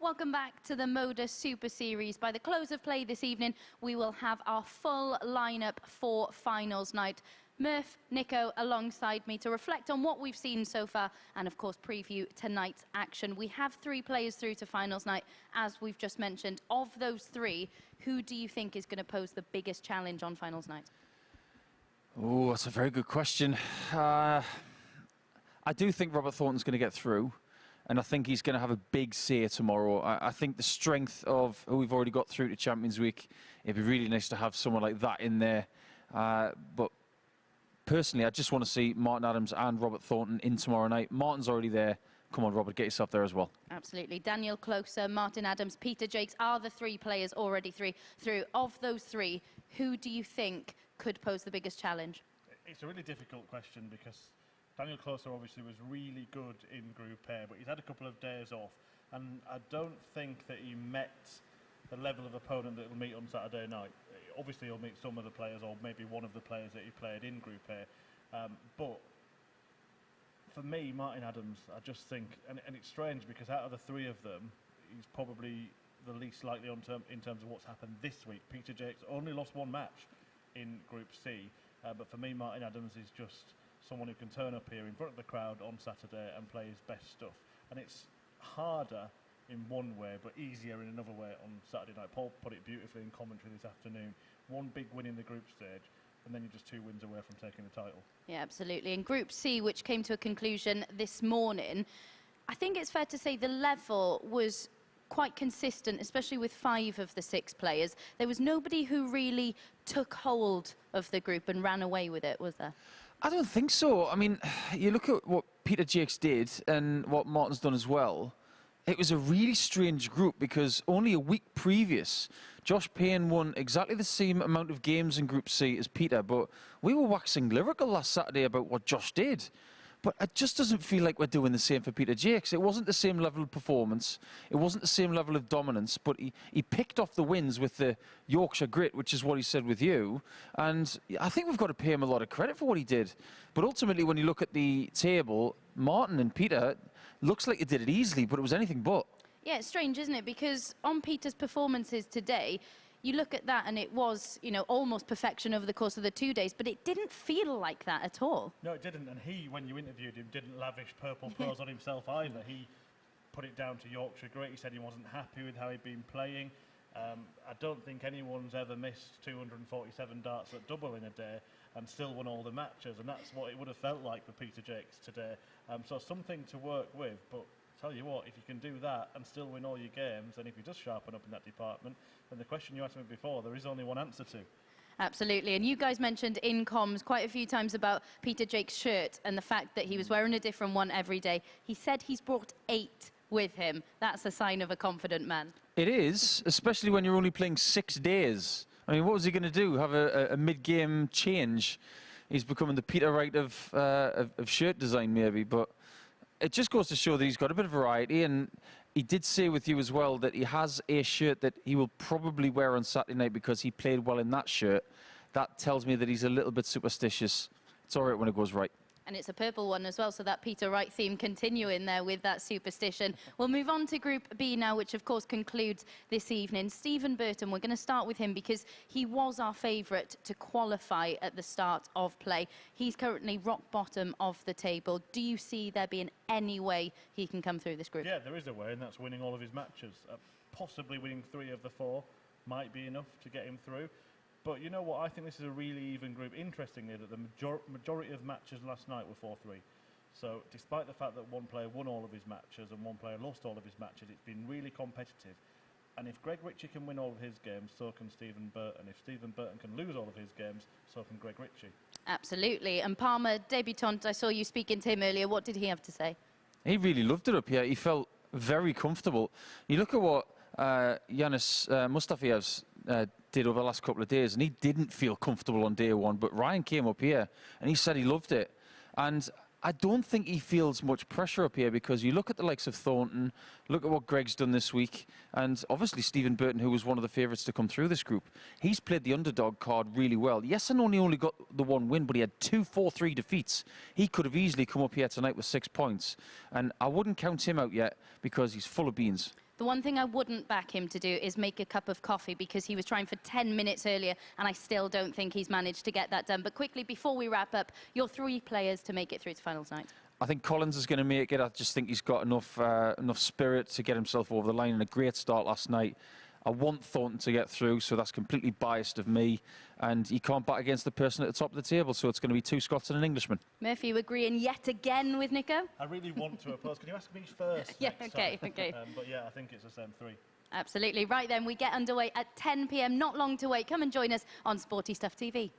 Welcome back to the MODUS Super Series. By the close of play this evening, we will have our full lineup for finals night. Murph, Nico alongside me to reflect on what we've seen so far and, of course, preview tonight's action. We have 3 players through to finals night, as we've just mentioned. Of those 3, who do you think is going to pose the biggest challenge on finals night? Oh, that's a very good question. I do think Robert Thornton's going to get through. And I think he's going to have a big say tomorrow. I think the strength of who we've already got through to Champions Week, it'd be really nice to have someone like that in there. But personally, I just want to see Martin Adams and Robert Thornton in tomorrow night. Martin's already there. Come on, Robert, get yourself there as well. Absolutely. Daniel Closer, Martin Adams, Peter Jakes are the 3 players already through. Of those 3, who do you think could pose the biggest challenge? It's a really difficult question because Daniel Closer obviously was really good in Group A, but he's had a couple of days off, and I don't think that he met the level of opponent that he'll meet on Saturday night. Obviously, he'll meet some of the players, or maybe one of the players that he played in Group A, but for me, Martin Adams, I just think, and it's strange because out of the 3 of them, he's probably the least likely in terms of what's happened this week. Peter Jakes only lost 1 match in Group C, but for me, Martin Adams is just someone who can turn up here in front of the crowd on Saturday and play his best stuff. And it's harder in one way, but easier in another way on Saturday night. Paul put it beautifully in commentary this afternoon. 1 big win in the group stage, and then you're just 2 wins away from taking the title. Yeah, absolutely. In Group C, which came to a conclusion this morning, I think it's fair to say the level was quite consistent, especially with 5 of the 6 players. There was nobody who really took hold of the group and ran away with it, was there? I don't think so. I mean, you look at what Peter Jakes did and what Martin's done as well. It was a really strange group because only a week previous, Josh Payne won exactly the same amount of games in Group C as Peter, but we were waxing lyrical last Saturday about what Josh did. But it just doesn't feel like we're doing the same for Peter Jakes. It wasn't the same level of performance. It wasn't the same level of dominance. But he picked off the wins with the Yorkshire grit, which is what he said with you. And I think we've got to pay him a lot of credit for what he did. But ultimately, when you look at the table, Martin and Peter, looks like they did it easily, but it was anything but. Yeah, it's strange, isn't it? Because on Peter's performances today, you look at that and it was, you know, almost perfection over the course of the 2 days, but it didn't feel like that at all. No, it didn't. And he, when you interviewed him, didn't lavish purple pearls on himself either. He put it down to Yorkshire grit. He said he wasn't happy with how he'd been playing. I don't think anyone's ever missed 247 darts at double in a day and still won all the matches, and that's what it would have felt like for Peter Jakes today. So something to work with, but tell you what, if you can do that and still win all your games, and if you just sharpen up in that department, then the question you asked me before, there is only one answer to. Absolutely, and you guys mentioned in comms quite a few times about Peter Jakes' shirt and the fact that he was wearing a different one every day. He said he's brought 8 with him. That's a sign of a confident man. It is, especially when you're only playing 6 days. I mean, what was he going to do? Have a mid-game change? He's becoming the Peter Wright of shirt design, maybe, but it just goes to show that he's got a bit of variety, and he did say with you as well that he has a shirt that he will probably wear on Saturday night because he played well in that shirt. That tells me that he's a little bit superstitious. It's all right when it goes right. And it's a purple one as well, so that Peter Wright theme continuing there with that superstition. We'll move on to Group B now, which of course concludes this evening. Stephen Burton, we're going to start with him because he was our favourite to qualify at the start of play. He's currently rock bottom of the table. Do you see there being any way he can come through this group? Yeah, there is a way, and that's winning all of his matches. Possibly winning 3 of the 4 might be enough to get him through. But you know what, I think this is a really even group. Interestingly, that the majority of matches last night were 4-3. So despite the fact that one player won all of his matches and one player lost all of his matches, it's been really competitive. And if Greg Ritchie can win all of his games, so can Stephen Burton. If Stephen Burton can lose all of his games, so can Greg Ritchie. Absolutely. And Palmer, debutant, I saw you speaking to him earlier. What did he have to say? He really loved it up here. He felt very comfortable. You look at what Yanis Mustafiev's did over the last couple of days, and he didn't feel comfortable on day 1, but Ryan came up here and he said he loved it. And I don't think he feels much pressure up here because you look at the likes of Thornton, look at what Greg's done this week, and obviously Stephen Burton, who was one of the favourites to come through this group, he's played the underdog card really well. Yes, and only got the 1 win, but he had 2 4-3 defeats. He could have easily come up here tonight with 6 points, and I wouldn't count him out yet because he's full of beans. The one thing I wouldn't back him to do is make a cup of coffee, because he was trying for 10 minutes earlier, and I still don't think he's managed to get that done. But quickly, before we wrap up, your 3 players to make it through to finals night. I think Collins is going to make it. I just think he's got enough spirit to get himself over the line, and a great start last night. I want Thornton to get through, so that's completely biased of me. And he can't bat against the person at the top of the table, so it's going to be 2 Scots and an Englishman. Murphy, you agreeing yet again with Nico? I really want to oppose. Can you ask me first? Yeah, next okay, time? okay. But yeah, I think it's the same 3. Absolutely. Right then, we get underway at 10 p.m. Not long to wait. Come and join us on Sporty Stuff TV.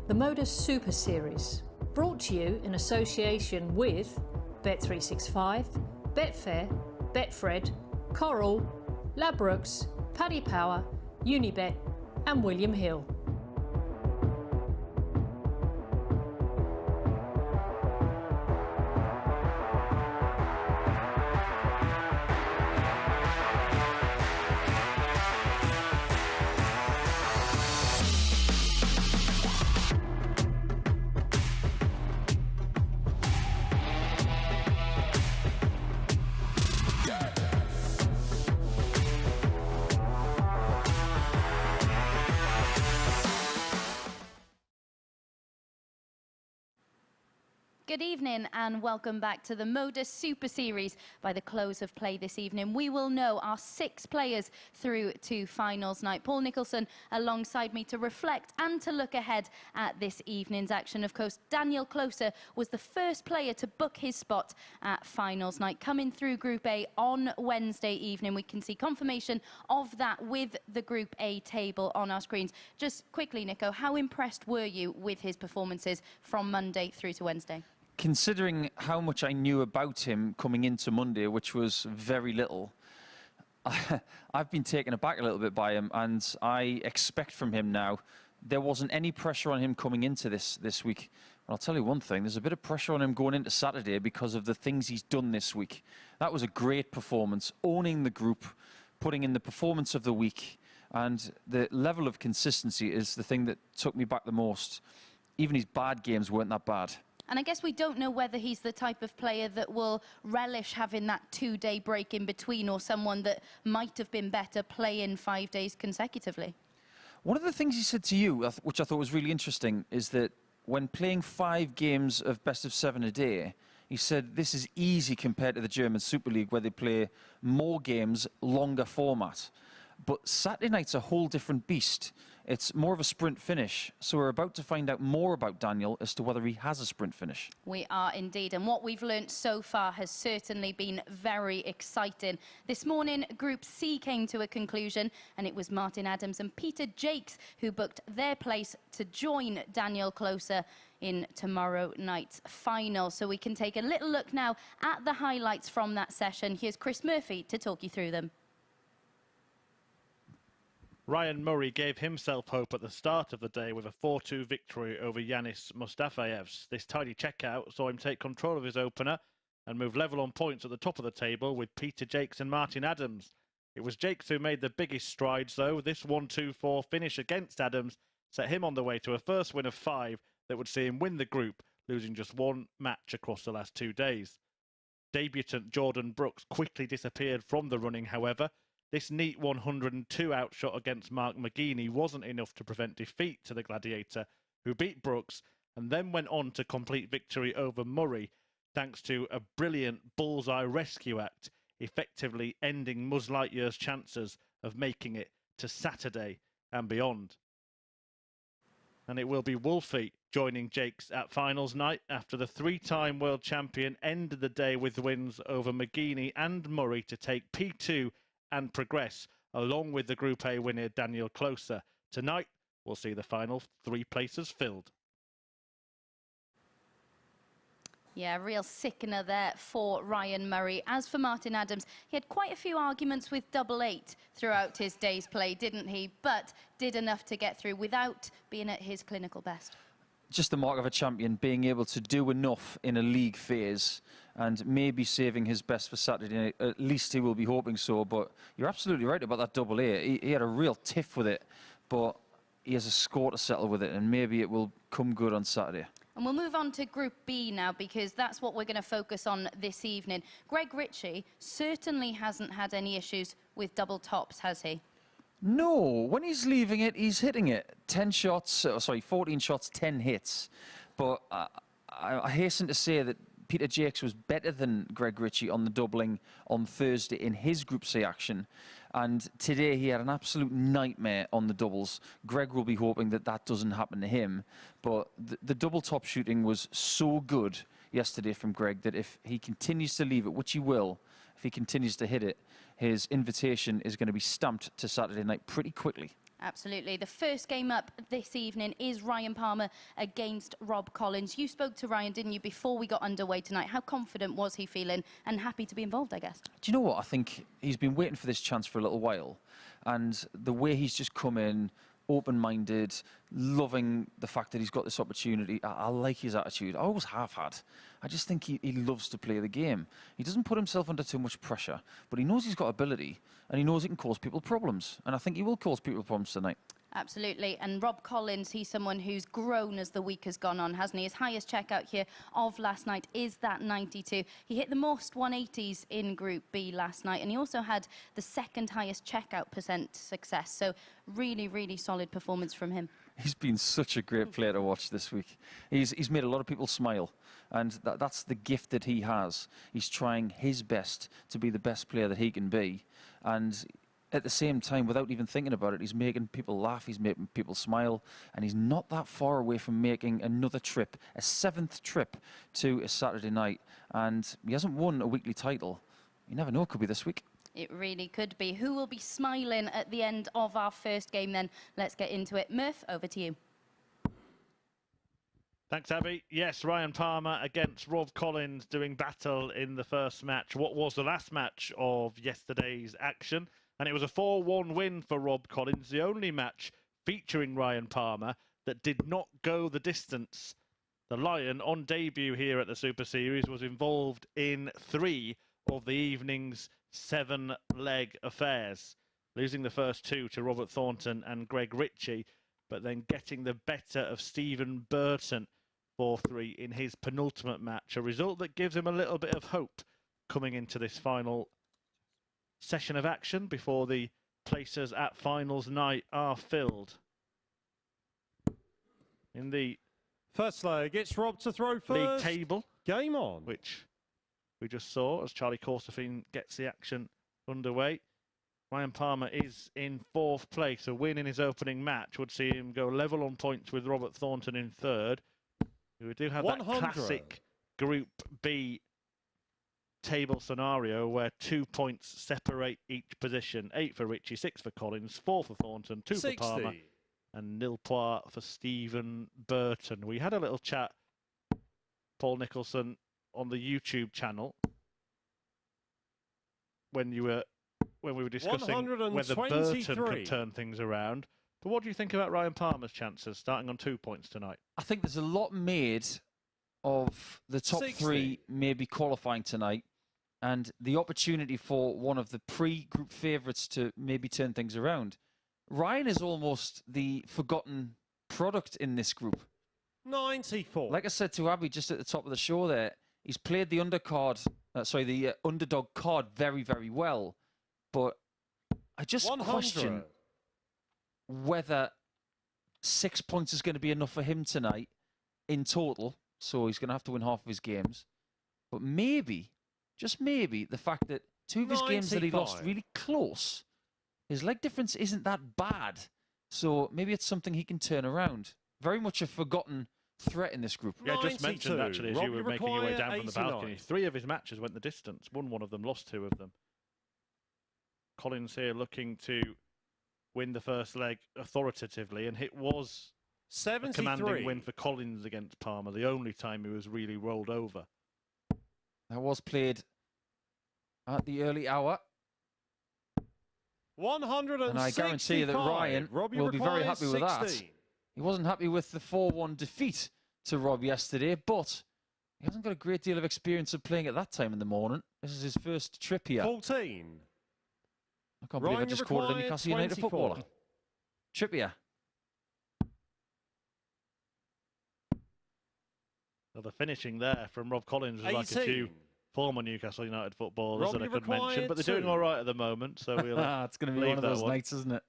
The MODUS Super Series, brought to you in association with Bet365, Betfair, Betfred, Coral, Ladbrokes, Paddy Power, Unibet and William Hill. Good evening and welcome back to the MODUS Super Series. By the close of play this evening, we will know our 6 players through to finals night. Paul Nicholson alongside me to reflect and to look ahead at this evening's action. Of course, Daniel Closer was the first player to book his spot at finals night. Coming through Group A on Wednesday evening, we can see confirmation of that with the Group A table on our screens. Just quickly, Nico, how impressed were you with his performances from Monday through to Wednesday? Considering how much I knew about him coming into Monday, which was very little, I've been taken aback a little bit by him, and I expect from him now, there wasn't any pressure on him coming into this week. And I'll tell you one thing, there's a bit of pressure on him going into Saturday because of the things he's done this week. That was a great performance, owning the group, putting in the performance of the week, and the level of consistency is the thing that took me back the most. Even his bad games weren't that bad. And I guess we don't know whether he's the type of player that will relish having that 2-day break in between, or someone that might have been better playing 5 days consecutively. One of the things he said to you, which I thought was really interesting, is that when playing 5 games of best of 7 a day, he said this is easy compared to the German Super League where they play more games, longer format. But Saturday night's a whole different beast. It's more of a sprint finish. So we're about to find out more about Daniel as to whether he has a sprint finish. We are indeed. And what we've learnt so far has certainly been very exciting. This morning, Group C came to a conclusion, and it was Martin Adams and Peter Jakes who booked their place to join Daniel Closer in tomorrow night's final. So we can take a little look now at the highlights from that session. Here's Chris Murphy to talk you through them. Ryan Murray gave himself hope at the start of the day with a 4-2 victory over Yanis Mustafaevs. This tidy checkout saw him take control of his opener and move level on points at the top of the table with Peter Jakes and Martin Adams. It was Jakes who made the biggest strides, though. This 1-2-4 finish against Adams set him on the way to a first win of 5 that would see him win the group, losing just 1 match across the last 2 days. Debutant Jordan Brooks quickly disappeared from the running, however. This neat 102 outshot against Mark McGeaney wasn't enough to prevent defeat to the Gladiator, who beat Brooks and then went on to complete victory over Murray, thanks to a brilliant bullseye rescue act, effectively ending Muzz Lightyear's chances of making it to Saturday and beyond. And it will be Wolfie joining Jakes at finals night after the 3-time world champion ended the day with wins over McGeaney and Murray to take P2 and progress, along with the Group A winner Daniel Closer. Tonight, we'll see the final 3 places filled. Yeah, real sickener there for Ryan Murray. As for Martin Adams, he had quite a few arguments with 8 throughout his day's play, didn't he? But did enough to get through without being at his clinical best. Just the mark of a champion, being able to do enough in a league phase and maybe saving his best for Saturday night. At least he will be hoping so, but you're absolutely right about that 8. He had a real tiff with it, but he has a score to settle with it, and maybe it will come good on Saturday. And we'll move on to Group B now, because that's what we're going to focus on this evening. Greg Ritchie certainly hasn't had any issues with double tops, has he? No, when he's leaving it, he's hitting it. 14 shots, 10 hits. But I hasten to say that Peter Jakes was better than Greg Ritchie on the doubling on Thursday in his Group C action. And today he had an absolute nightmare on the doubles. Greg will be hoping that that doesn't happen to him. But the double top shooting was so good yesterday from Greg that if he continues to leave it, which he will, if he continues to hit it, his invitation is going to be stamped to Saturday night pretty quickly. Absolutely. The first game up this evening is Ryan Palmer against Rob Collins. You spoke to Ryan, didn't you, before we got underway tonight? How confident was he feeling and happy to be involved, I guess? Do you know what? I think he's been waiting for this chance for a little while. And the way he's just come in, open-minded, loving the fact that he's got this opportunity. I like his attitude. I always have had. I just think he loves to play the game. He doesn't put himself under too much pressure, but he knows he's got ability, and he knows he can cause people problems. And I think he will cause people problems tonight. Absolutely. And Rob Collins, he's someone who's grown as the week has gone on, hasn't he? His highest checkout here of last night is that 92. He hit the most 180s in Group B last night, and he also had the second highest checkout % success. So really, really solid performance from him. He's been such a great player to watch this week. He's made a lot of people smile, and that's the gift that he has. He's trying his best to be the best player that he can be, and at the same time, without even thinking about it, he's making people laugh, he's making people smile, and he's not that far away from making another trip, a 7th trip to a Saturday night, and he hasn't won a weekly title. You never know, it could be this week. It really could be. Who will be smiling at the end of our first game then? Let's get into it. Murph, over to you. Thanks, Abby. Yes, Ryan Palmer against Rob Collins doing battle in the first match. What was the last match of yesterday's action? And it was a 4-1 win for Rob Collins, the only match featuring Ryan Palmer that did not go the distance. The Lion, on debut here at the Super Series, was involved in 3 of the evening's 7-leg affairs, losing the first 2 to Robert Thornton and Greg Ritchie, but then getting the better of Stephen Burton 4-3 in his penultimate match, a result that gives him a little bit of hope coming into this final session of action before the places at finals night are filled. In the first leg, it's Rob to throw first. League table. Game on. Which we just saw as Charlie Corsafine gets the action underway. Ryan Palmer is in 4th place. A win in his opening match would see him go level on points with Robert Thornton in 3rd. We do have 100. That classic Group B table scenario where 2 points separate each position. 8 for Ritchie, 6 for Collins, 4 for Thornton, 2 60. for Palmer, and nil point for Stephen Burton. We had a little chat, Paul Nicholson, on the YouTube channel when we were discussing whether Burton could turn things around. But what do you think about Ryan Palmer's chances starting on 2 points tonight? I think there's a lot made of the top 60. 3 maybe qualifying tonight, and the opportunity for one of the pre-group favourites to maybe turn things around. Ryan is almost the forgotten product in this group. 94. Like I said to Abby just at the top of the show there, he's played the underdog card very, very well. But I just 100. question whether 6 points is going to be enough for him tonight in total. So he's going to have to win half of his games. But maybe, just maybe, the fact that 2 of his games that he lost really close, his leg difference isn't that bad. So maybe it's something he can turn around. Very much a forgotten threat in this group. Yeah, I just mentioned actually as you were making your way down from the balcony, 3 of his matches went the distance. Won 1 of them, lost 2 of them. Collins here looking to win the first leg authoritatively, and it was 73. a commanding win for Collins against Palmer, the only time he was really rolled over. That was played at the early hour. 165. And I guarantee that Ryan will be very happy with that. He wasn't happy with the 4-1 defeat to Rob yesterday, but he hasn't got a great deal of experience of playing at that time in the morning. This is his first trip here. 14. I can't believe I just quoted a Newcastle United footballer. Trippier. Well, the finishing there from Rob Collins was 18. like a few former Newcastle United footballers that I could mention, but they're doing all right at the moment, so we'll it's going to be one of those nights, isn't it?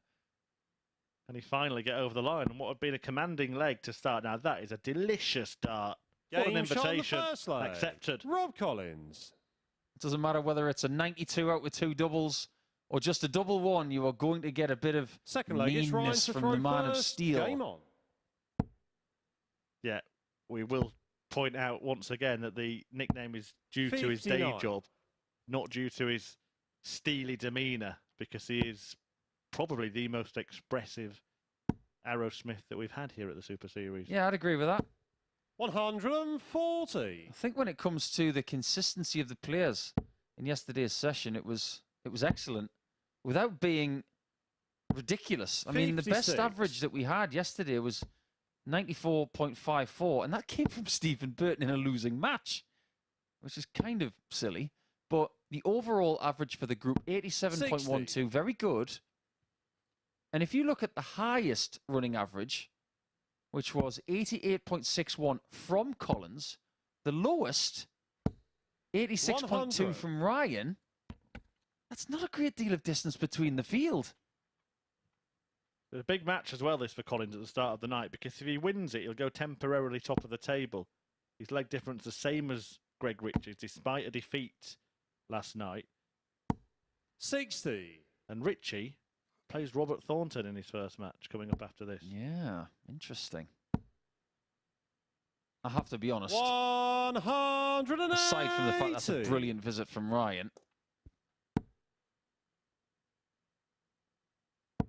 And he finally get over the line, and what had been a commanding leg to start. Now, that is a delicious start. What an invitation accepted. Rob Collins. It doesn't matter whether it's a 92 out with 2 doubles or just a double 1, you are going to get a bit of meanness from the man of steel. Game on. Yeah, we will point out once again that the nickname is due to his day job, not due to his steely demeanour, because he is probably the most expressive Aerosmith that we've had here at the Super Series. Yeah, I'd agree with that. 140. I think when it comes to the consistency of the players in yesterday's session, it was excellent without being ridiculous. I mean, the best average that we had yesterday was 94.54, and that came from Stephen Burton in a losing match, which is kind of silly. But the overall average for the group, 87.12, very good. And if you look at the highest running average, which was 88.61 from Collins, the lowest, 86.2 from Ryan, that's not a great deal of distance between the field. There's a big match as well, this, for Collins at the start of the night, because if he wins it, he'll go temporarily top of the table. His leg difference the same as Greg Ritchie's, despite a defeat last night. 60. And Ritchie plays Robert Thornton in his first match coming up after this. Yeah, interesting. I have to be honest. 180. Aside from the fact that's a brilliant visit from Ryan.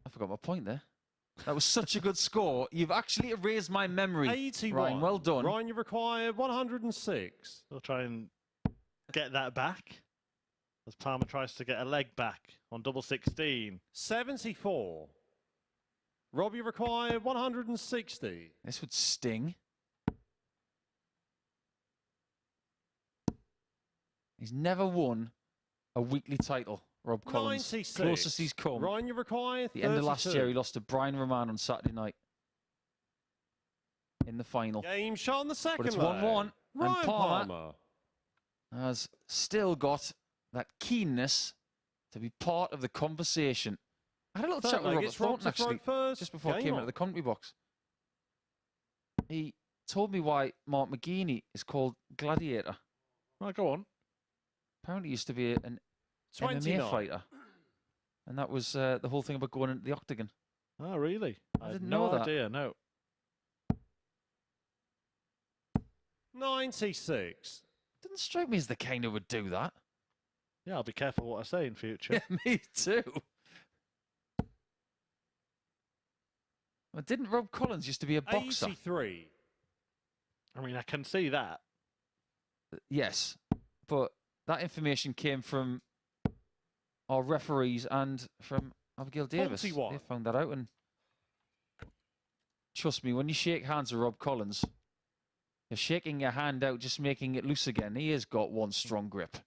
I forgot my point there. That was such a good score. You've actually erased my memory. 81. Ryan, well done. Ryan, you required 106. We'll try and get that back as Palmer tries to get a leg back on double 16. 74. Rob, you required 160. This would sting. He's never won a weekly title, Rob Collins. 96. Closest he's come. Ryan, you required 32. The end of last year, he lost to Brian Roman on Saturday night in the final. Game shot on the second But it's leg. 1-1. And Ryan Palmer has still got that keenness to be part of the conversation. I had a little chat with Robert Thornton, actually, just before I came into the commentary box. He told me why Mark McGeaney is called Gladiator. Right, go on. Apparently he used to be an 29. MMA fighter. And that was the whole thing about going into the octagon. Oh, really? I had didn't no know that. idea, no. 96. Didn't strike me as the kind who would do that. Yeah, I'll be careful what I say in future. Yeah, me too. Well, didn't Rob Collins used to be a boxer? 83. I mean, I can see that. Yes, but that information came from our referees and from Abigail Davis. 41. They found that out, and trust me, when you shake hands with Rob Collins, you're shaking your hand out, just making it loose again. He has got one strong grip.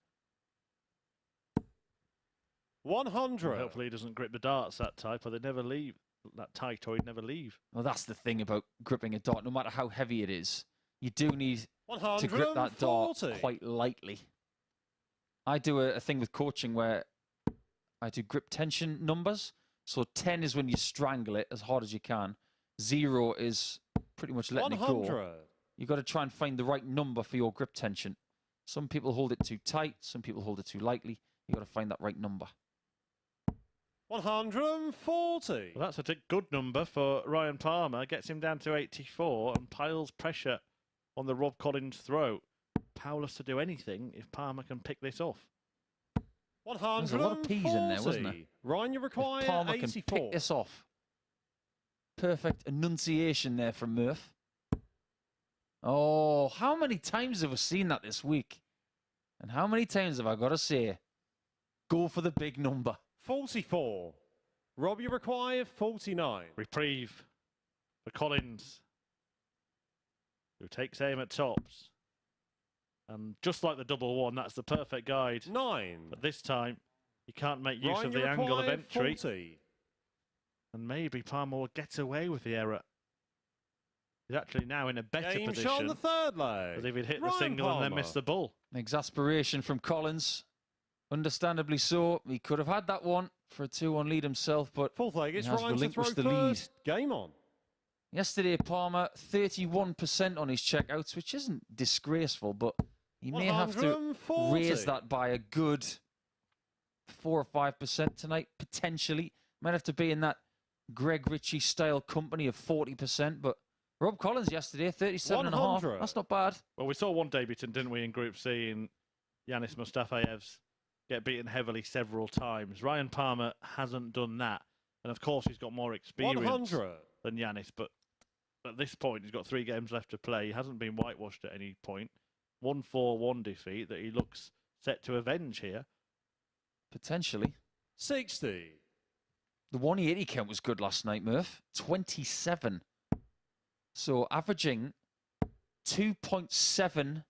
100. Hopefully he doesn't grip the darts that tight, or they'd never leave. That tight, or he'd never leave. Well, that's the thing about gripping a dart. No matter how heavy it is, you do need to grip that dart quite lightly. I do a thing with coaching where I do grip tension numbers. So 10 is when you strangle it as hard as you can. 0 is pretty much letting 100. it go. You've got to try and find the right number for your grip tension. Some people hold it too tight. Some people hold it too lightly. You've got to find that right number. 140. Well, that's a good number for Ryan Palmer. Gets him down to 84 and piles pressure on the Rob Collins throat. Powerless to do anything if Palmer can pick this off. 140. There's a lot of P's in there, wasn't there? Ryan, you require If Palmer 84. can pick this off. Perfect enunciation there from Murph. Oh, how many times have we seen that this week? And how many times have I got to say, go for the big number? 44. Rob, you require 49. Reprieve for Collins, who takes aim at tops. And just like the double one, that's the perfect guide. 9. But this time, he can't make use Ryan, of you the angle of require entry. 40. And maybe Palmer will get away with the error. He's actually now in a better Game position. shot on the third leg. As if he'd hit the Ryan single and then Palmer. missed the bull. Exasperation from Collins. Understandably so. He could have had that one for a 2-1 lead himself, but Fourth leg, he it's has Ryan to throw relinquished the first. Game on. Yesterday, Palmer, 31% on his checkouts, which isn't disgraceful, but he may have to 140. raise that by a good 4 or 5% tonight, potentially. Might have to be in that Greg Ritchie style company of 40%, but Rob Collins yesterday, 37.5. 100. That's not bad. Well, we saw one debutant, didn't we, in Group C, in Yanis Mustafayev's get beaten heavily several times. Ryan Palmer hasn't done that. And of course, he's got more experience 100. than Yanis, but at this point, he's got 3 games left to play. He hasn't been whitewashed at any point. 1-4-1 defeat that he looks set to avenge here. Potentially. 60. The 180 count was good last night, Murph. 27. So averaging 2.7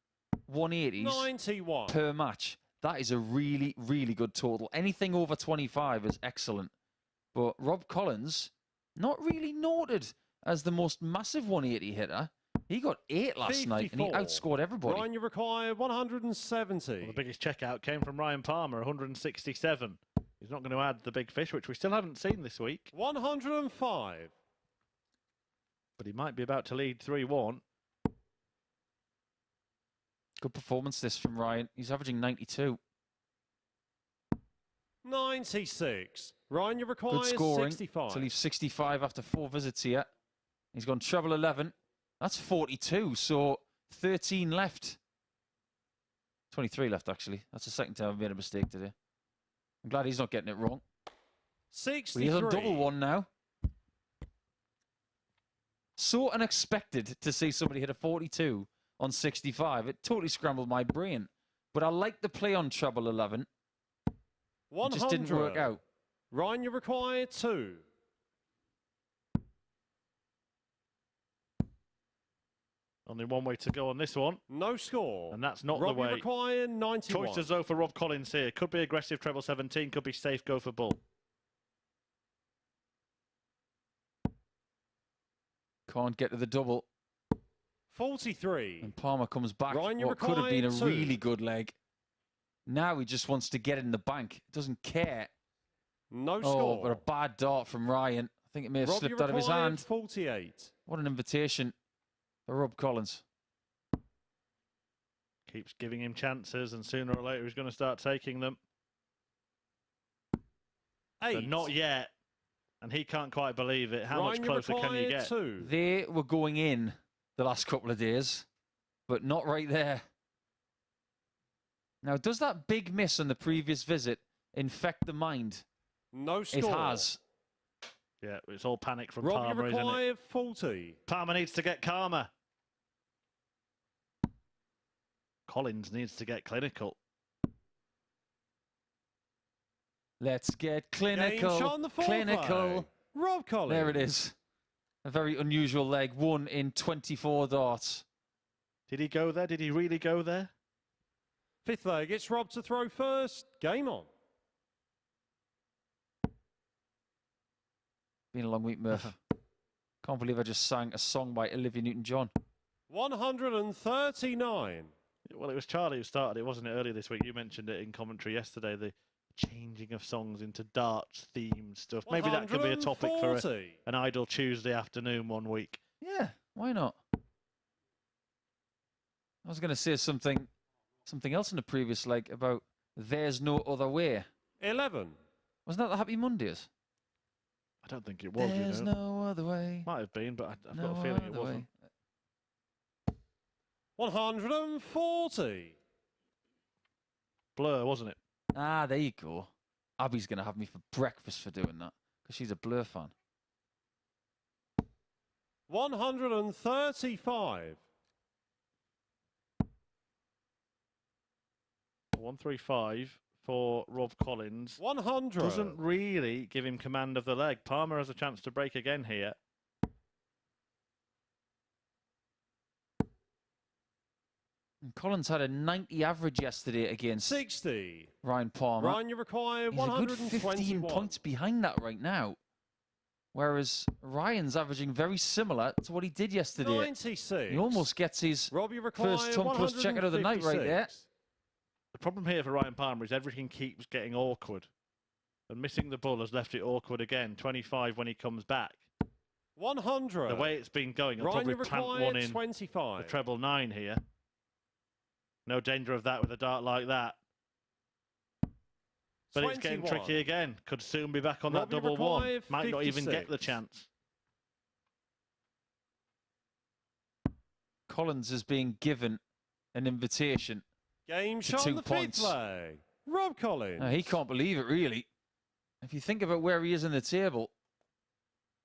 180s 91. per match. That is a really, really good total. Anything over 25 is excellent. But Rob Collins not really noted as the most massive 180 hitter. He got 8 last night, and he 54. outscored everybody. Ryan, you require 170. Well, the biggest checkout came from Ryan Palmer, 167. He's not going to add the big fish, which we still haven't seen this week. 105. But he might be about to lead 3-1. Good performance this from Ryan. He's averaging 92. 96. Ryan, you require Good scoring 65. to leave 65 after 4 visits here. He's gone treble 11. That's 42, so 13 left. 23 left, actually. That's the second time I've made a mistake today. I'm glad he's not getting it wrong. 63. But he's on double one now. So unexpected to see somebody hit a 42 on 65. It totally scrambled my brain. But I like the play on treble 11. 100. It just didn't work out. Ryan, you require 2. Only one way to go on this one. No score. And that's not Rob, the way. you require 91. Choices though for Rob Collins here. Could be aggressive treble 17, could be safe go for bull. Can't get to the double. 43. And Palmer comes back. Ryan, you What could have been a require 2. really good leg. Now he just wants to get in the bank. Doesn't care. No Oh, score. but a bad dart from Ryan. I think it may have Rob, slipped you out of his require hand. 48. What an invitation for Rob Collins. Keeps giving him chances, and sooner or later he's going to start taking them. 8. But not yet. And he can't quite believe it. How Ryan, much closer can you require get? 2. They were going in the last couple of days, but not right there. Now, does that big miss on the previous visit infect the mind? No score. It has. Yeah, it's all panic from Rob, you Palmer, isn't it? require 40. Palmer needs to get calmer. Collins needs to get clinical. Let's get Game clinical. shot on the foreplay. Clinical. Rob Collins. There it is. A very unusual leg. 1 in 24 darts. Did he go there? Did he really go there? 5th leg. It's Rob to throw first. Game on. Been a long week, Murph. Can't believe I just sang a song by Olivia Newton-John. 139. Well, it was Charlie who started it, wasn't it, earlier this week? You mentioned it in commentary yesterday, the changing of songs into darts themed stuff. Maybe that could be a topic for 140. an idle Tuesday afternoon one week. Yeah, why not? I was going to say something else in the previous leg about There's No Other Way. 11. Wasn't that the Happy Mondays? I don't think it was, There's you know. no other way. Might have been, but I've No got a feeling it other wasn't. way. 140. Blur, wasn't it? Ah, there you go. Abby's going to have me for breakfast for doing that, because she's a Blur fan. 135. 135 for Rob Collins. 100. Doesn't really give him command of the leg. Palmer has a chance to break again here. And Collins had a 90 average yesterday against 60. Ryan Palmer. Ryan, you require He's a good 15 121. points behind that right now. Whereas Ryan's averaging very similar to what he did yesterday. 96. He almost gets his Rob, you require first Tom Plus checkout of the night right there. 156. The problem here for Ryan Palmer is everything keeps getting awkward. And missing the ball has left it awkward again. 25 when he comes back. 100. The way it's been going, I'll Ryan, probably you plant require one in 25. the treble 9 here. No danger of that with a dart like that. But it's getting 21. tricky again. Could soon be back on Rob, that you double one. require Might not even get 56. the chance. Collins is being given an invitation. Game to shot on 2 the points. 5th leg. Rob Collins. He can't believe it, really. If you think about where he is in the table,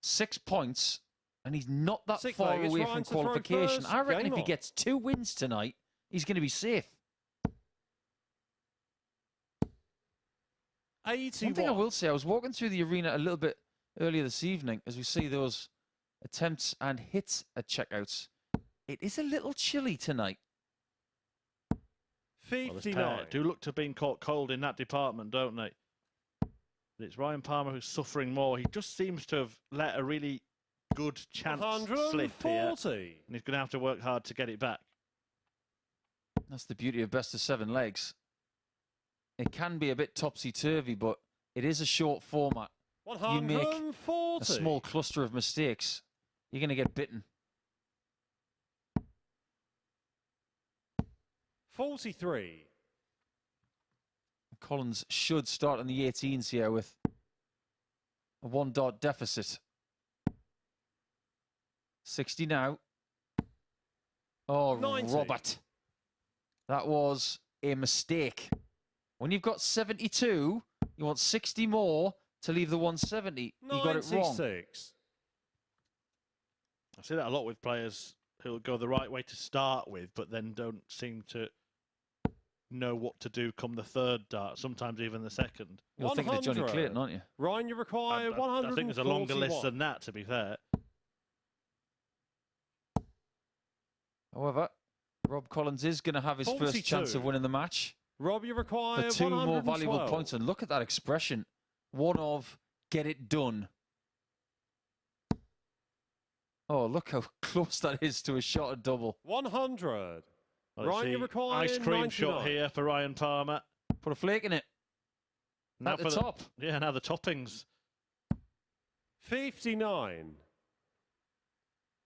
6 points, and he's not that 6th far leg, it's away Ryan from to throw qualification. first. I reckon Game if he on. gets 2 wins tonight, he's going to be safe. 81. One thing I will say, I was walking through the arena a little bit earlier this evening as we see those attempts and hits at checkouts. It is a little chilly tonight. Well, this 59. pair do look to have been caught cold in that department, don't they? But it's Ryan Palmer who's suffering more. He just seems to have let a really good chance slip here. 140. And he's going to have to work hard to get it back. That's the beauty of best of 7 legs. It can be a bit topsy-turvy, but it is a short format. 140. You make a small cluster of mistakes, you're going to get bitten. 43. Collins should start on the 18s here with a 1-dot deficit. 60 now. Oh, 90. Robert. That was a mistake. When you've got 72, you want 60 more to leave the 170. You got it wrong. 96. I see that a lot with players who'll go the right way to start with, but then don't seem to know what to do come the third dart, sometimes even the second. You're thinking of Johnny Clayton, aren't you? Ryan, you require 141. I think there's a longer list than that, to be fair. However, Rob Collins is going to have his 42. first chance of winning the match. Rob, you require For 2 more 112. valuable points. And look at that expression. One of get it done. Oh, look how close that is to a shot at double. 100. Well, Ryan, you require ice cream 99. shot here for Ryan Palmer. Put a flake in it. Now At the for top. Yeah, now the toppings. 59.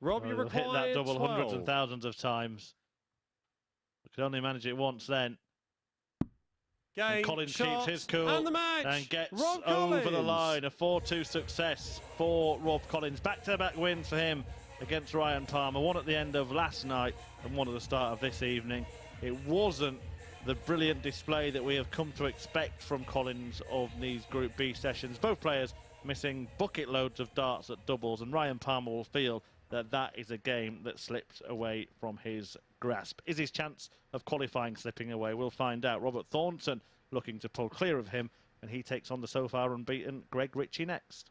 Rob, you He'll hit require that double 12. hundreds and thousands of times. We could only manage it once then. Game, And Collins shots, keeps his cool and the match. and gets Rob over the Collins. line. A 4-2 success for Rob Collins. Back-to-back wins for him against Ryan Palmer. One at the end of last night and one at the start of this evening. It wasn't the brilliant display that we have come to expect from Collins of these Group B sessions. Both players missing bucket loads of darts at doubles, and Ryan Palmer will feel that that is a game that slipped away from his grasp. Is his chance of qualifying slipping away? We'll find out. Robert Thornton looking to pull clear of him, and he takes on the so far unbeaten Greg Ritchie next.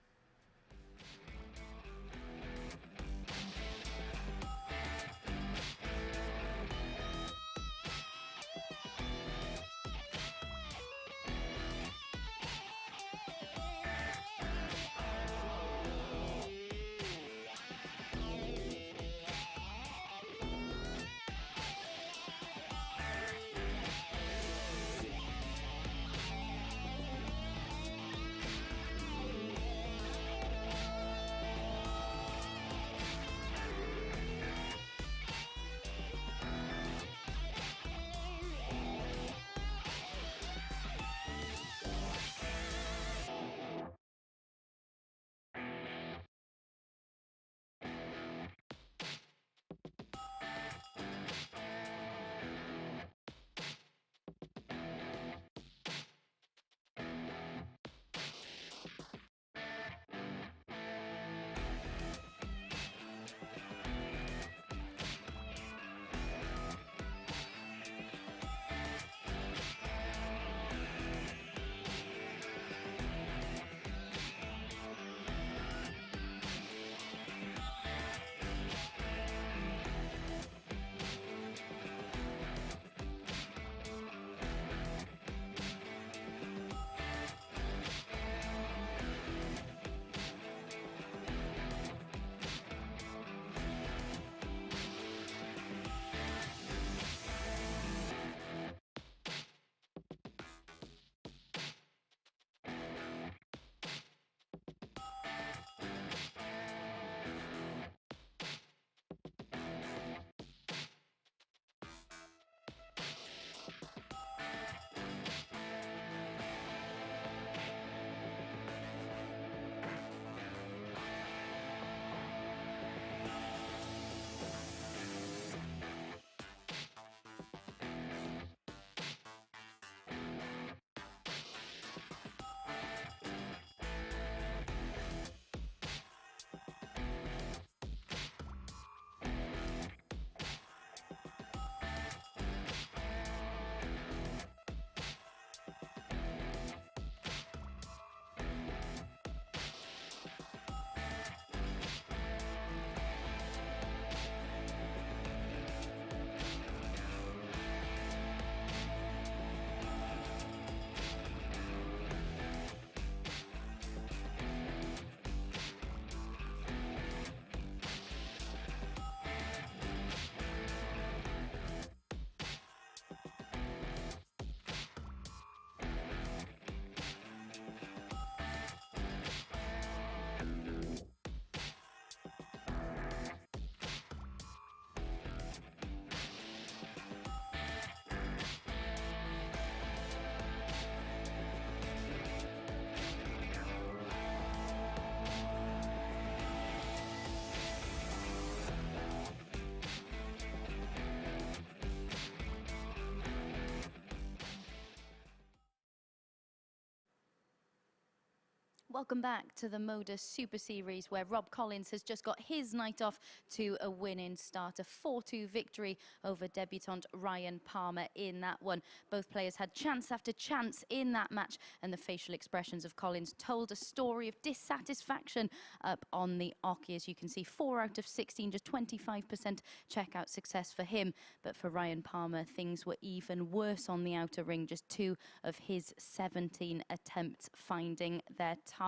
Welcome back to the MODUS Super Series, where Rob Collins has just got his night off to a winning start, a 4-2 victory over debutant Ryan Palmer in that one. Both players had chance after chance in that match, and the facial expressions of Collins told a story of dissatisfaction up on the oche. As you can see, 4 out of 16, just 25% checkout success for him. But for Ryan Palmer, things were even worse on the outer ring, just 2 of his 17 attempts finding their target.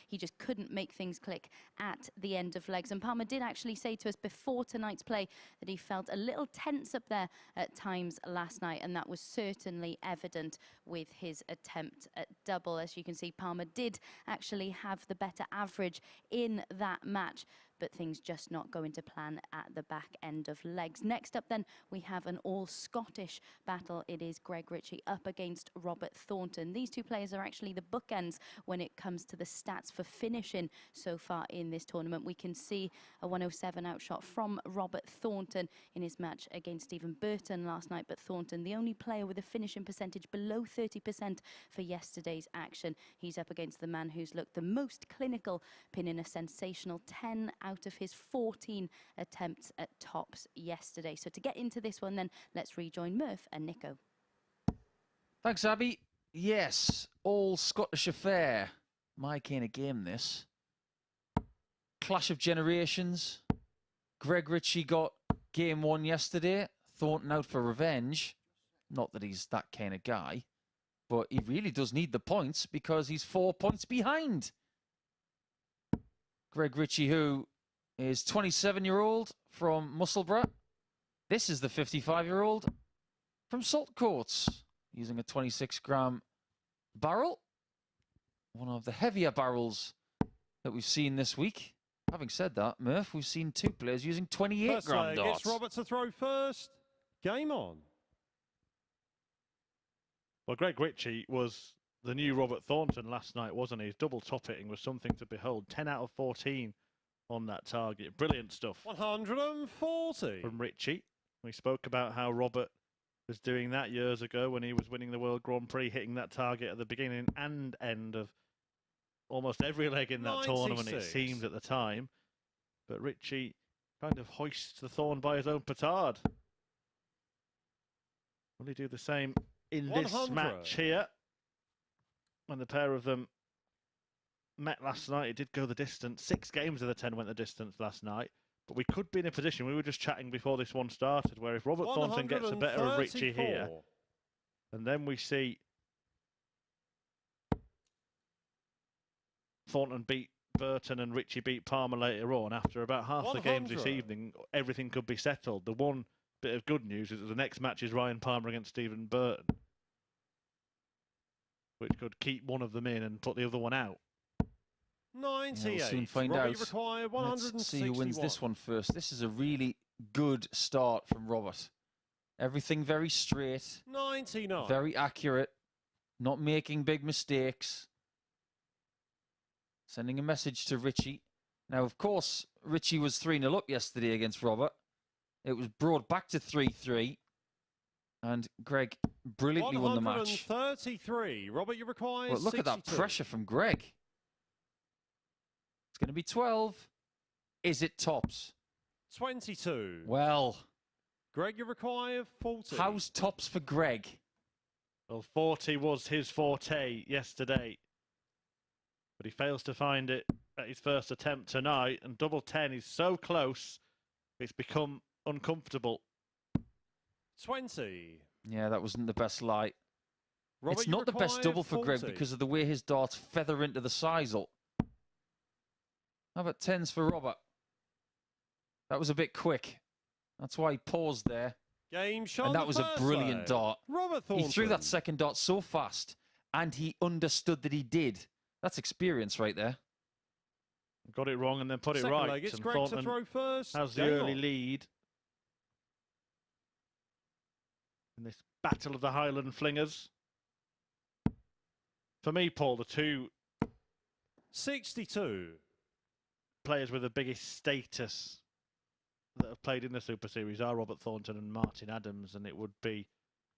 He just couldn't make things click at the end of legs. And Palmer did actually say to us before tonight's play that he felt a little tense up there at times last night, and that was certainly evident with his attempt at double. As you can see, Palmer did actually have the better average in that match, but things just not going to plan at the back end of legs. Next up then, we have an all-Scottish battle. It is Greg Ritchie up against Robert Thornton. These two players are actually the bookends when it comes to the stats for finishing so far in this tournament. We can see a 107 outshot from Robert Thornton in his match against Stephen Burton last night, but Thornton, the only player with a finishing percentage below 30% for yesterday's action. He's up against the man who's looked the most clinical, pinning a sensational 10 out of his 14 attempts at tops yesterday. So to get into this one then, let's rejoin Murph and Nico. Thanks, Abby. Yes, all Scottish affair. My kind of game, this. Clash of generations. Greg Ritchie got game 1 yesterday. Thornton out for revenge. Not that he's that kind of guy, but he really does need the points because he's 4 points behind. Greg Ritchie, who is 27-year-old from Musselburgh. This is the 55-year-old from Saltcoats, using a 26-gram barrel. One of the heavier barrels that we've seen this week. Having said that, Murph, we've seen 2 players using 28-gram darts. It's Robert to throw first. Game on. Well, Greg Ritchie was the new Robert Thornton last night, wasn't he? His double top hitting was something to behold. 10 out of 14 on that target. Brilliant stuff 140 from Ritchie. We spoke about how Robert was doing that years ago when he was winning the World Grand Prix, hitting that target at the beginning and end of almost every leg in that 96. tournament, it seemed at the time. But Ritchie kind of hoists the thorn by his own petard. Will he do the same in this 100. match here? When the pair of them met last night, it did go the distance. 6 games of the 10 went the distance last night. But we could be in a position, we were just chatting before this one started, where if Robert Thornton gets the better of Ritchie here, and then we see Thornton beat Burton and Ritchie beat Palmer later on, after about half the games this evening, everything could be settled. The one bit of good news is that the next match is Ryan Palmer against Stephen Burton, which could keep one of them in and put the other one out. 98. Yeah, we'll soon find Robbie out. required Let's see who wins 161. this one first. This is a really good start from Robert. Everything very straight, 99. very accurate, not making big mistakes. Sending a message to Ritchie. Now, of course, Ritchie was 3-0 up yesterday against Robert. It was brought back to 3-3. And Greg brilliantly won the match. 133. Robert, you require Well, look 62. at that pressure from Greg. It's going to be 12. Is it tops? 22. Well, Greg, you require 40. how's tops for Greg? Well, 40 was his forte yesterday, but he fails to find it at his first attempt tonight, and double 10 is so close, it's become uncomfortable. 20. Yeah, that wasn't the best light. Robert, It's you not the best require double for Greg 40. because of the way his darts feather into the sisal. How about 10s for Robert? That was a bit quick. That's why he paused there. Game shot. And that was a brilliant dart. Robert Thornton. He threw that second dart so fast, and he understood that he did. That's experience right there. Got it wrong and then put it Second right. leg, it's And Greg Thornton to throw first. has the Game early on. lead in this battle of the Highland Flingers. For me, Paul, the 2 62. players with the biggest status that have played in the Super Series are Robert Thornton and Martin Adams, and it would be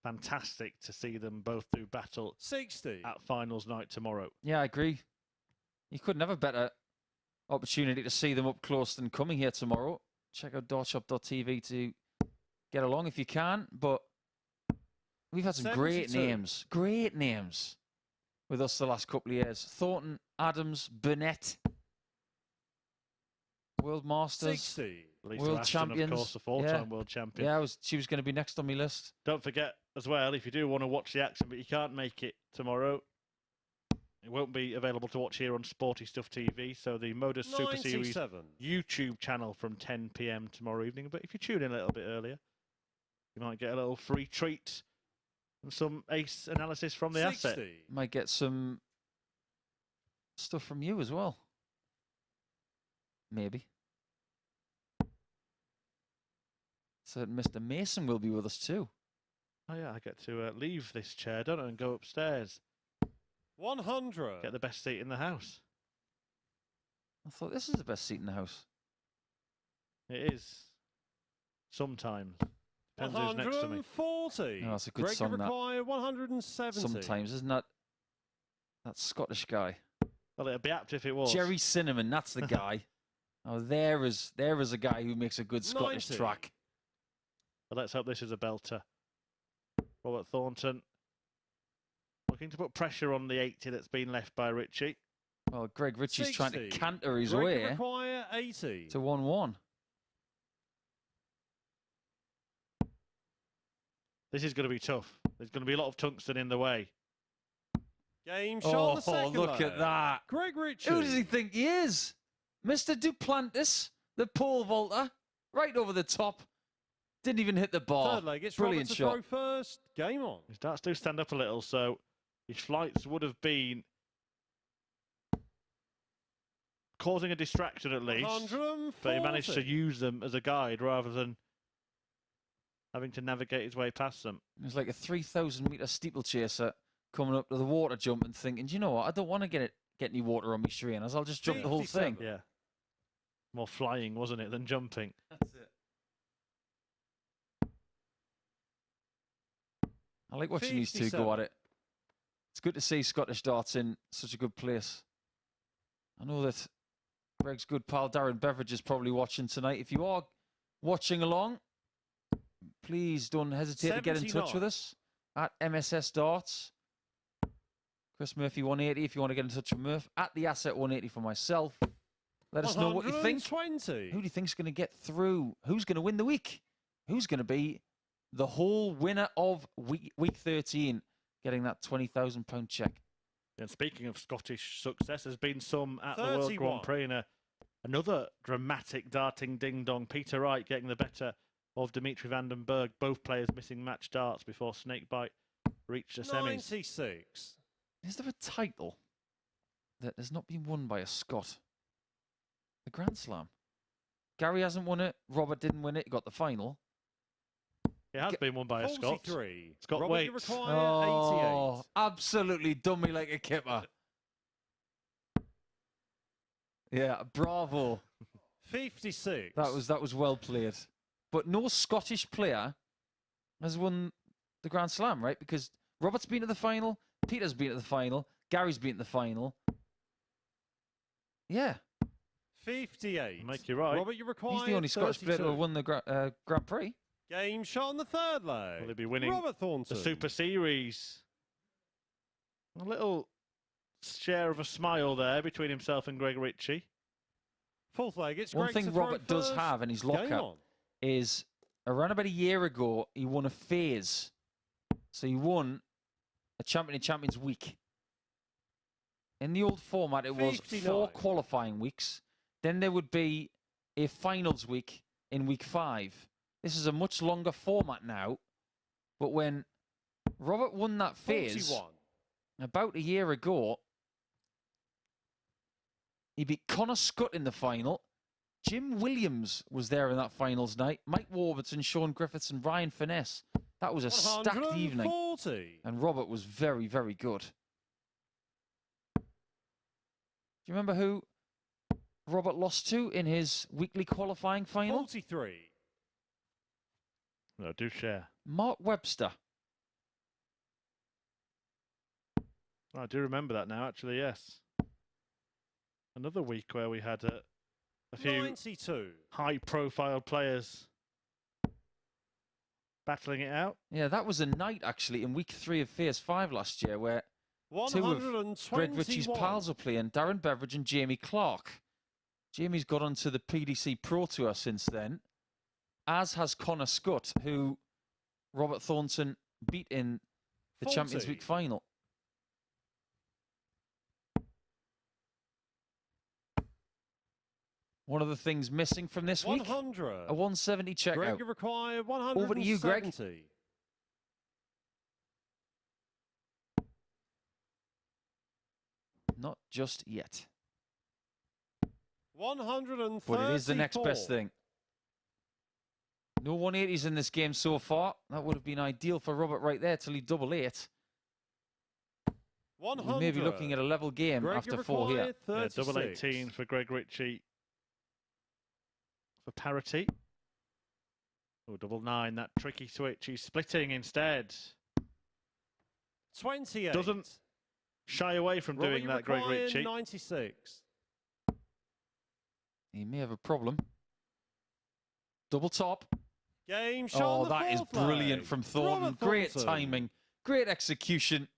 fantastic to see them both do battle 60. at finals night tomorrow. Yeah, I agree. You couldn't have a better opportunity to see them up close than coming here tomorrow. Check out dartshop.tv to get along if you can. But we've had some great 72. names with us the last couple of years. Thornton, Adams, Burnett, World Masters, 60. Lisa World Ashton, champions. of course, the four-time world champion. Yeah, she was going to be next on my list. Don't forget as well, if you do want to watch the action, but you can't make it tomorrow, it won't be available to watch here on Sporty Stuff TV. So the MODUS Super Series 97. YouTube channel from 10 p.m. tomorrow evening. But if you tune in a little bit earlier, you might get a little free treat and some ace analysis from the 60. asset. Might get some stuff from you as well. Maybe. So Mr. Mason will be with us too. Oh yeah, I get to leave this chair, don't I, and go upstairs. 100. Get the best seat in the house. I thought this is the best seat in the house. It is. Sometimes. Depends who's next to me. 140. Oh, that's a good Greg song, that. require 170. Sometimes, isn't that Scottish guy? Well, it'd be apt if it was. Jerry Cinnamon, that's the guy. Oh, there is a guy who makes a good Scottish 90. track. But let's hope this is a belter. Robert Thornton looking to put pressure on the 80 that's been left by Ritchie. Well, Greg Ritchie's trying to 60. canter his Greg way require 80. to 1-1. This is going to be tough. There's going to be a lot of tungsten in the way. Game shot on the second look leg. at that. Greg Ritchie. Who does he think he is? Mr. Duplantis, the pole vaulter, right over the top. Didn't even hit the bar. Third leg, it's Brilliant Robert to shot. throw first. Game on. His darts do stand up a little, so his flights would have been causing a distraction at least. 140. But he managed to use them as a guide rather than having to navigate his way past them. It was like a 3,000-metre steeplechaser coming up to the water jump and thinking, do you know what? I don't want to get any water on me strainers. I'll just jump the whole thing. 57. Yeah. More flying, wasn't it, than jumping? That's it. I like watching these two go at it. It's good to see Scottish darts in such a good place. I know that Greg's good pal Darren Beveridge is probably watching tonight. If you are watching along, please don't hesitate to get in touch 79. with us at MSS Darts. Chris Murphy 180 if you want to get in touch with Murph. At the Asset 180 for myself. Let us know what you think. 120. Who do you think's going to get through? Who's going to win the week? Who's going to be the whole winner of week 13, getting that £20,000 check? And speaking of Scottish success, there's been some at the World 31. Grand Prix in another dramatic darting ding-dong. Peter Wright getting the better of Dimitri van den Berg. Both players missing match darts before Snakebite reached the semis. 96. Is there a title that has not been won by a Scot? The Grand Slam. Gary hasn't won it. Robert didn't win it. He got the final. It has been won by a Scot. 43. Scott Robert, you Waits. require Oh, absolutely done me like a kipper. Yeah, bravo. 88. 56. That was well played. But no Scottish player has won the Grand Slam, right? Because Robert's been to the final, Peter's been to the final, Gary's been to the final. Yeah. 58. Make you right. Robert, you require He's the only Scottish player to 32. have won the Grand Prix. Game shot on the third leg. Will he be winning Robert Thornton. the Super Series? A little share of a smile there between himself and Greg Ritchie. Fourth leg, it's One Greg thing to throw Robert does first. have in his Game lockup on. is around about a year ago, he won a phase. So he won a Champion of Champions week. In the old format, it was 59. 4 qualifying weeks. Then there would be a finals week in week 5. This is a much longer format now. But when Robert won that phase 41. about a year ago, he beat Connor Scott in the final. Jim Williams was there in that finals night. Mike Warburton, Sean Griffiths, and Ryan Finesse. That was a stacked evening. 140. And Robert was very, very good. Do you remember who Robert lost to in his weekly qualifying final? 43. No, do share. Mark Webster. I do remember that now, actually, yes. Another week where we had a few 92. high-profile players battling it out. Yeah, that was a night, actually, in week 3 of Phase 5 last year, where 2 of Greg Ritchie's pals are playing, Darren Beveridge and Jamie Clark. Jamie's got onto the PDC Pro Tour since then, as has Connor Scott, who Robert Thornton beat in the 40. Champions Week final. One of the things missing from this week, 100. a 170 checkout. Greg required 170. Over to you, Greg. 'Not just yet. 134. But it is the next best thing. No 180s in this game so far. That would have been ideal for Robert right there till he double 8. 100. We may be looking at a level game Greg after 4 here. Yeah, double 18 for Greg Ritchie for parity. Oh, double 9, that tricky switch. He's splitting instead. 28. Doesn't shy away from doing that, Greg Ritchie. 96. He may have a problem. Double top. Game shot. Oh, on the that is fourth brilliant leg. from Thornton. Robert Great Thornton. timing, great execution.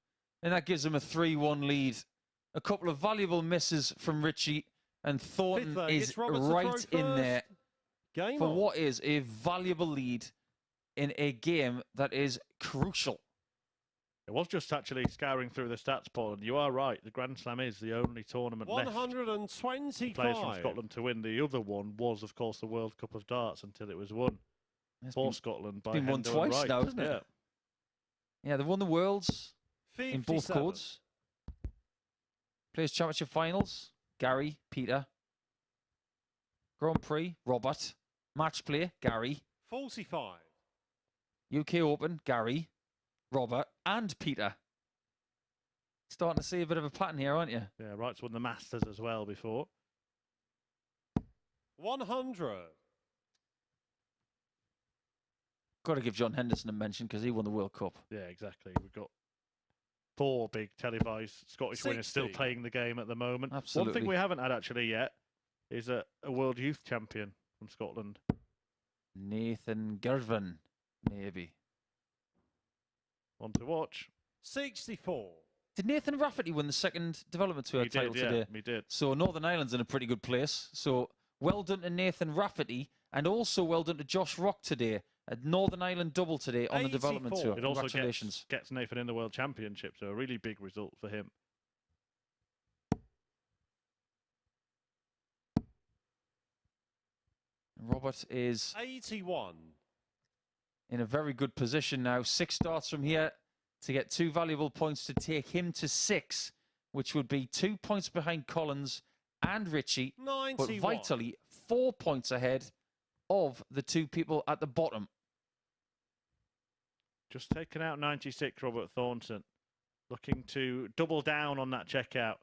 And that gives him a 3-1 lead. A couple of valuable misses from Ritchie. And Thornton Fifth leg, is it's Robert to right throw in there first. Game for on. what is a valuable lead in a game that is crucial. It was just actually scouring through the stats, Paul, and you are right. The Grand Slam is the only tournament left 125. players from Scotland to win. The other one was, of course, the World Cup of Darts until it was won for Scotland by been won Hendo and twice Wright. now, isn't it? Yeah, they've won the Worlds 57. in both codes. Players' Championship finals, Gary, Peter. Grand Prix, Robert. Match play, Gary. 45. UK Open, Gary, Robert, and Peter. Starting to see a bit of a pattern here, aren't you? Yeah, Wright's won the Masters as well before. 100. Got to give John Henderson a mention because he won the World Cup. Yeah, exactly. We've got 4 big televised Scottish winners still 60. playing the game at the moment. Absolutely. One thing we haven't had actually yet is a World Youth Champion from Scotland. Nathan Gervin, maybe. One to watch. 64. Did Nathan Rafferty win the second development tour He title did, yeah, today? he did. So Northern Ireland's in a pretty good place. So well done to Nathan Rafferty, and also well done to Josh Rock today. A Northern Ireland double today on the development 84. tour. It also Congratulations. gets Nathan in the World Championship, so a really big result for him. Robert is 81. in a very good position now. 6 starts from here to get 2 valuable points to take him to 6, which would be 2 points behind Collins and Ritchie, but 91. vitally 4 points ahead of the 2 people at the bottom. Just taken out 96, Robert Thornton. Looking to double down on that checkout.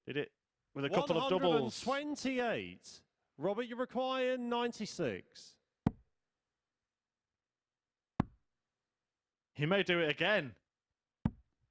Did it with a couple of doubles. 128. Robert, you require 96. He may do it again.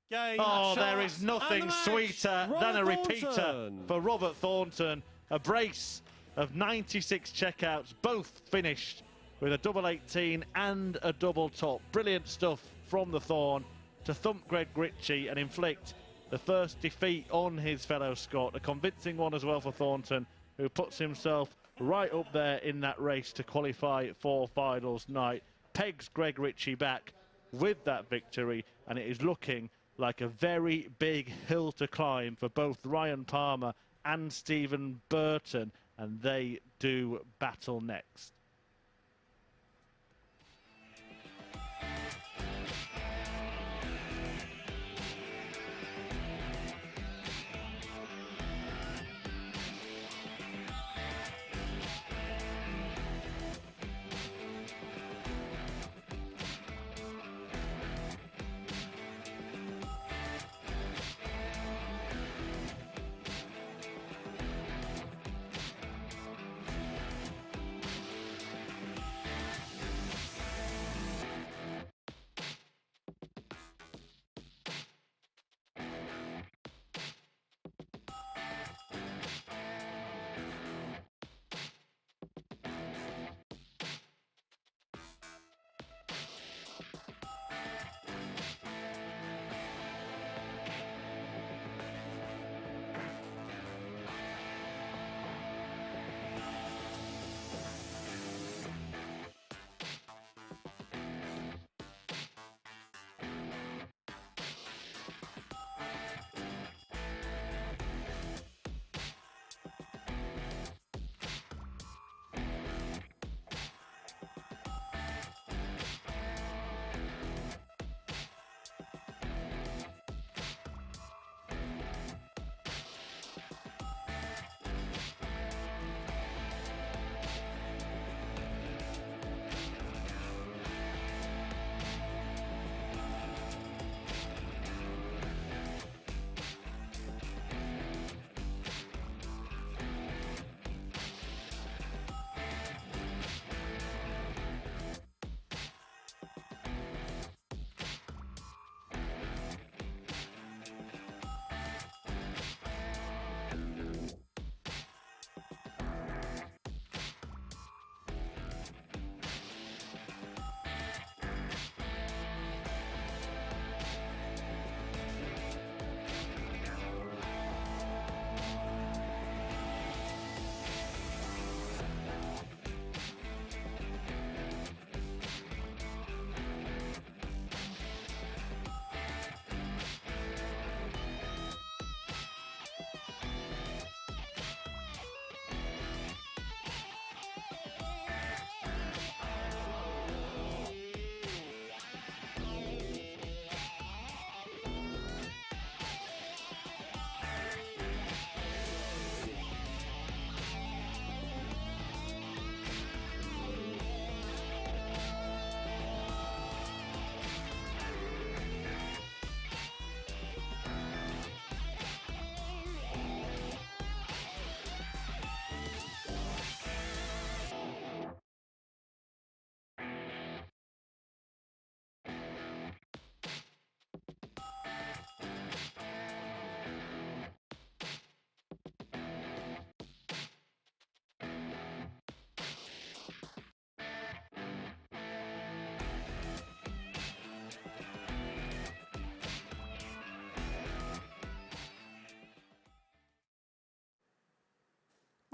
Game Oh, shot, there is and nothing the match. sweeter Robert than a repeater Thornton. for Robert Thornton. A brace of 96 checkouts, both finished with a double 18 and a double top. Brilliant stuff from the Thorn to thump Greg Ritchie and inflict the first defeat on his fellow Scot. A convincing one as well for Thornton, who puts himself right up there in that race to qualify for finals night. Pegs Greg Ritchie back with that victory, and it is looking like a very big hill to climb for both Ryan Palmer and Stephen Burton, and they do battle next.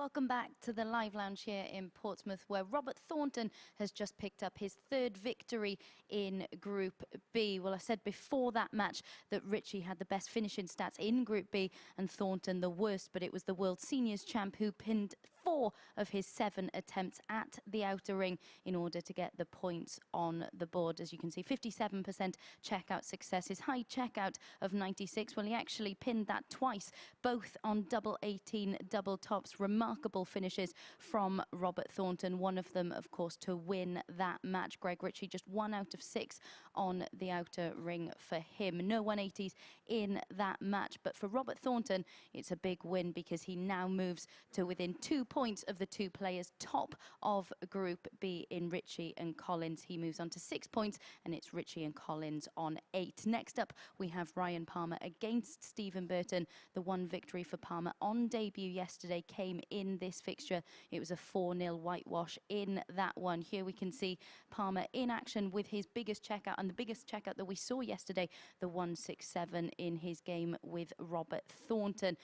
Welcome back to the live lounge here in Portsmouth, where Robert Thornton has just picked up his third victory in Group B. Well, I said before that match that Ritchie had the best finishing stats in Group B and Thornton the worst, but it was the World Seniors champ who pinned 4 of his 7 attempts at the outer ring in order to get the points on the board. As you can see, 57% checkout success. His high checkout of 96, well, he actually pinned that twice, both on double 18 double tops. Remarkable finishes from Robert Thornton. One of them, of course, to win that match. Greg Ritchie just 1 out of 6 on the outer ring for him. No 180s in that match, but for Robert Thornton, it's a big win because he now moves to within 2 points of the 2 players top of Group B in Ritchie and Collins. He moves on to 6 points, and it's Ritchie and Collins on 8. Next up, we have Ryan Palmer against Stephen Burton. The one victory for Palmer on debut yesterday came in this fixture. It was a 4-0 whitewash in that one. Here we can see Palmer in action with his biggest checkout, and the biggest checkout that we saw yesterday, the 167 in his game with Robert Thornton.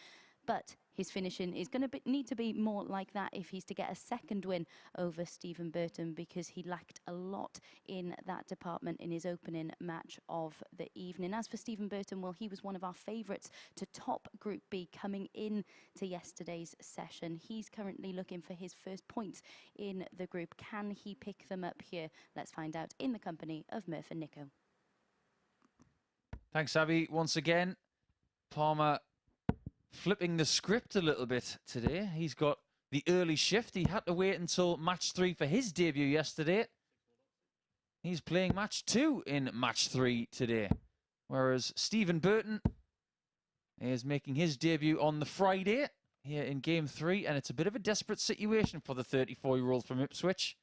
But his finishing is going to need to be more like that if he's to get a second win over Stephen Burton, because he lacked a lot in that department in his opening match of the evening. As for Stephen Burton, well, he was one of our favourites to top Group B coming in to yesterday's session. He's currently looking for his first points in the group. Can he pick them up here? Let's find out in the company of Murph and Nico. Thanks, Abby. Once again, Palmer flipping the script a little bit today. He's got the early shift. He had to wait until match 3 for his debut yesterday. He's playing match 2 in match 3 today. Whereas Stephen Burton is making his debut on the Friday here in game 3. And it's a bit of a desperate situation for the 34-year-old from Ipswich.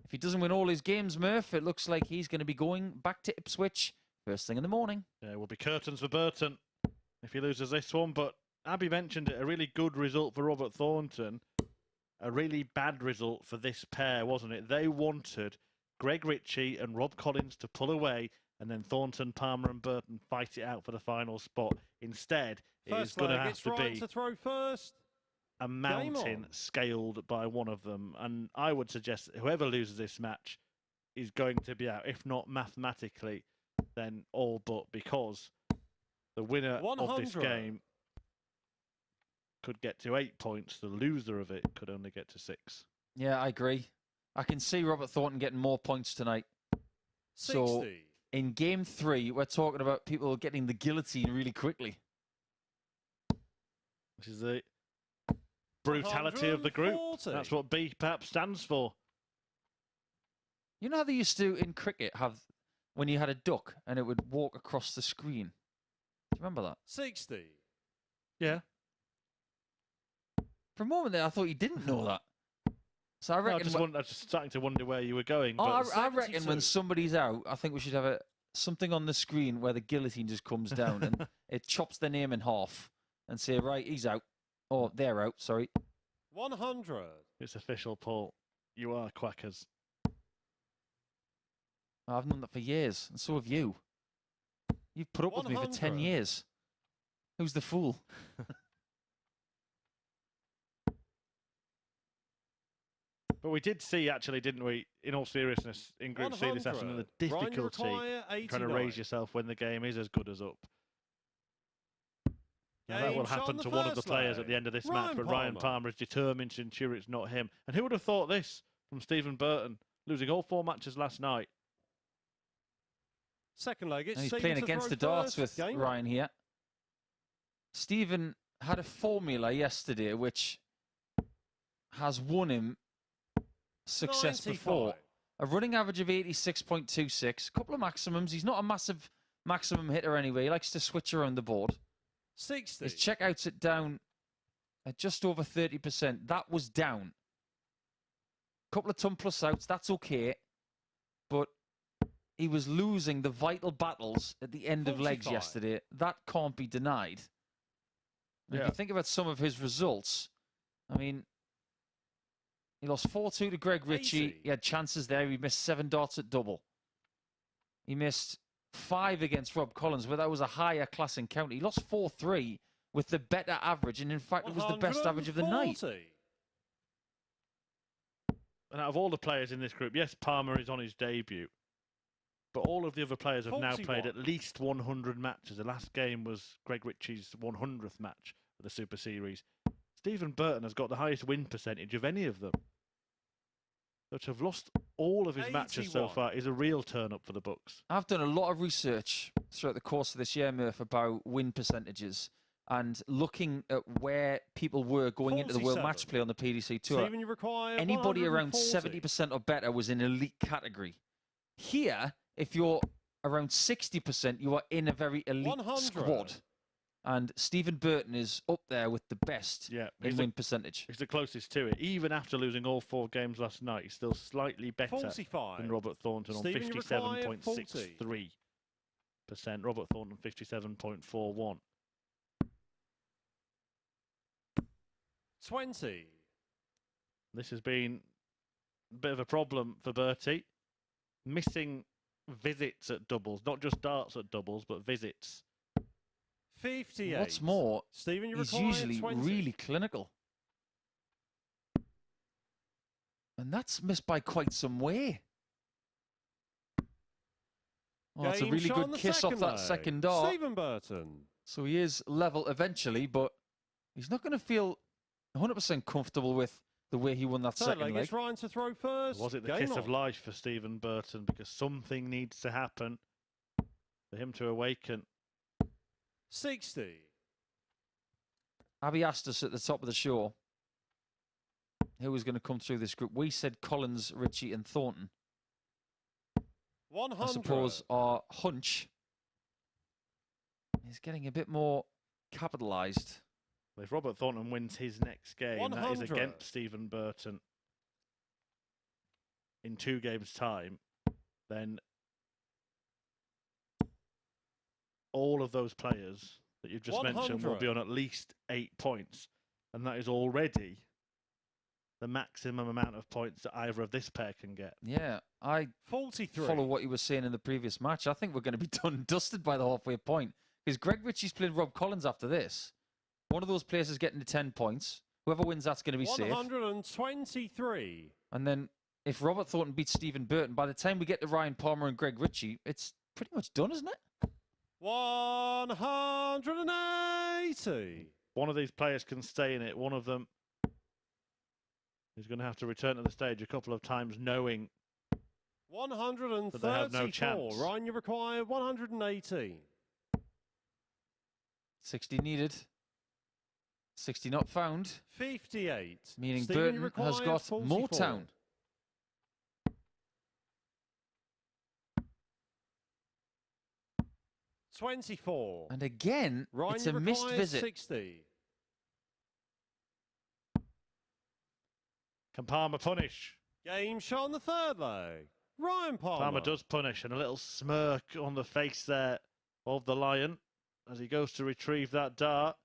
If he doesn't win all his games, Murph, it looks like he's going to be going back to Ipswich first thing in the morning. Yeah, it will be curtains for Burton if he loses this one, but Abby mentioned it, a really good result for Robert Thornton. A really bad result for this pair, wasn't it? They wanted Greg Ritchie and Rob Collins to pull away, and then Thornton, Palmer and Burton fight it out for the final spot. Instead, it is going to have to be throw first. A mountain scaled by one of them. And I would suggest that whoever loses this match is going to be out, if not mathematically, then all but, because the winner of this game could get to 8 points. The loser of it could only get to 6. Yeah, I agree. I can see Robert Thornton getting more points tonight. 60. So in game 3, we're talking about people getting the guillotine really quickly. Which is the brutality of the group. That's what BPAP stands for. You know how they used to in cricket have when you had a duck and it would walk across the screen? Do you remember that? 60. Yeah. For a moment there, I thought you didn't know that. So I reckon. I was just starting to wonder where you were going. Oh, I reckon when somebody's out, I think we should have something on the screen where the guillotine just comes down and it chops their name in half and say, right, he's out. Or they're out, sorry. 100. It's official, Paul. You are quackers. I've known that for years, and so have you. You've put up with me for 10 years. Who's the fool? But we did see, actually, didn't we, in all seriousness, in Group C this afternoon, the difficulty trying to raise yourself when the game is as good as up. Now, that will happen to one of the players at the end of this match, but Ryan Palmer is determined to ensure it's not him. And who would have thought this from Stephen Burton, losing all 4 matches last night? Second leg, it's he's playing against the darts with Ryan here. Stephen had a formula yesterday which has won him success 95. before. A running average of 86.26, a couple of maximums. He's not a massive maximum hitter anyway. He likes to switch around the board. 60. His checkouts at down at just over 30%. That was down. A couple of ton plus outs, that's okay. But he was losing the vital battles at the end 45. Of legs yesterday. That can't be denied. Yeah. If you think about some of his results, I mean, he lost 4-2 to Greg Ritchie. 80. He had chances there. He missed 7 darts at double. He missed 5 against Rob Collins, but that was a higher class encounter. He lost 4-3 with the better average, and in fact, it was the best average of the night. And out of all the players in this group, yes, Palmer is on his debut, but all of the other players have now played at least 100 matches. The last game was Greg Ritchie's 100th match of the Super Series. Stephen Burton has got the highest win percentage of any of them. So to have lost all of his matches so far is a real turn-up for the books. I've done a lot of research throughout the course of this year, Murph, about win percentages and looking at where people were going into the World Match Play on the PDC Tour. Stephen, you require Anybody around 140. 70% or better was in elite category. Here, if you're around 60%, you are in a very elite 100. squad. And Stephen Burton is up there with the best in win percentage. He's the closest to it. Even after losing all 4 games last night, he's still slightly better 45. than Robert Thornton on 57.63%. Robert Thornton 57.41. 20. This has been a bit of a problem for Bertie. Missing visits at doubles, not just darts at doubles, but visits. 58. What's more, Stephen, you he's require usually 20. really clinical. And that's missed by quite some way. Oh, it's a really good kiss off that second dart. Stephen Burton. So he is level eventually, but he's not going to feel 100% comfortable with the way he won that Third second leg, leg. it's Ryan to throw first. Was it the kiss of life for Stephen Burton? Because something needs to happen for him to awaken. 60. Abby asked us at the top of the show who was going to come through this group. We said Collins, Ritchie and Thornton. 100. I suppose our hunch is getting a bit more capitalised. If Robert Thornton wins his next game, 100. that is against Stephen Burton in 2 games' time, then all of those players that you've just mentioned will be on at least 8 points. And that is already the maximum amount of points that either of this pair can get. Yeah, I 43. follow what you were saying in the previous match. I think we're going to be done and dusted by the halfway point. Because Greg Ritchie's playing Rob Collins after this. One of those players is getting to 10 points. Whoever wins, that's going to be 123. safe. And then if Robert Thornton beats Stephen Burton, by the time we get to Ryan Palmer and Greg Ritchie, it's pretty much done, isn't it? 180. One of these players can stay in it. One of them is going to have to return to the stage a couple of times knowing 134. that they have no chance. Ryan, you require 118. 60 needed. 60 not found. 58. Meaning Stephen, Burton has got 44. Motown. $24. And again, Ryan, it's a missed visit. 60. Can Palmer punish? Game shot on the third leg. Ryan Palmer. Palmer does punish, and a little smirk on the face there of the Lion as he goes to retrieve that dart.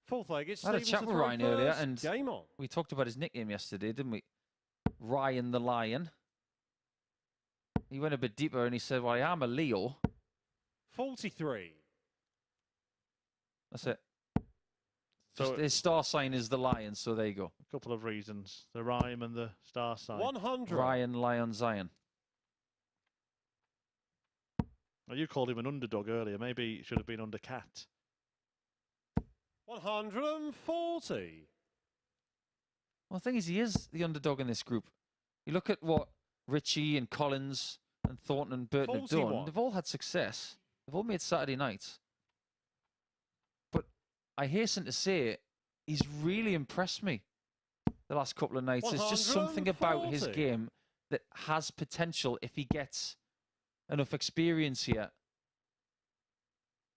Fourth leg, it's I had a Stephen chat to with throw Ryan earlier, first. and Game on. we talked about his nickname yesterday, didn't we? Ryan the Lion. He went a bit deeper and he said, well, I am a Leo. 43. That's it. So his star sign is the lion, so there you go. a couple of reasons. The rhyme and the star sign. 100. Ryan Lion Zion. Well, you called him an underdog earlier. Maybe it should have been under Cat. 140. Well, the thing is, he is the underdog in this group. You look at what Ritchie and Collins and Thornton and Burton have 41. done. They've all had success. They've all made Saturday nights. But I hasten to say, he's really impressed me the last couple of nights. There's just something about his 140. game that has potential if he gets enough experience here.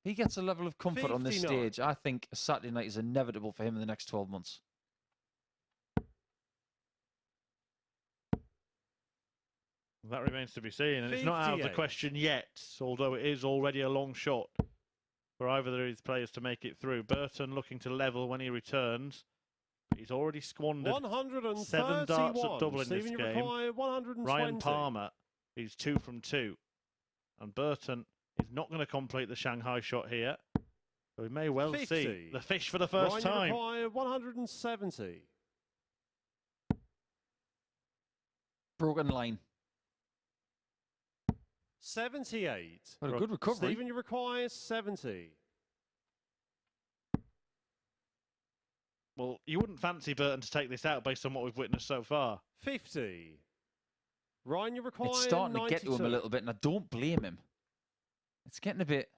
He gets a level of comfort on this 59. stage. I think a Saturday night is inevitable for him in the next 12 months. That remains to be seen, and it's not out of the 58. question yet, although it is already a long shot for either of these players to make it through. Burton looking to level when he returns, but he's already squandered 131. 7 darts at double in this Stephen, you game. require 120. Ryan Palmer, he's 2 from 2, and Burton is not going to complete the Shanghai shot here. So we may well 50. see the fish for the first Ryan, time. you require 170. Broken line. 78. What a good recovery. Stephen, you require 70. Well, you wouldn't fancy Burton to take this out based on what we've witnessed so far. 50. Ryan, you require It's starting 92. to get to him a little bit, and I don't blame him. It's getting a bit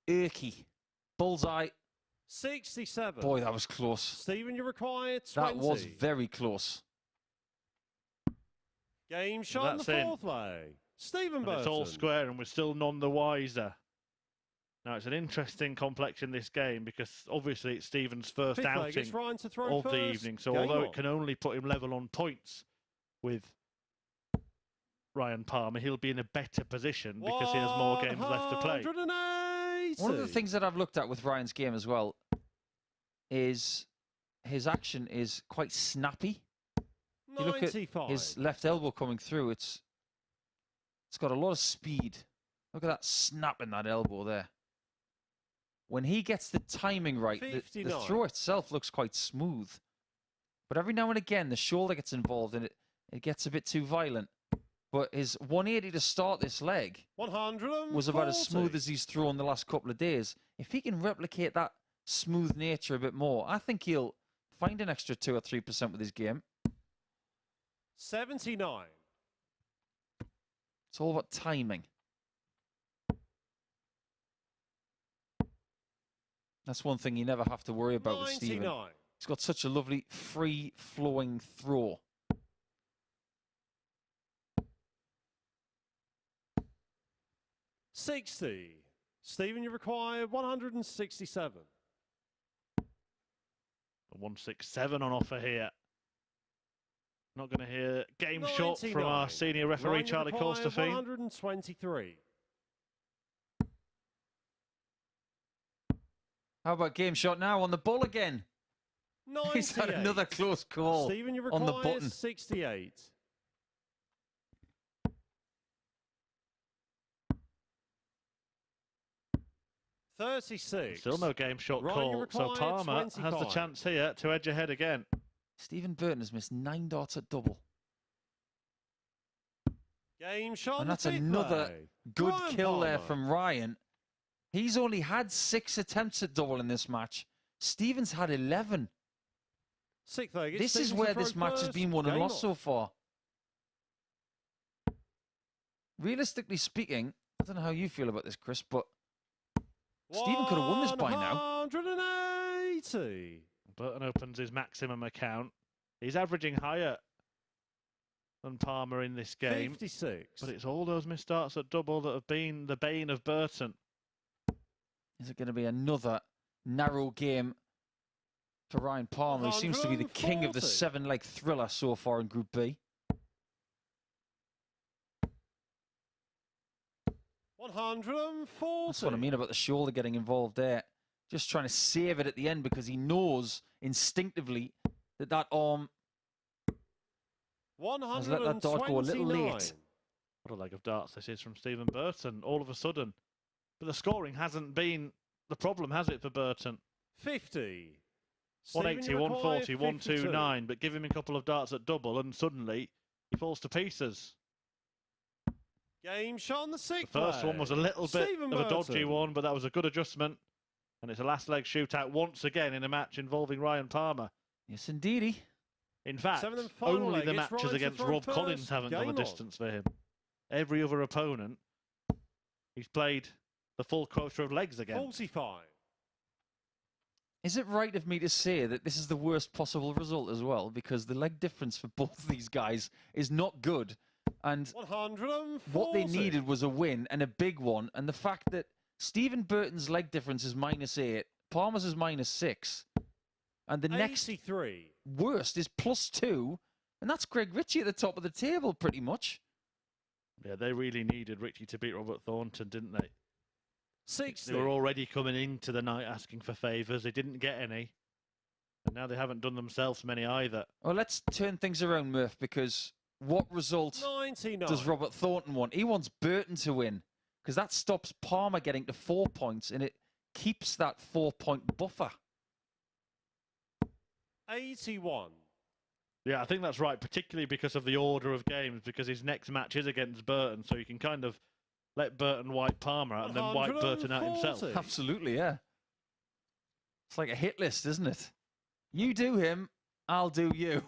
irky. Bullseye. 67. Boy, that was close. Stephen, you require 20. That was very close. Game shot in the That's in. fourth leg. Stephen And Burton. it's all square, and we're still none the wiser. Now, it's an interesting complexion, this game, because obviously it's Stephen's first Fifth leg, outing it's Ryan to throw of the first. evening. So Game although on. it can only put him level on points with Ryan Palmer, he'll be in a better position because he has more games left to play. 180. One of the things that I've looked at with Ryan's game as well is his action is quite snappy. You look at 95. his left elbow coming through, it's got a lot of speed. Look at that snap in that elbow there. When he gets the timing right, the 59. throw itself looks quite smooth. But every now and again, the shoulder gets involved and it gets a bit too violent. But his 180 to start this leg 140. was about as smooth as he's thrown the last couple of days. If he can replicate that smooth nature a bit more, I think he'll find an extra 2 or 3% with his game. 79. It's all about timing. That's one thing you never have to worry about with Stephen. 99. He's got such a lovely, free-flowing throw. $60. Stephen, you require 167. 167 on offer here. Not going to hear game shot from 99. our senior referee, Ryan, you Charlie require Costerfield. 123. How about game shot now on the ball again? 98. He's had another close call Stephen, you on the require button. 68. $36. Still no game shot Ryan, you call, so require Palmer has the 25. chance here to edge ahead again. Stephen Burton has missed 9 darts at double. Game shot. And the that's fifth another leg. good Ryan kill there Palmer. from Ryan. He's only had 6 attempts at double in this match. Stephen's had 11. Sixth leg. It's This is Stephen where to this throw match has first. been won and Game lost on. so far. Realistically speaking, I don't know how you feel about this, Chris, but Stephen could have won this by now. 180. Burton opens his maximum account. He's averaging higher than Palmer in this game. 56. But it's all those missed starts at double that have been the bane of Burton. Is it going to be another narrow game for Ryan Palmer, who seems to be the king of the 140. 7-leg thriller so far in Group B? 140. That's what I mean about the shoulder getting involved there. Just trying to save it at the end because he knows instinctively that that arm has let that dart go a little late. What a leg of darts this is from Stephen Burton, all of a sudden. But the scoring hasn't been the problem, has it, for Burton? 50. 180, Stephen, you require 140, 52. 129, but give him a couple of darts at double and suddenly he falls to pieces. Game shot on the The sixth first one leg. was a little bit Stephen of a dodgy Burton. one, but that was a good adjustment. And it's a last leg shootout once again in a match involving Ryan Palmer. Yes, indeedy. In fact, Seventh and final only leg, the it's matches Ryan to against throw Rob first. Collins haven't done Game the on. distance for him. Every other opponent, he's played the full quota of legs again. 45. Is it right of me to say that this is the worst possible result as well? Because the leg difference for both these guys is not good. And 140. what they needed was a win, and a big one. And the fact that Stephen Burton's leg difference is -8, Palmer's is -6. And the next 83. worst is +2. And that's Greg Ritchie at the top of the table, pretty much. Yeah, they really needed Ritchie to beat Robert Thornton, didn't they? 60. They were already coming into the night asking for favours. They didn't get any. And now they haven't done themselves many either. Well, let's turn things around, Murph, because what result 99. does Robert Thornton want? He wants Burton to win, because that stops Palmer getting to 4 points, and it keeps that 4-point buffer. 81. Yeah, I think that's right, particularly because of the order of games, because his next match is against Burton, so you can kind of let Burton wipe Palmer out and then wipe Burton out himself. 140. Absolutely, yeah. It's like a hit list, isn't it? You do him, I'll do you.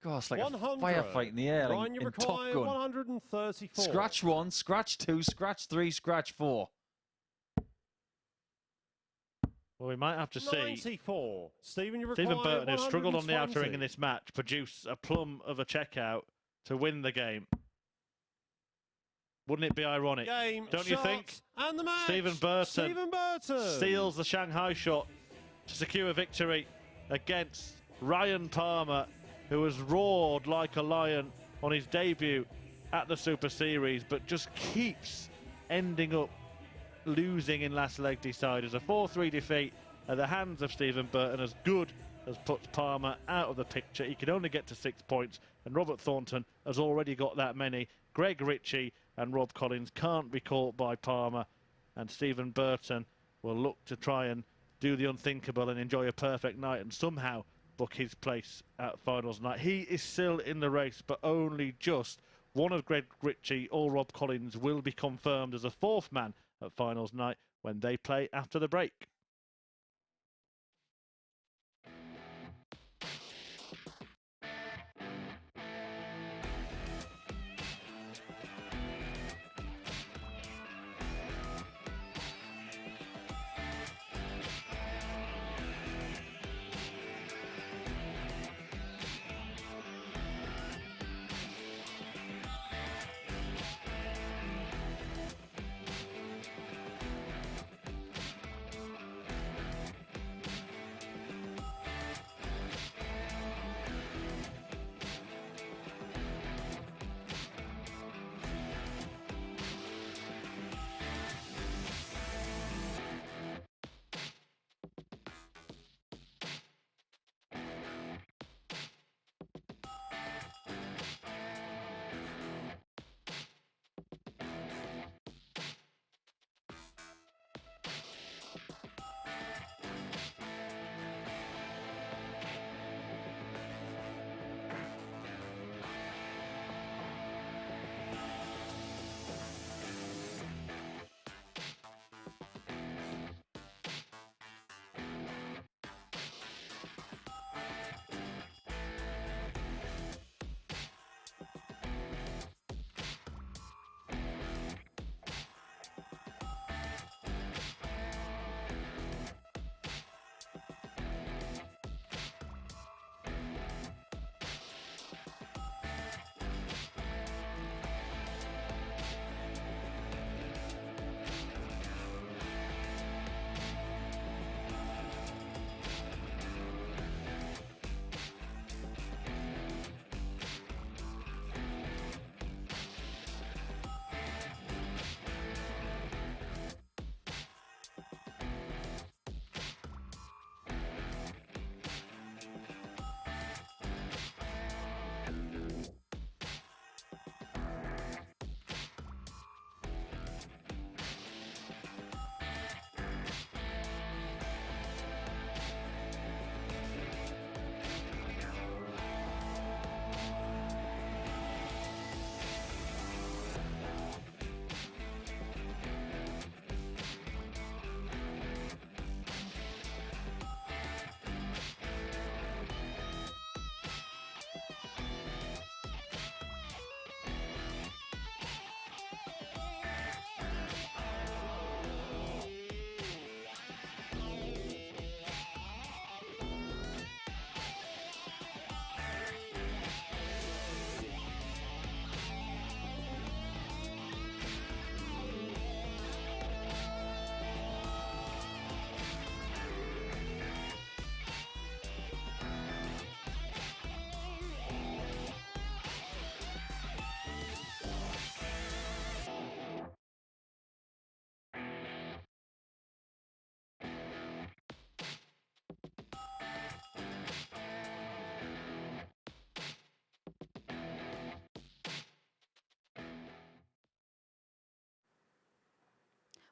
God, it's like 100. a firefight in the air, Ryan, like you in Top require Gun. 134. Scratch 1, scratch 2, scratch 3, scratch 4. Well, we might have to see 94. Stephen, you require Stephen Burton, who struggled on the outer ring 120. in this match, produce a plum of a checkout to win the game. Wouldn't it be ironic? Game, Don't you shot, think? And the match. Stephen Burton steals the Shanghai shot to secure victory against Ryan Palmer, who has roared like a lion on his debut at the Super Series, but just keeps ending up losing in last leg deciders. A 4-3 defeat at the hands of Stephen Burton, as good as puts Palmer out of the picture. He can only get to 6 points, and Robert Thornton has already got that many. Greg Ritchie and Rob Collins can't be caught by Palmer, and Stephen Burton will look to try and do the unthinkable and enjoy a perfect night and somehow book his place at finals night. He is still in the race, but only just. One of Greg Ritchie or Rob Collins will be confirmed as a fourth man at finals night when they play after the break.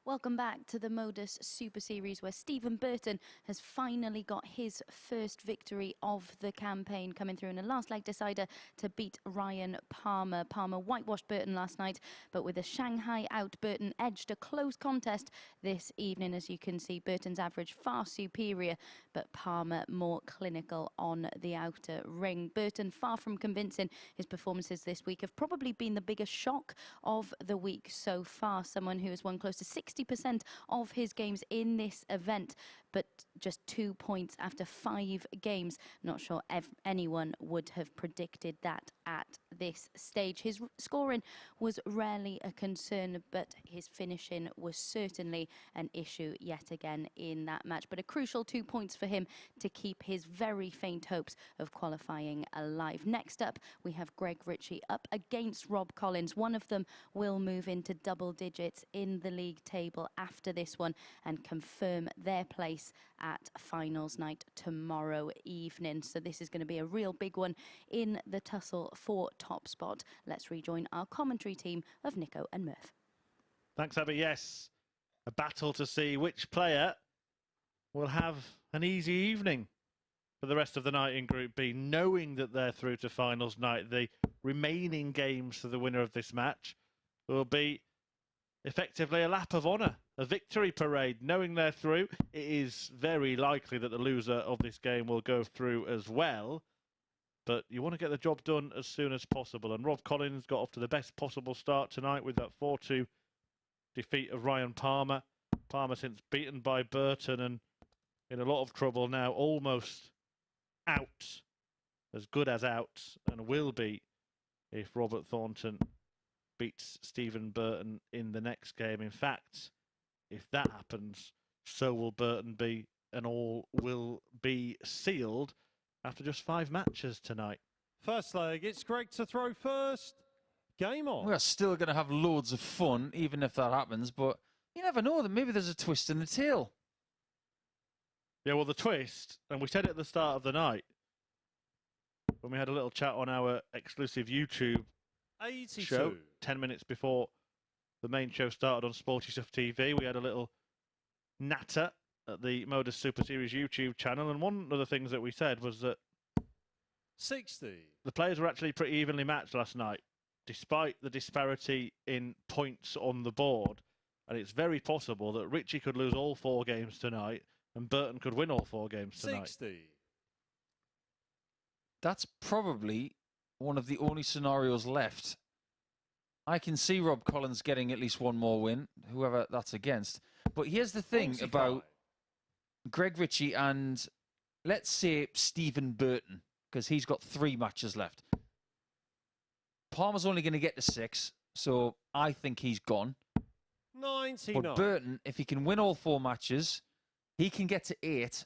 Welcome back to the MODUS Super Series, where Stephen Burton has finally got his first victory of the campaign, coming through in a last leg decider to beat Ryan Palmer. Palmer whitewashed Burton last night, but with a Shanghai out, Burton edged a close contest this evening. As you can see, Burton's average far superior, but Palmer more clinical on the outer ring. Burton, far from convincing. His performances this week have probably been the biggest shock of the week so far. Someone who has won close to 60% of his games in this event, but just 2 points after 5 games. Not sure anyone would have predicted that at this stage. His scoring was rarely a concern, but his finishing was certainly an issue yet again in that match. But a crucial 2 points for him to keep his very faint hopes of qualifying alive. Next up, we have Greg Ritchie up against Rob Collins. One of them will move into double digits in the league table after this one and confirm their place at finals night tomorrow evening. So this is going to be a real big one in the tussle for top spot. Let's rejoin our commentary team of Nico and Murph. Thanks, Abby. Yes, a battle to see which player will have an easy evening for the rest of the night in Group B, knowing that they're through to finals night. The remaining games for the winner of this match will be effectively a lap of honour, a victory parade. Knowing they're through, it is very likely that the loser of this game will go through as well. But you want to get the job done as soon as possible. And Rob Collins got off to the best possible start tonight with that 4-2 defeat of Ryan Palmer. Palmer since beaten by Burton and in a lot of trouble now, almost out, as good as out, and will be if Robert Thornton beats Stephen Burton in the next game. In fact, if that happens, so will Burton be, and all will be sealed after just 5 matches tonight. First leg, it's Greg to throw first. Game on. We're still going to have loads of fun, even if that happens, but you never know, that maybe there's a twist in the tail. Yeah, well, the twist, and we said it at the start of the night, when we had a little chat on our exclusive YouTube 82. show, 10 minutes before the main show started on Sporty Stuff TV, we had a little natter at the MODUS Super Series YouTube channel, and one of the things that we said was that 60. the players were actually pretty evenly matched last night, despite the disparity in points on the board, and it's very possible that Ritchie could lose all 4 games tonight and Burton could win all 4 games tonight. 60. That's probably one of the only scenarios left. I can see Rob Collins getting at least one more win, whoever that's against. But here's the thing 45. about Greg Ritchie and, let's say, Stephen Burton, because he's got 3 matches left. Palmer's only going to get to 6, so I think he's gone. 99. But Burton, if he can win all 4 matches, he can get to 8.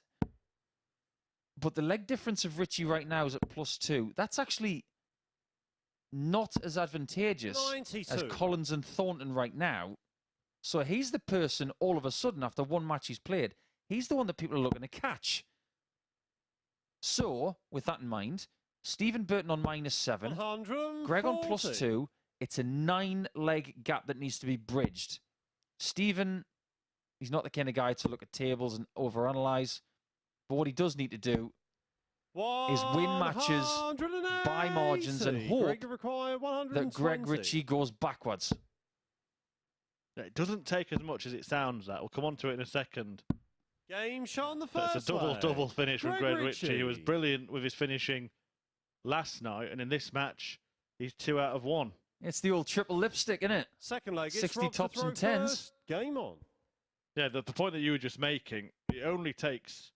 But the leg difference of Ritchie right now is at +2. That's actually not as advantageous 92. as Collins and Thornton right now. So he's the person, all of a sudden, after 1 match he's played, he's the one that people are looking to catch. So, with that in mind, Stephen Burton on -7, Greg on +2. It's a 9-leg gap that needs to be bridged. Stephen, he's not the kind of guy to look at tables and overanalyze. But what he does need to do is win matches by margins and hope that Greg Ritchie goes backwards. It doesn't take as much as it sounds. That we'll come on to it in a second. Game shot on the first. It's a double finish from Greg Ritchie, who was brilliant with his finishing last night, and in this match, he's 2 out of 1. It's the old triple lipstick, isn't it? Second leg, 60 tops and 10s. Game on. Yeah, the point that you were just making, it only takes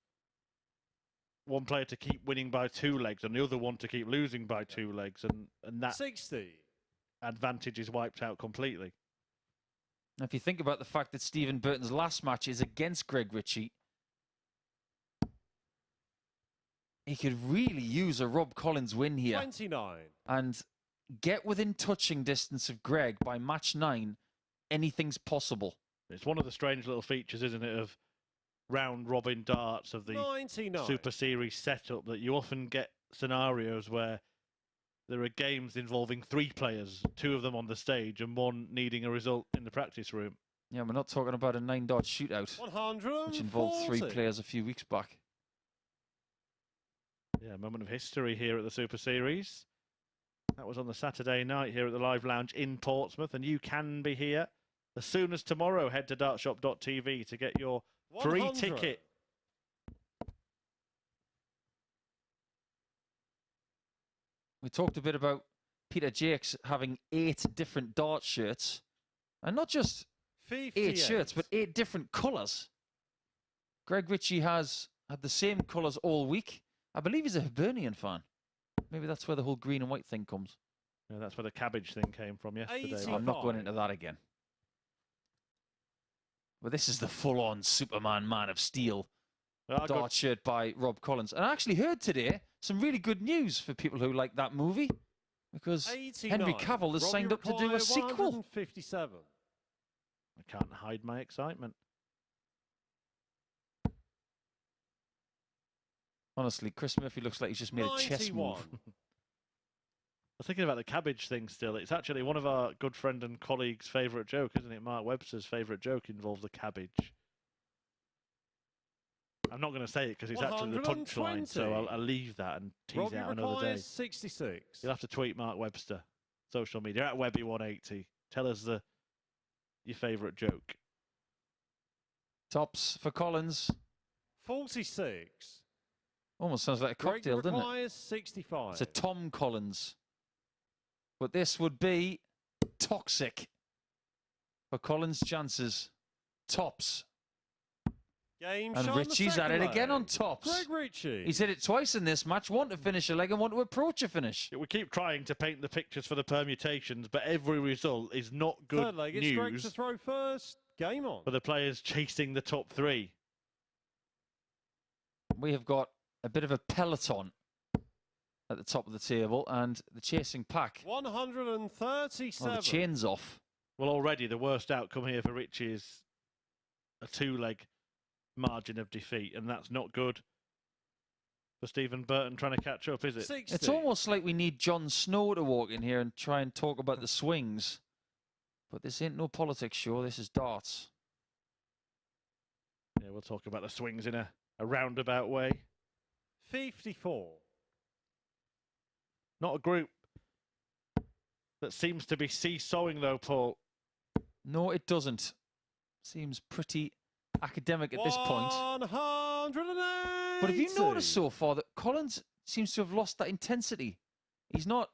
one player to keep winning by 2 legs and the other one to keep losing by 2 legs, and that 60. advantage is wiped out completely. Now, if you think about the fact that Stephen Burton's last match is against Greg Ritchie, he could really use a Rob Collins win here 29. and get within touching distance of Greg by match 9. Anything's possible. It's one of the strange little features, isn't it, of round robin darts of the 99. Super Series setup, that you often get scenarios where there are games involving 3 players, 2 of them on the stage and 1 needing a result in the practice room. Yeah, we're not talking about a 9-dart shootout, 140. which involved 3 players a few weeks back. Yeah, a moment of history here at the Super Series. That was on the Saturday night here at the Live Lounge in Portsmouth, and you can be here as soon as tomorrow. Head to dartshop.tv to get your free 100. ticket. We talked a bit about Peter Jakes having 8 different dart shirts, and not just 8 shirts, but 8 different colours. Greg Ritchie has had the same colours all week. I believe he's a Hibernian fan. Maybe that's where the whole green and white thing comes. Yeah, that's where the cabbage thing came from yesterday. 85. I'm not going into that again. Well, this is the full-on Superman Man of Steel dart shirt by Rob Collins. And I actually heard today some really good news for people who like that movie, because 89. Henry Cavill has signed up to do a sequel. 157. I can't hide my excitement. Honestly, Chris Murphy looks like he's just made a chess 91. move. I was thinking about the cabbage thing still. It's actually one of our good friend and colleagues' favourite joke, isn't it? Mark Webster's favourite joke involves a cabbage. I'm not going to say it because it's actually the punchline, so I'll leave that and tease it out another day. 66. You'll have to tweet Mark Webster, social media, at Webby180. Tell us your favourite joke. Tops for Collins. 46. Almost sounds like a cocktail, doesn't it? 65. It's a Tom Collins. But this would be toxic for Collins' chances. Tops. Game And shot Ritchie's at it again on tops. Greg Ritchie. He's hit it twice in this match. One to finish a leg and one to approach a finish. We keep trying to paint the pictures for the permutations, but every result is not good Third leg, it's Greg to news throw first. Game on. for the players chasing the top 3. We have got a bit of a peloton at the top of the table, and the chasing pack 137. the chains off. Well, already the worst outcome here for Ritchie is a 2-leg margin of defeat, and that's not good for Stephen Burton trying to catch up, is it? 60. It's almost like we need Jon Snow to walk in here and try and talk about the swings. But this ain't no politics show, this is darts. Yeah, we'll talk about the swings in a roundabout way. 54. Not a group that seems to be seesawing, though, Paul. No, it doesn't. Seems pretty academic at this point. 180. But have you noticed so far that Collins seems to have lost that intensity? He's not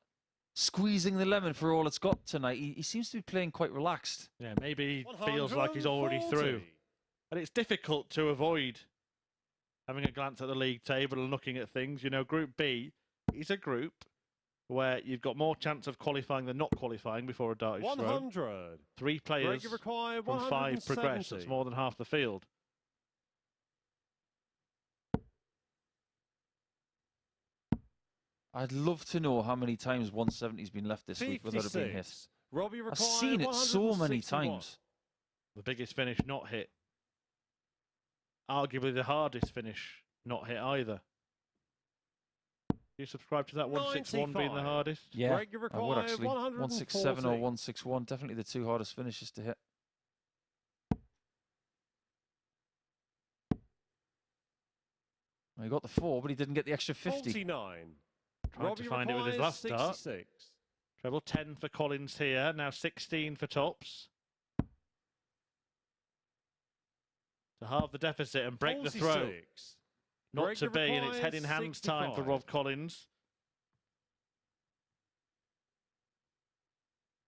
squeezing the lemon for all it's got tonight. He seems to be playing quite relaxed. Yeah, maybe he feels like he's already through. And it's difficult to avoid having a glance at the league table and looking at things. You know, Group B is a group where you've got more chance of qualifying than not qualifying before a dart is 100. thrown. 3 players Required, from 5 progress. That's more than half the field. I'd love to know how many times 170's been left this week without it being hit. I've seen it so many times. The biggest finish not hit. Arguably the hardest finish not hit either. Do you subscribe to that 161 being the hardest? Yeah, I would actually. 167 or 161, definitely the 2 hardest finishes to hit. Well, he got the 4, but he didn't get the extra 50. 49. Tried to find it with his last start. Treble 10 for Collins here, now 16 for Tops. To halve the deficit and break the throw. Not to be, and it's head in hands time for Rob Collins.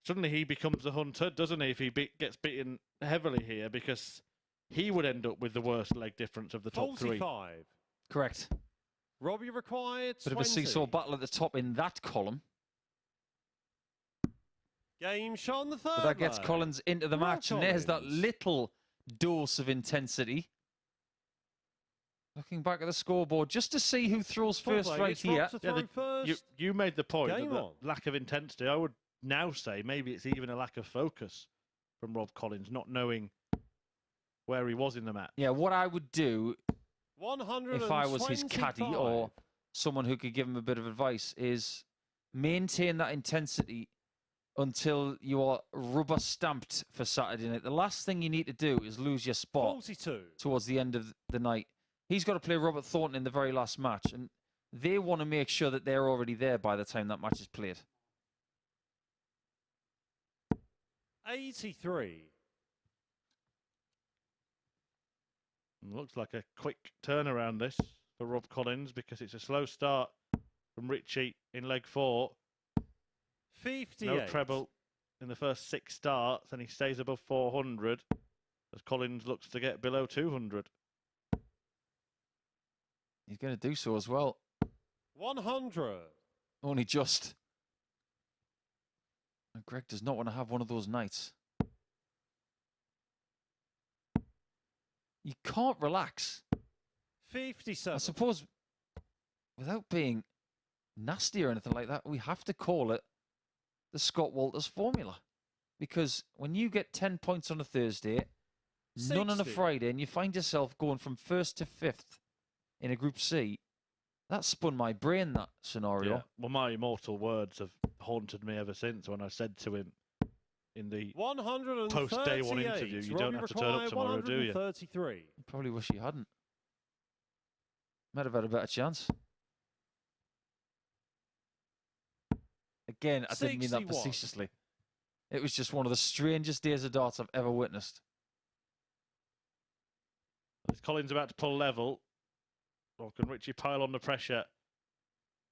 Suddenly he becomes the hunter, doesn't he, if he gets beaten heavily here, because he would end up with the worst leg difference of the top 3. Correct. Robbie required 20. Bit of a seesaw battle at the top in that column. Game shot on the third. But that gets Collins into the match, and there's that little dose of intensity. Looking back at the scoreboard just to see who throws first right here. Yeah, you made the point of the lack of intensity. I would now say maybe it's even a lack of focus from Rob Collins, not knowing where he was in the match. Yeah, what I would do if I was his caddy or someone who could give him a bit of advice is maintain that intensity until you are rubber stamped for Saturday night. The last thing you need to do is lose your spot 42. towards the end of the night. He's got to play Robert Thornton in the very last match, and they want to make sure that they're already there by the time that match is played. 83. Looks like a quick turnaround this for Rob Collins because it's a slow start from Ritchie in leg 4. 58. No treble in the first 6 starts, and he stays above 400 as Collins looks to get below 200. He's going to do so as well. 100. Only just. And Greg does not want to have one of those nights. You can't relax. 57. I suppose, without being nasty or anything like that, we have to call it the Scott Walters formula. Because when you get 10 points on a Thursday, 60. none on a Friday, and you find yourself going from 1st to 5th in a Group C, that spun my brain, that scenario. Yeah. Well, my immortal words have haunted me ever since when I said to him in the post-day 1 interview, you don't have to turn up tomorrow, do you? 133. I probably wish you hadn't. Might have had a better chance. Again, I didn't mean that 61. facetiously. It was just one of the strangest days of darts I've ever witnessed. Is Collins about to pull level? Or can Ritchie pile on the pressure?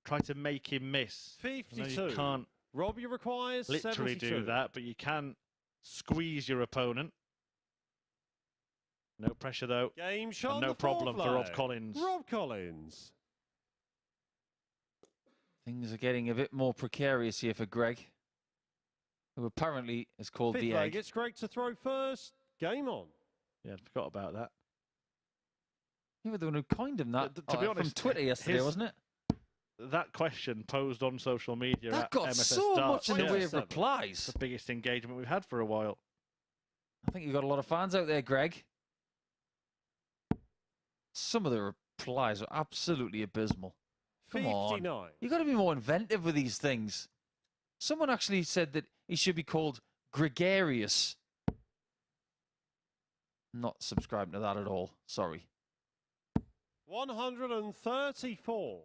Try to make him miss. 52. No, you can't Robbie requires literally 72. do that, but you can squeeze your opponent. No pressure, though. Game shot. And no problem for Rob Collins. Rob Collins. Things are getting a bit more precarious here for Greg, who apparently is called Fifth the leg, egg. it's Greg to throw first. Game on. Yeah, I forgot about that. You were the one who coined him that To be honest, from Twitter yesterday, wasn't it? That question posed on social media That at got MSS so Darts. much in the way of 27. replies. The biggest engagement we've had for a while. I think you've got a lot of fans out there, Greg. Some of the replies are absolutely abysmal. Come 59. on. You've got to be more inventive with these things. Someone actually said that he should be called gregarious. Not subscribing to that at all. Sorry. 134.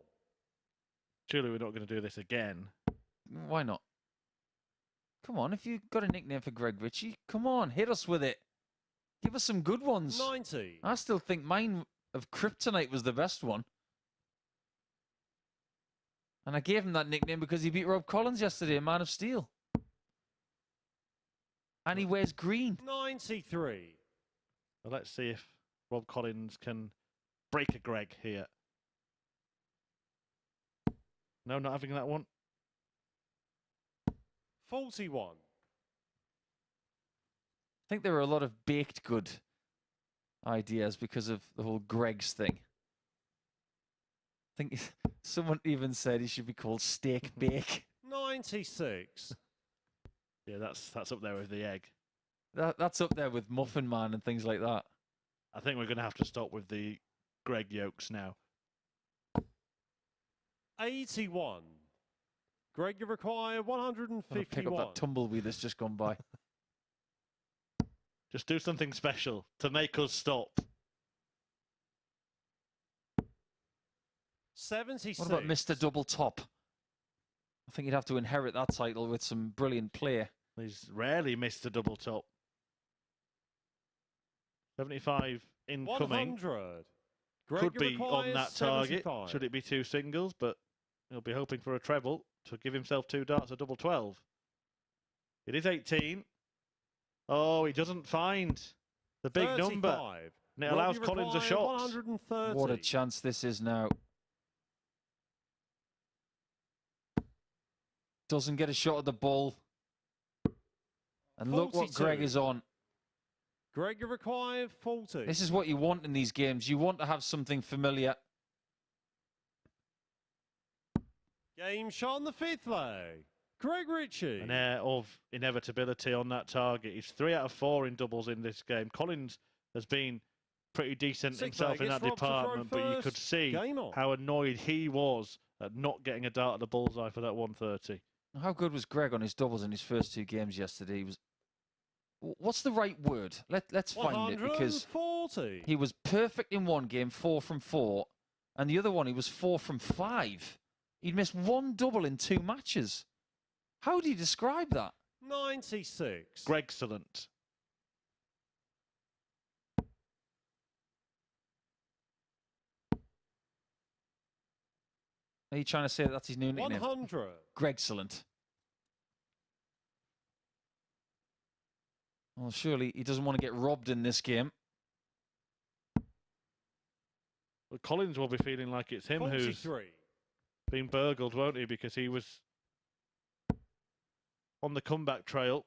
Surely we're not going to do this again. Why not? Come on, if you've got a nickname for Greg Ritchie, come on, hit us with it. Give us some good ones. 90. I still think mine of Kryptonite was the best one. And I gave him that nickname because he beat Rob Collins yesterday, a Man of Steel. And he wears green. 93. Well, let's see if Rob Collins can break a Greg here. No, not having that one. 41. I think there were a lot of baked good ideas because of the whole Greg's thing. I think someone even said he should be called Steak Bake. 96. Yeah, that's up there with the egg. That's up there with Muffin Man and things like that. I think we're going to have to stop with the Greg yolks now. 81. Greg, you require I'm gonna 151. pick up that tumbleweed that's just gone by. Just do something special to make us stop. 76. What about Mr. Double Top? I think you'd have to inherit that title with some brilliant play. He's rarely missed a double top. 75 incoming. 100. Greg, Could you be on require that target, 75. should it be 2 singles, but he'll be hoping for a treble to give himself 2 darts, a double 12. It is 18. Oh, he doesn't find the big 35. number. And it Rob, allows you Collins a require shot. 130. What a chance this is now. Doesn't get a shot at the ball. And look what 42. Greg is on. Greg, you require 40. This is what you want in these games. You want to have something familiar. Game shot on the 5th leg. Greg Ritchie. An air of inevitability on that target. He's 3 out of 4 in doubles in this game. Collins has been pretty decent Sixth himself leg, in it's that Rob to throw department, but you first. could see Game on. how annoyed he was at not getting a dart at the bullseye for that 130. How good was Greg on his doubles in his first 2 games yesterday? He was. What's the right word? Let's find it, because 140. he was perfect in one game, 4 from 4, and the other one he was 4 from 5. He'd missed 1 double in 2 matches. How do you describe that? 96. Gregcellent. Are you trying to say that's his new nickname? 100. Gregcellent. Well, surely he doesn't want to get robbed in this game. Well, Collins will be feeling like it's him 43. who's been burgled, won't he? Because he was on the comeback trail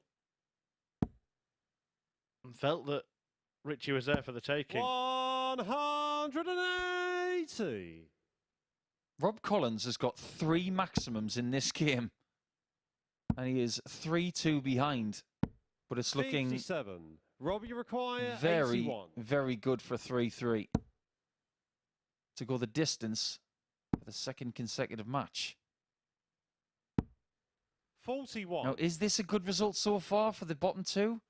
and felt that Ritchie was there for the taking. 180. Rob Collins has got 3 maximums in this game, and he is 3-2 behind. But it's looking 57. Rob, you require very, 81. very good for 3-3 to go the distance for the 2nd consecutive match. 41. Now, is this a good result so far for the bottom 2?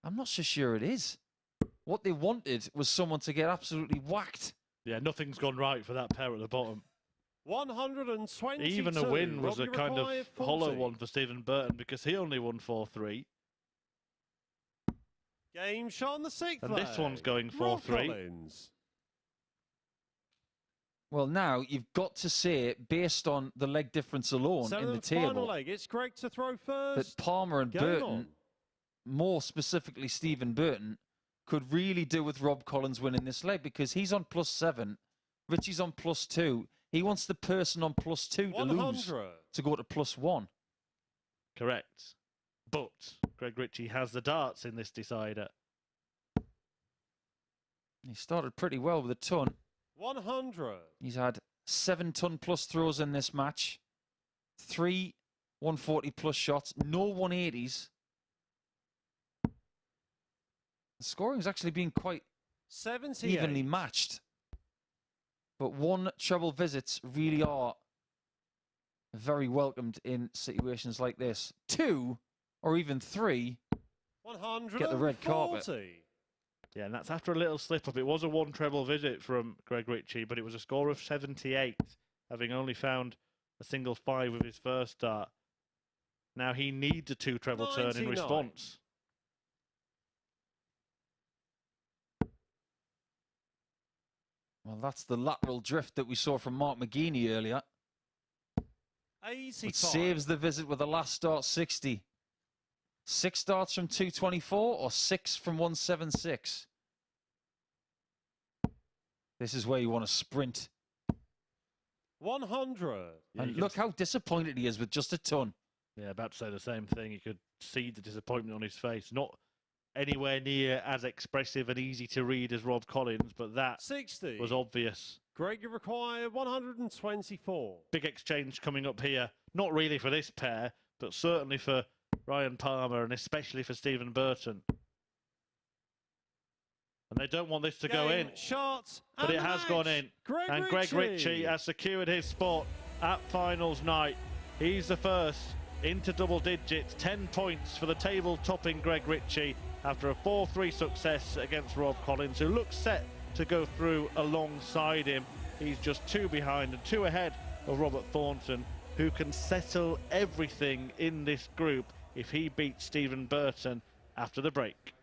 I'm not so sure it is. What they wanted was someone to get absolutely whacked. Yeah, nothing's gone right for that pair at the bottom. 122. Even a win was Rob, a you kind of require 40. hollow one for Stephen Burton because he only won 4-3. Game shot on the 6th. And this one's going Rob 4-3. Collins. Well, now you've got to say, based on the leg difference alone in the Final table, leg. It's Greg to throw that first. Palmer and Game Burton, on. more specifically Stephen Burton, could really do with Rob Collins winning this leg, because he's on +7, Ritchie's on +2. He wants the person on +2 to 100. lose to go to +1. Correct. But Greg Ritchie has the darts in this decider. He started pretty well with a ton. 100. He's had 7 ton-plus throws in this match, 3 140-plus shots, no 180s. The scoring's actually been quite 78. evenly matched. But 1 treble visits really are very welcomed in situations like this. 2, or even 3, 140. get the red carpet. Yeah, and that's after a little slip-up. It was a 1 treble visit from Greg Ritchie, but it was a score of 78, having only found a single 5 with his first start. Now he needs a 2 treble turn in 99. response. Well, that's the lateral drift that we saw from Mark McGeaney earlier. 85. Which saves the visit with the last start 60. 6 starts from 224 or 6 from 176. This is where you want to sprint. 100. Yeah, And look how disappointed he is with just a ton. Yeah, about to say the same thing. You could see the disappointment on his face. Not anywhere near as expressive and easy to read as Rob Collins, but that 60. was obvious. Greg, you require 124. Big exchange coming up here. Not really for this pair, but certainly for Ryan Palmer and especially for Stephen Burton. And they don't want this to go in. Shots. But it has gone in. And Greg Ritchie has secured his spot at finals night. He's the first into double digits. 10 points for the table-topping Greg Ritchie after a 4-3 success against Rob Collins, who looks set to go through alongside him. He's just 2 behind and 2 ahead of Robert Thornton, who can settle everything in this group if he beats Stephen Burton after the break.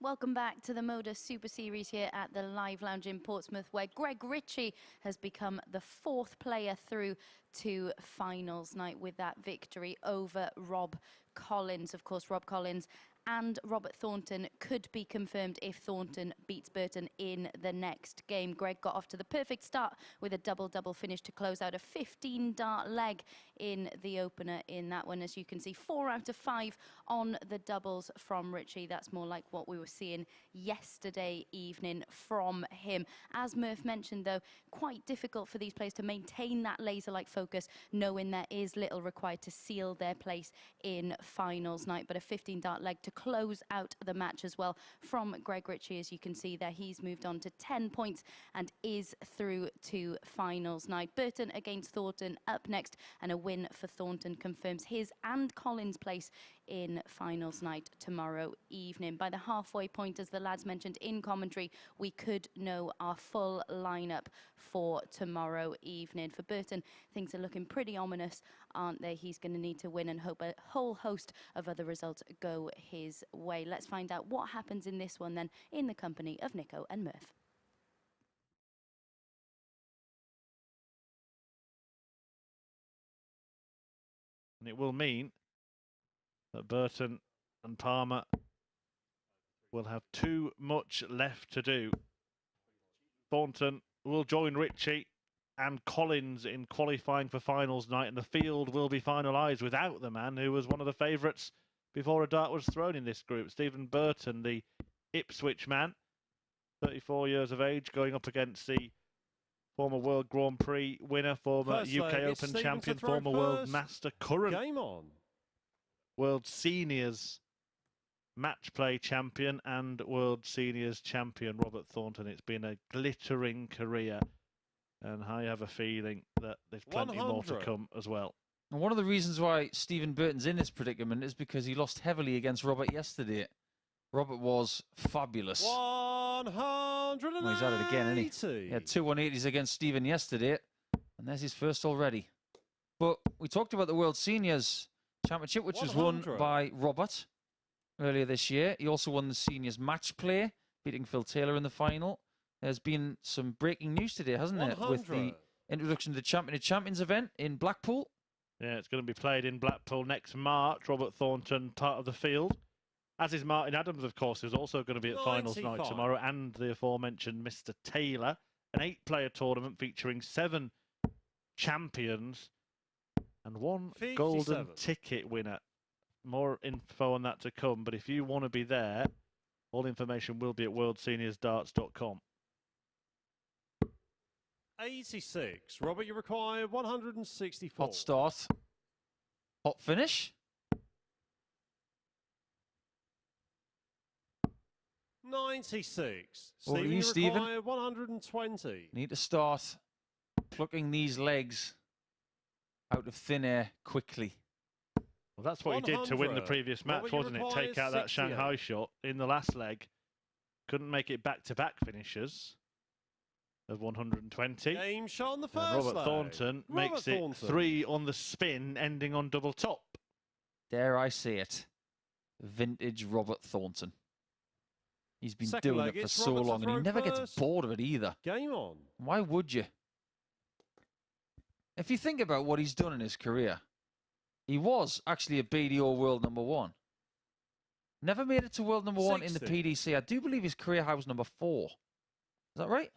Welcome back to the MODUS Super Series here at the Live Lounge in Portsmouth, where Greg Ritchie has become the 4th player through to finals night with that victory over Rob Collins. Of course, Rob Collins and Robert Thornton could be confirmed if Thornton beats Burton in the next game. Greg got off to the perfect start with a double-double finish to close out a 15-dart leg in the opener in that one. As you can see, 4 out of 5 on the doubles from Ritchie. That's more like what we were seeing yesterday evening from him. As Murph mentioned, though, quite difficult for these players to maintain that laser-like focus, knowing there is little required to seal their place in finals night. But a 15-dart leg to close out the match as well from Greg Ritchie. As you can see there, he's moved on to 10 points and is through to finals night. Burton against Thornton up next, and a win for Thornton confirms his and Collins' place in finals night tomorrow evening. By the halfway point, as the lads mentioned in commentary, we could know our full lineup for tomorrow evening. For Burton, things are looking pretty ominous, aren't they? He's going to need to win and hope a whole host of other results go his way. Let's find out what happens in this one then, in the company of Nico and Murph. And it will mean that Burton and Palmer will have too much left to do. Thornton will join Ritchie and Collins in qualifying for finals night, and the field will be finalised without the man who was one of the favourites before a dart was thrown in this group. Stephen Burton, the Ipswich man, 34 years of age, going up against the former World Grand Prix winner, former UK Open champion, former World Master, current Game on. World Seniors match play champion and World Seniors champion Robert Thornton. It's been a glittering career, and I have a feeling that there's plenty more to come as well. And one of the reasons why Stephen Burton's in this predicament is because he lost heavily against Robert yesterday. Robert was fabulous. 180. Well, he's at it again, isn't he? He had 2 180s against Stephen yesterday, and there's his first already. But we talked about the World Seniors Championship, which was won by Robert earlier this year. He also won the Seniors Match Play, beating Phil Taylor in the final. There's been some breaking news today, hasn't there, with the introduction to the Champion of Champions event in Blackpool. Yeah, it's going to be played in Blackpool next March. Robert Thornton, part of the field. As is Martin Adams, of course, who's also going to be at finals night tomorrow, and the aforementioned Mr. Taylor. An 8-player tournament featuring 7 champions and 1 golden ticket winner. More info on that to come, but if you want to be there, all information will be at worldseniors.darts.com. 86. Robert, you require 164. Hot start. Hot finish. 96. Over to you, you Stephen. require 120. Need to start plucking these legs out of thin air quickly. Well, that's what he did to win the previous match, wasn't it? Take out that Shanghai shot in the last leg. Couldn't make it back-to-back finishes of 120. Game shot on the first Robert leg. Thornton makes it 3 on the spin, ending on double top. Dare I say it? Vintage Robert Thornton. He's been doing it for so long, and he never gets bored of it either. Game on. Why would you? If you think about what he's done in his career, he was actually a BDO world #1. Never made it to world #1 in the PDC. I do believe his career high was #4. Is that right?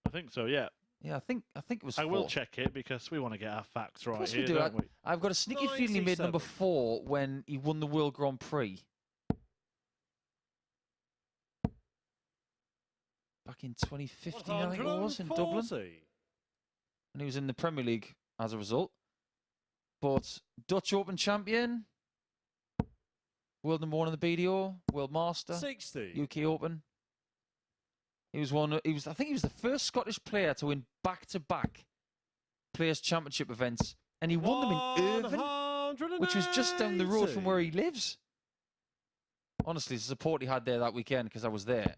I think so, yeah. Yeah, I think it was 4. I will check it because we want to get our facts right Of course here, we do. don't we? I've got a sneaky feeling he made #4 when he won the World Grand Prix. Back in 2015, I think it was, in Dublin. And he was in the Premier League as a result. But Dutch Open champion, world #1 in the BDO, World Master, 60. UK Open. He was I think he was the first Scottish player to win back-to-back Players' Championship events. And he won them in Irvine, which was just down the road from where he lives. Honestly, the support he had there that weekend, because I was there,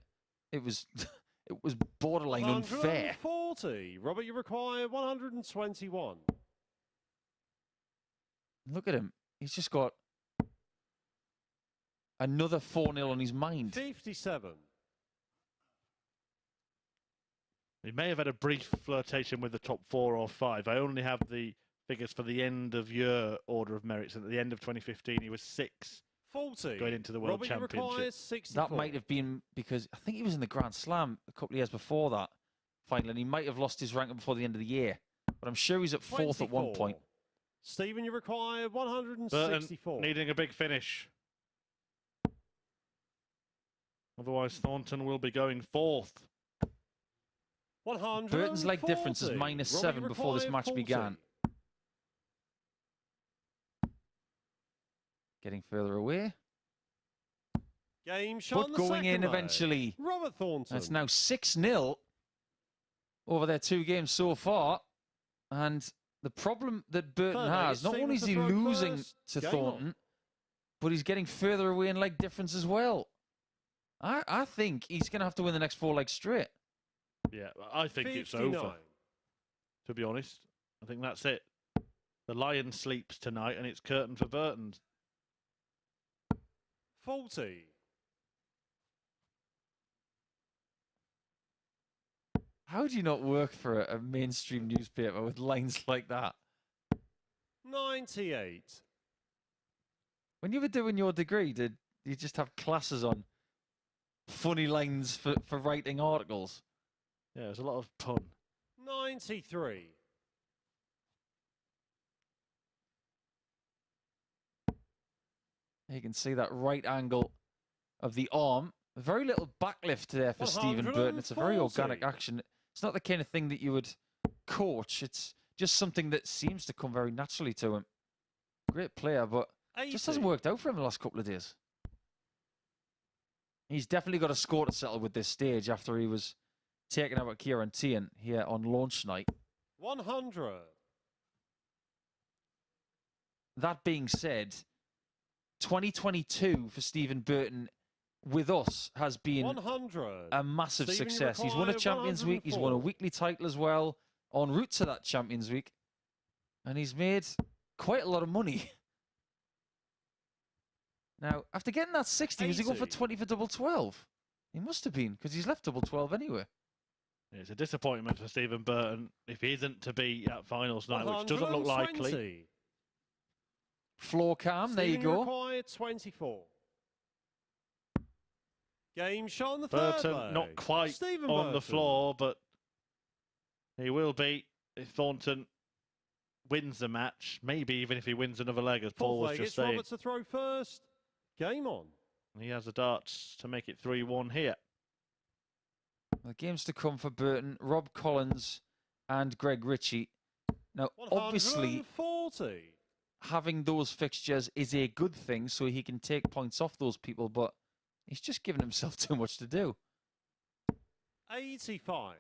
it was it was borderline unfair. 140. Robert, you require 121. Look at him. He's just got another 4-0 on his mind. 57. He may have had a brief flirtation with the top 4 or 5. I only have the figures for the end of year order of merits. And at the end of 2015, he was 6 40. going into the World Championship. 64. That might have been because I think he was in the Grand Slam a couple of years before that final, and he might have lost his ranking before the end of the year. But I'm sure he's at 4th at one 24. point. Stephen, you require 164. Burton needing a big finish. Otherwise, Thornton will be going 4th. 140. Burton's leg difference is -7 before this match began. Getting further away. Game shot But going in eventually. Robert Thornton. It's now 6-0 over their 2 games so far. And the problem that Burton has, not only is he losing to Thornton, but he's getting further away in leg difference as well. I think he's going to have to win the next 4 legs straight. Yeah, I think 59. it's over, to be honest. I think that's it. The Lion sleeps tonight, and it's curtain for Burton. 40. How do you not work for a mainstream newspaper with lines like that? 98. When you were doing your degree, did you just have classes on funny lines for writing articles? Yeah, there's a lot of pun. 93. You can see that right angle of the arm. Very little backlift there for Stephen Burton. It's a very organic action. It's not the kind of thing that you would coach. It's just something that seems to come very naturally to him. Great player, but 80. just hasn't worked out for him the last couple of days. He's definitely got a score to settle with this stage after he was taken out at Kieran Tian here on launch night. 100. That being said, 2022 for Stephen Burton with us has been 100. a massive Stephen, you success. He's won a require Champions Week. He's won a 104. weekly title as well, en route to that Champions Week. And he's made quite a lot of money. Now, after getting that 60, was he going for 80. 20 for double 12? He must have been, because he's left double 12 anyway. It's a disappointment for Stephen Burton if he isn't to be at finals night, which doesn't look likely. 120. Floor cam, there you Stephen, go. required 24. Game shot on the third Burton leg. not quite Stephen on the Burton. floor, but he will be if Thornton wins the match. Maybe even if he wins another leg, as Paul Fourth was leg, just it's saying. Robert to throw first. Game on. He has the darts to make it 3-1 here. The games to come for Burton, Rob Collins and Greg Ritchie. Now, obviously, 140. having those fixtures is a good thing, so he can take points off those people, but he's just given himself too much to do. 85.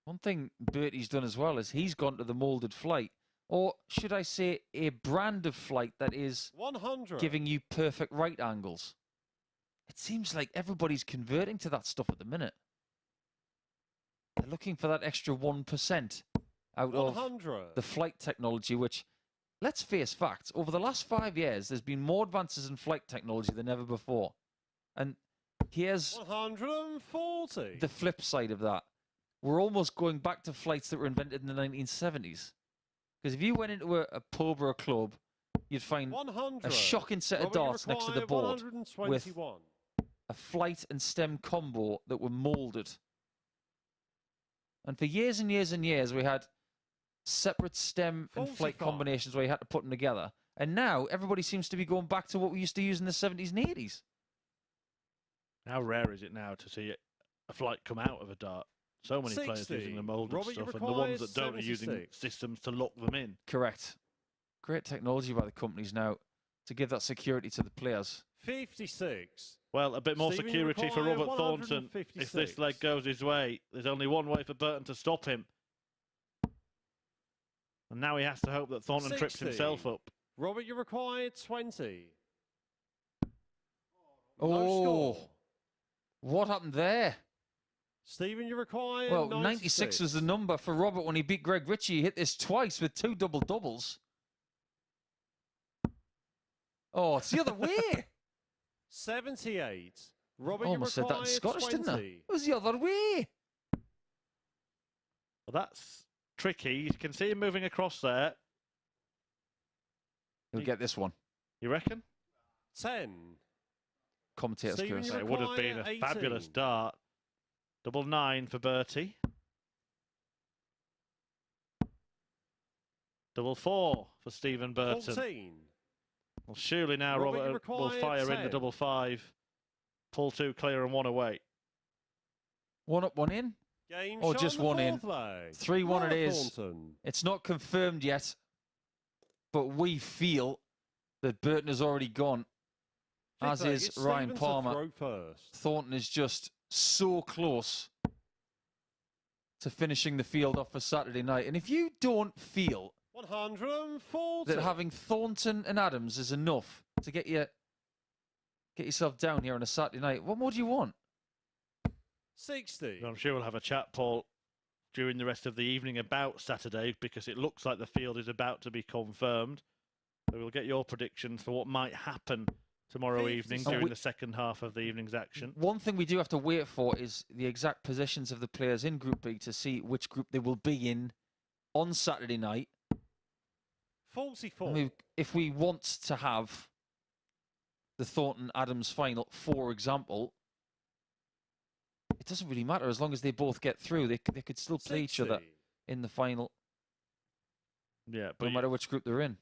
One thing Bertie's done as well is he's gone to the moulded flight, or should I say a brand of flight that is 100. giving you perfect right angles. It seems like everybody's converting to that stuff at the minute. They're looking for that extra 1% out of 100. the flight technology, which, let's face facts, over the last 5 years, there's been more advances in flight technology than ever before. And here's 140. the flip side of that. We're almost going back to flights that were invented in the 1970s. Because if you went into a pub or a club, you'd find 100. a shocking set of Robert, you darts next to the require board 121. a flight and stem combo that were moulded. And for years and years and years, we had separate stem and flight 45. combinations where you had to put them together. And now everybody seems to be going back to what we used to use in the 70s and 80s. How rare is it now to see a flight come out of a dart? So many players 60. using the moulded Robert, you stuff, and the require ones that don't are using 76. systems to lock them in. Correct. Great technology by the companies now to give that security to the players. 56. Well, a bit more Stephen, you security for require Robert Thornton. If this 156. leg goes his way, there's only one way for Burton to stop him. And now he has to hope that Thornton trips 60. himself up. Robert, you required 20. Oh, No score. what happened there? Stephen, you required Well, 96 96 was the number for Robert when he beat Greg Ritchie. He hit this twice with 2 double doubles. Oh, it's the other way. 78. I Robert, you almost said that in require Scottish, 20. didn't I? It was the other way. Well, that's tricky. You can see him moving across there. He'll get this one. You reckon? 10. Commentator's Stephen, curse. you It would have been a require fabulous 18. dart. 9 for Bertie. 4 for Stephen Burton. 14. Well, surely now Robert, you Robert will require fire in the 10. 5. Pull 2 clear and 1 away. One up, one in. Game Or shot just on the one in. fourth leg. 3-1 it Robert is. Thornton. It's not confirmed yet, but we feel that Burton has already gone, Fifth as leg, is it's Ryan Stephen to Palmer. throw first. Thornton is just so close to finishing the field off for Saturday night. And if you don't feel 140. that having Thornton and Adams is enough to get yourself down here on a Saturday night, what more do you want? 60. I'm sure we'll have a chat, Paul, during the rest of the evening about Saturday, because it looks like the field is about to be confirmed. So we'll get your predictions for what might happen tomorrow evening during the second half of the evening's action. One thing we do have to wait for is the exact positions of the players in Group B to see which group they will be in on Saturday night. 44. I mean, if we want to have the Thornton-Adams final, for example, it doesn't really matter as long as they both get through. They could still play 60. each other in the final, Yeah, but no matter which group they're in.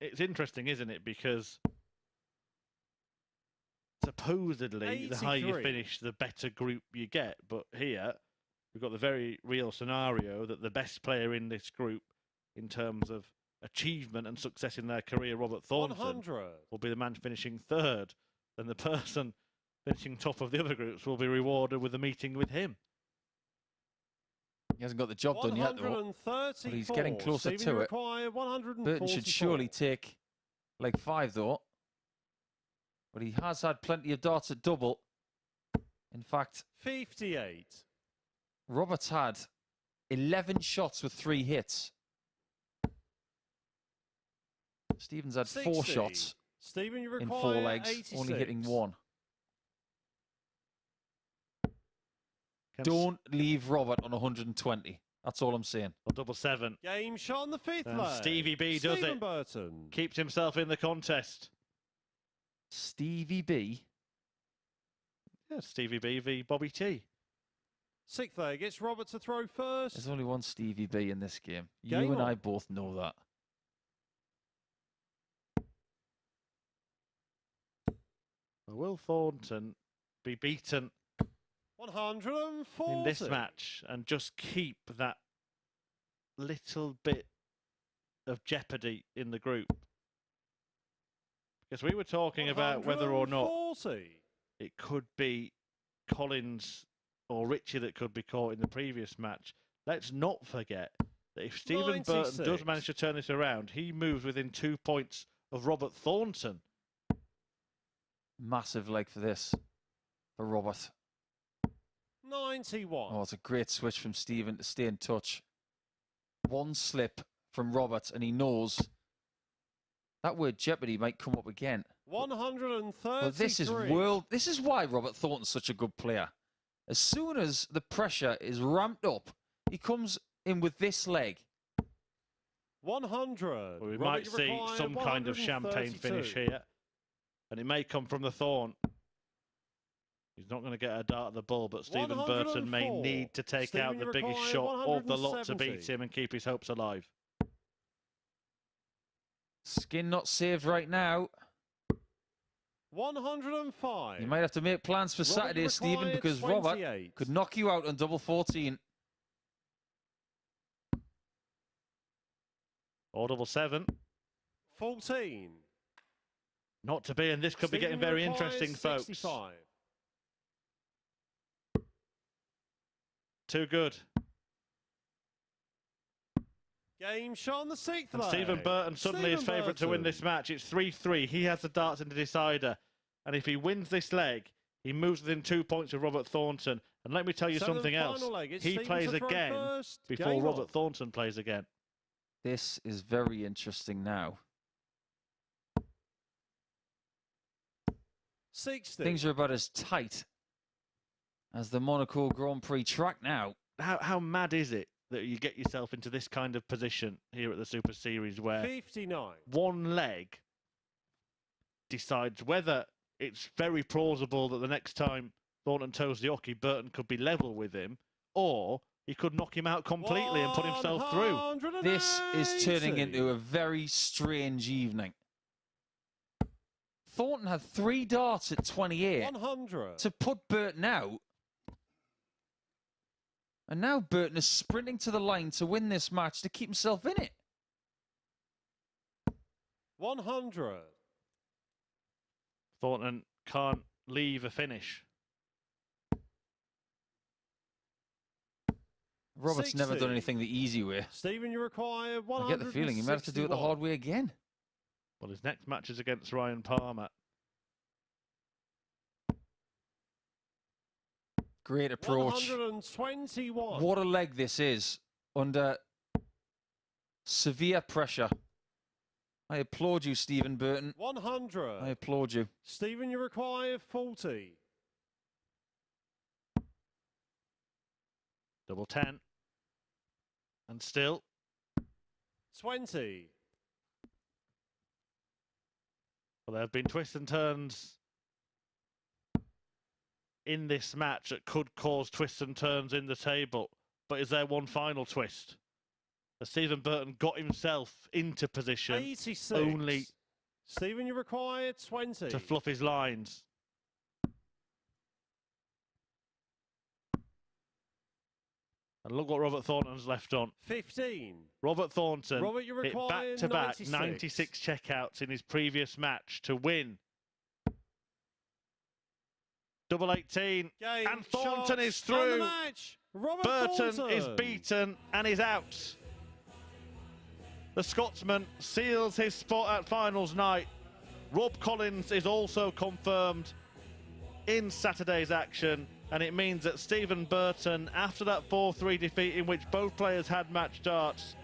it's interesting, isn't it? Because supposedly the higher you 83. finish, the better group you get. But here, we've got the very real scenario that the best player in this group, in terms of achievement and success in their career, Robert Thornton, 100. will be the man finishing third. Then the person finishing top of the other groups will be rewarded with a meeting with him. He hasn't got the job done yet, though. But he's getting closer Stephen, to it. require 144. Burton should surely take leg 5, though. But he has had plenty of darts at double. In fact, 58. Roberts had 11 shots with 3 hits. Stevens had 4 60. shots Stephen, you in require 4 legs, 86. only hitting 1. Can Don't leave Robert on 120. That's all I'm saying. Or 7. Game shot on the fifth And leg. Stevie B does Stephen it. Burton. Keeps himself in the contest. Stevie B. Yeah, Stevie B v Bobby T. Sixth leg, it's Robert to throw first. There's only one Stevie B in this game. Game You and on. I both know that. Will Thornton be beaten 140. in this match and just keep that little bit of jeopardy in the group? Because we were talking about whether or not 140. it could be Collins or Ritchie that could be caught in the previous match. Let's not forget that if Stephen Burton does 96. manage to turn this around, he moves within 2 points of Robert Thornton. Massive leg for this, for Robert. 91. Oh, it's a great switch from Stephen to stay in touch. One slip from Robert, and he knows that word jeopardy might come up again. 133. Well, this is why Robert Thornton's such a good player. As soon as the pressure is ramped up, he comes in with this leg. 100. Well, we Robert, might you see require some kind of champagne 132. finish here. And it may come from the Thorn. He's not going to get a dart at the bull, but Stephen Burton may 104. need to take Stephen, out the you biggest require shot of the lot to 170. beat him and keep his hopes alive. Skin not saved right now. 105. You might have to make plans for Robert, Saturday, you Stephen, require because Robert 28. could knock you out on double 14. Or 7. 14. Not to be, and this could be Stephen, getting very you require interesting, folks. 65. Too good. Game shot on the sixth And leg. Stephen Burton suddenly is Stephen favourite to win Burton. this match. It's 3-3. He has the darts in the decider. And if he wins this leg, he moves within 2 points of Robert Thornton. And let me tell you Seventh something else. final leg, it's He Stephen plays to throw again first. before Game Robert on. Thornton plays again. This is very interesting now. 60. Things are about as tight as the Monaco Grand Prix track now. How mad is it that you get yourself into this kind of position here at the Super Series where 59. one leg decides whether it's very plausible that the next time Thornton toes the hockey, Burton could be level with him, or he could knock him out completely and put himself through. 180. This is turning into a very strange evening. Thornton had 3 darts at 28 100. to put Burton out. And now Burton is sprinting to the line to win this match to keep himself in it. 100. Thornton can't leave a finish. Robert's never 60. done anything the easy way. Stephen, you require 161. I get the feeling he might have to do it the hard way again. Well, his next match is against Ryan Palmer. Great approach. 121. What a leg this is under severe pressure. I applaud you, Stephen Burton. 100. I applaud you. Stephen, you require 40. Double 10. And still. 20. Well, there have been twists and turns in this match that could cause twists and turns in the table. But is there one final twist? As Stephen Burton got himself into position 86. only Stephen, you require 20. to fluff his lines. And look what Robert Thornton's left on. 15. Robert Thornton Robert, you hit require back-to-back 96. 96 checkouts in his previous match to win. Double 18. Game, And Thornton shots, is and through. the match. Robert Burton Thornton is beaten and is out. The Scotsman seals his spot at finals night. Rob Collins is also confirmed in Saturday's action, and it means that Stephen Burton, after that 4-3 defeat in which both players had match darts,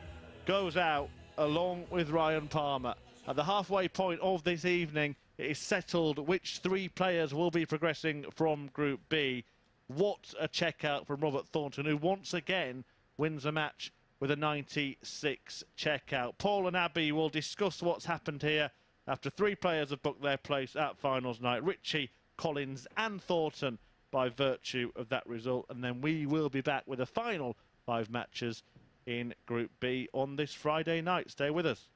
goes out along with Ryan Palmer. At the halfway point of this evening, it is settled which 3 players will be progressing from Group B. What a checkout from Robert Thornton, who once again wins a match with a 96 checkout. Paul and Abby will discuss what's happened here after 3 players have booked their place at finals night. Ritchie, Collins and Thornton by virtue of that result. And then we will be back with the final 5 matches in Group B on this Friday night. Stay with us.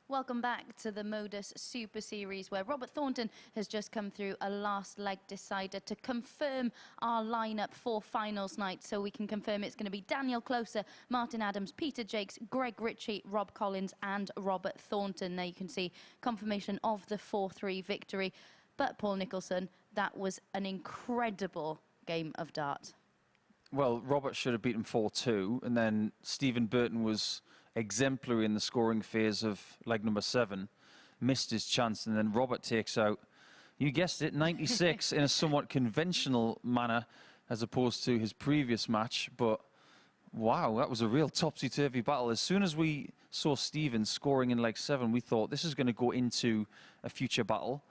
Welcome back to the MODUS Super Series, where Robert Thornton has just come through a last leg decider to confirm our lineup for finals night. So we can confirm it's going to be Daniel Closer, Martin Adams, Peter Jakes, Greg Ritchie, Rob Collins and Robert Thornton. There you can see confirmation of the 4-3 victory. But Paul Nicholson, that was an incredible game of dart. Well, Robert should have beaten 4-2, and then Stephen Burton was exemplary in the scoring phase of leg number 7, missed his chance, and then Robert takes out, you guessed it, 96 in a somewhat conventional manner as opposed to his previous match. But wow, that was a real topsy-turvy battle. As soon as we saw Stephen scoring in leg 7, we thought this is going to go into a future battle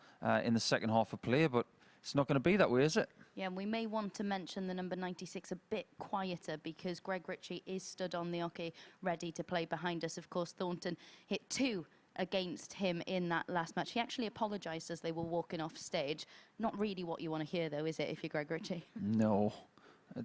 in the second half of play, but it's not going to be that way, is it? Yeah, and we may want to mention the number 96 a bit quieter because Greg Ritchie is stood on the hockey ready to play behind us. Of course, Thornton hit 2 against him in that last match. He actually apologised as they were walking off stage. Not really what you want to hear, though, is it, if you're Greg Ritchie? No.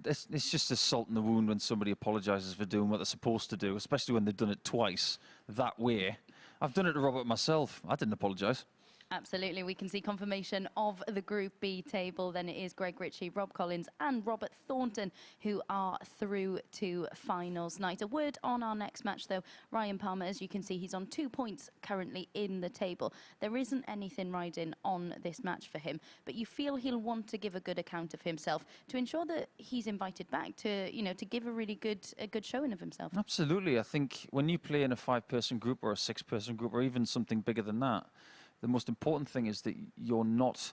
It's just a salt in the wound when somebody apologises for doing what they're supposed to do, especially when they've done it twice that way. I've done it to Robert myself. I didn't apologise. Absolutely. We can see confirmation of the Group B table. Then it is Greg Ritchie, Rob Collins and Robert Thornton who are through to finals night. A word on our next match, though. Ryan Palmer, as you can see, he's on 2 points currently in the table. There isn't anything riding on this match for him, but you feel he'll want to give a good account of himself to ensure that he's invited back to, to give a really good showing of himself. Absolutely. I think when you play in a 5-person group or a 6-person group or even something bigger than that, the most important thing is that you're not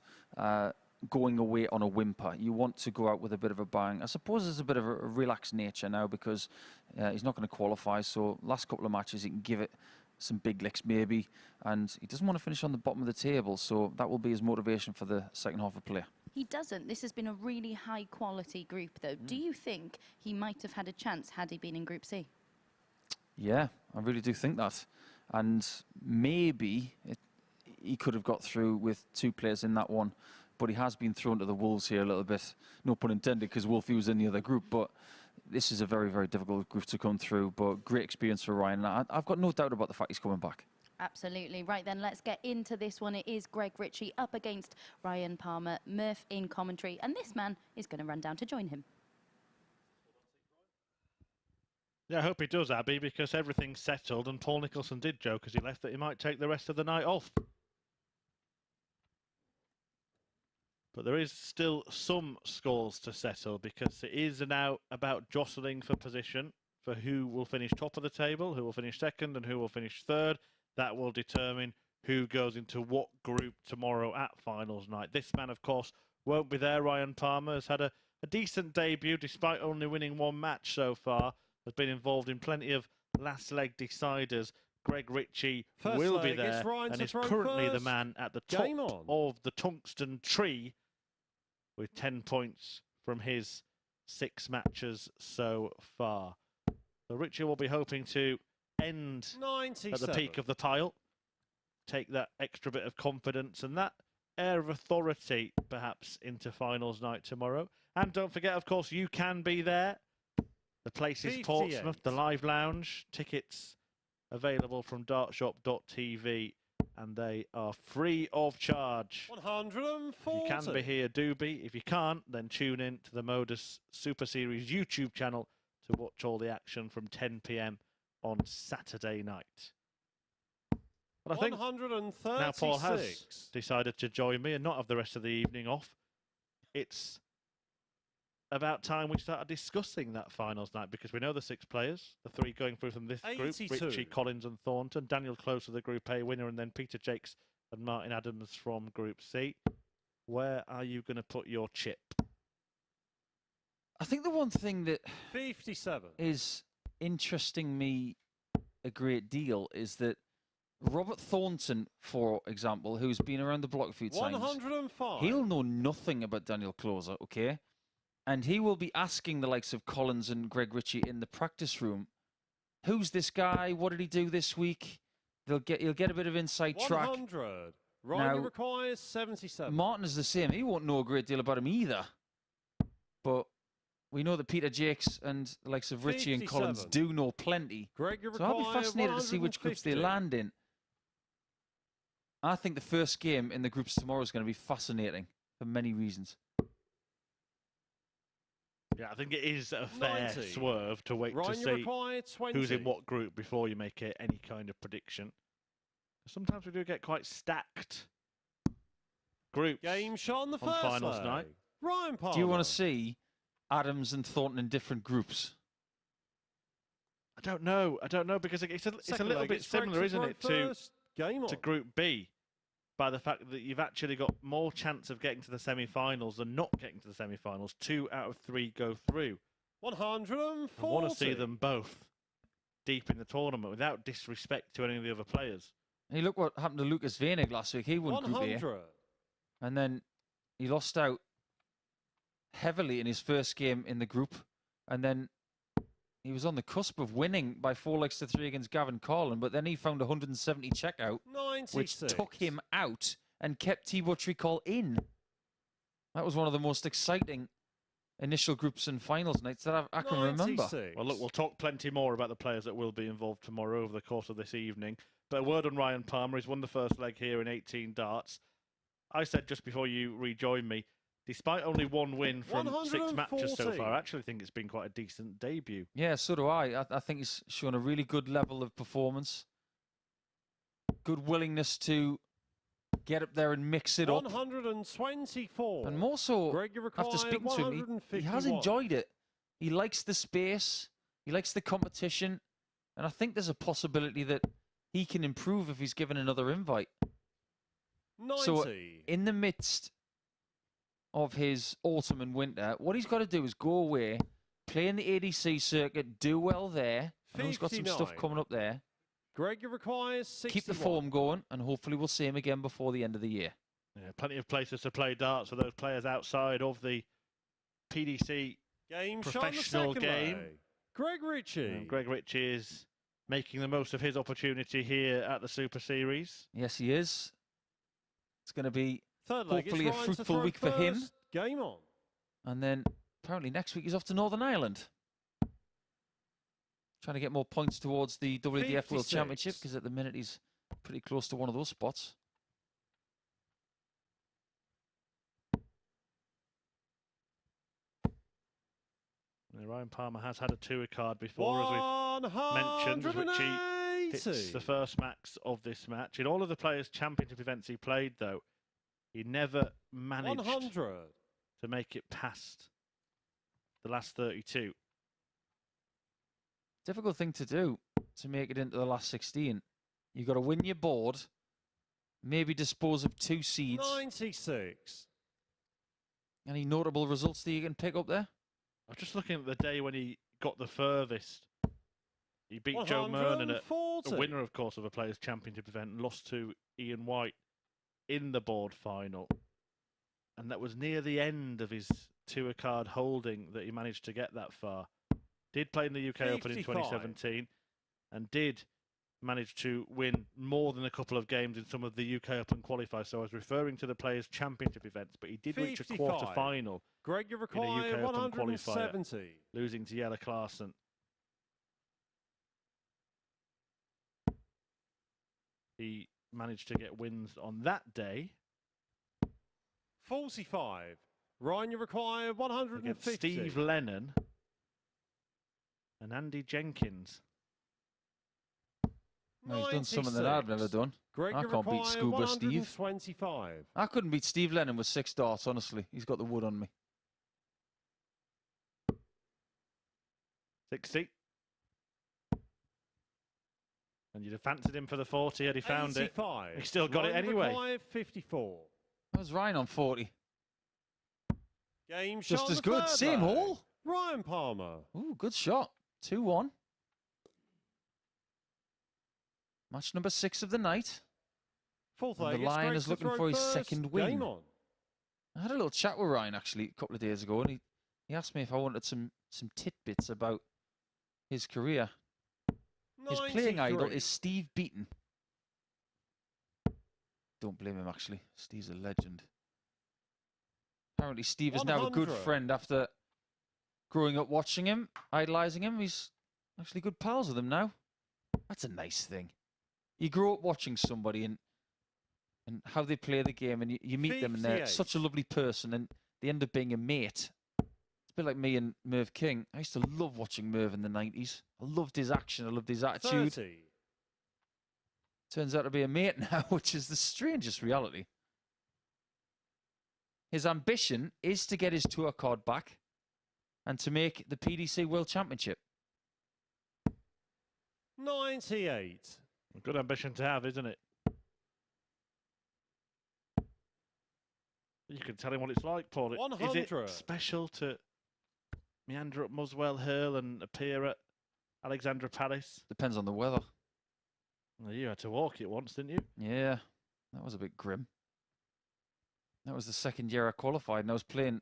going away on a whimper. You want to go out with a bit of a bang. I suppose there's a bit of a relaxed nature now because he's not going to qualify. So last couple of matches, he can give it some big licks maybe. And he doesn't want to finish on the bottom of the table. So that will be his motivation for the second half of play. He doesn't. This has been a really high-quality group, though. Do you think he might have had a chance had he been in Group C? Yeah, I really do think that. And maybe he could have got through with 2 players in that one, but he has been thrown to the wolves here a little bit. No pun intended, because Wolfie was in the other group, but this is a very, very difficult group to come through, but great experience for Ryan. I've got no doubt about the fact he's coming back. Absolutely. Right then, let's get into this one. It is Greg Ritchie up against Ryan Palmer, Murph in commentary, and this man is going to run down to join him. Yeah, I hope he does, Abby, because everything's settled, and Paul Nicholson did joke as he left that he might take the rest of the night off. But there is still some scores to settle because it is now about jostling for position for who will finish top of the table, who will finish second and who will finish third. That will determine who goes into what group tomorrow at finals night. This man, of course, won't be there. Ryan Palmer has had a decent debut despite only winning 1 match so far. Has been involved in plenty of last leg deciders. Greg Ritchie will be there and is currently the man at the top of the tungsten tree with 10 points from his 6 matches so far. So Ritchie will be hoping to end 97 at the peak of the pile, take that extra bit of confidence and that air of authority perhaps into finals night tomorrow. And don't forget, of course, you can be there. The place is Portsmouth, the Live Lounge. Tickets available from dartshop.tv and they are free of charge. 140. If you can be here, do be. If you can't, then tune in to the MODUS Super Series YouTube channel to watch all the action from 10 p.m. on Saturday night. But I think now Paul has decided to join me and not have the rest of the evening off. It's about time we started discussing that finals night because we know the 6 players, the 3 going through from this group, Ritchie, Collins and Thornton, Daniel Closer, the Group A winner, and then Peter Jakes and Martin Adams from Group C. Where are you going to put your chip? I think the one thing that 57 is interesting me a great deal is that Robert Thornton, for example, who's been around the block a few times, 105. He'll know nothing about Daniel Closer, okay? And he will be asking the likes of Collins and Greg Ritchie in the practice room, who's this guy? What did he do this week? He'll get a bit of inside track. 100. Ryan requires 77. Martin is the same. He won't know a great deal about him either. But we know that Peter Jakes and the likes of Ritchie and Collins do know plenty. Greg so I'll be fascinated to see which groups they land in. I think the first game in the groups tomorrow is going to be fascinating for many reasons. Yeah, I think it is a fair 90. swerve to wait Ryan, to you see require 20. who's in what group before you make any kind of prediction. Sometimes we do get quite stacked groups Game shot on the on first finals leg. night. Ryan Palmer. Do you want to see Adams and Thornton in different groups? I don't know because it's a Second little leg, bit it's Greg similar, isn't it, first. Game to on. Group B, by the fact that you've actually got more chance of getting to the semi-finals than not getting to the semi-finals. 2 out of 3 go through. 140. I want to see them both deep in the tournament without disrespect to any of the other players. Hey, look what happened to Lucas Venig last week. He won Group A, 100. and then he lost out heavily in his first game in the group, and then he was on the cusp of winning by 4-3 against Gavin Carlin, but then he found 170 checkout, 96. which took him out and kept Thibaut Tricol in. That was one of the most exciting initial groups and finals nights that I can remember. 96. Well, look, we'll talk plenty more about the players that will be involved tomorrow over the course of this evening. But a word on Ryan Palmer. He's won the first leg here in 18 darts. I said just before you rejoined me, despite only one win from 6 matches so 140. far, I actually think it's been quite a decent debut. Yeah, so do I. I think he's shown a really good level of performance. Good willingness to get up there and mix it up. 124. And more so, Greg, you after require speaking to him, he has 151. enjoyed it. He likes the space. He likes the competition. And I think there's a possibility that he can improve if he's given another invite. 90. So in the midst of his autumn and winter, what he's got to do is go away, play in the ADC circuit, do well there. I know he's got some stuff 59. coming up there. Greg, you require 61. Keep the form going, and hopefully we'll see him again before the end of the year. Yeah, plenty of places to play darts for those players outside of the PDC Game shot on the professional second game. leg. Greg Ritchie. Greg Ritchie is making the most of his opportunity here at the Super Series. Yes, he is. It's going to be Third leg, hopefully a it's Ryan to fruitful throw week for him. first. Game on. And then apparently next week he's off to Northern Ireland. Trying to get more points towards the WDF World 56. Championship, because at the minute he's pretty close to one of those spots. Ryan Palmer has had a tour card before, as we've mentioned. Ritchie hits the first max of this match. In all of the Players' Championship events he played, though, he never managed 100. to make it past the last 32. Difficult thing to do to make it into the last 16. You've got to win your board, maybe dispose of 2 seeds. 96. Any notable results that you can pick up there? I was just looking at the day when he got the furthest. He beat Joe Mernon at 140. a winner, of course, of a Players' Championship event, and lost to Ian White in the board final. And that was near the end of his tour card holding that he managed to get that far. Did play in the UK Open in 55. 2017 and did manage to win more than a couple of games in some of the UK Open qualifiers. So I was referring to the Players' Championship events, but he did reach a 55. quarter-final, Greg, you in a require UK Open qualifier, 170. losing to Jelle Klaassen. He managed to get wins on that day 45. Ryan, you require 150. against Steve Lennon and Andy Jenkins. Well, he's done something that I've never 96. done. Greg, I you can't beat require Scuba Steve. 125. I couldn't beat Steve Lennon with 6 darts, honestly. He's got the wood on me. 60. And you'd have fancied him for the 40 had he found it. 85. He still got it Ryan, you anyway. require 54. That was Ryan on 40. Game shot Just on as the good. third Same leg. hole. Ryan Palmer. Ooh, good shot. 2-1. Match number 6 of the night. Fourth And leg, the it's Lion Greg is to looking throw for his first. second win. Game on. I had a little chat with Ryan, actually, a couple of days ago, and he asked me if I wanted some tidbits about his career. His playing idol 93. is Steve Beaton. Don't blame him, actually. Steve's a legend. Apparently, Steve is now a good 100. friend after growing up watching him, idolising him. He's actually good pals with him now. That's a nice thing. You grow up watching somebody and and how they play the game, and you meet them, and they're 58. such a lovely person, and they end up being a mate. It's a bit like me and Merv King. I used to love watching Merv in the 90s. I loved his action. I loved his attitude. 30. Turns out to be a mate now, which is the strangest reality. His ambition is to get his tour card back and to make the PDC World Championship. 98. A good ambition to have, isn't it? You can tell him what it's like, Paul. Is 100. it special to meander up Muswell Hill and appear at Alexandra Palace? Depends on the weather. Well, you had to walk it once, didn't you? Yeah, that was a bit grim. That was the second year I qualified, and I was playing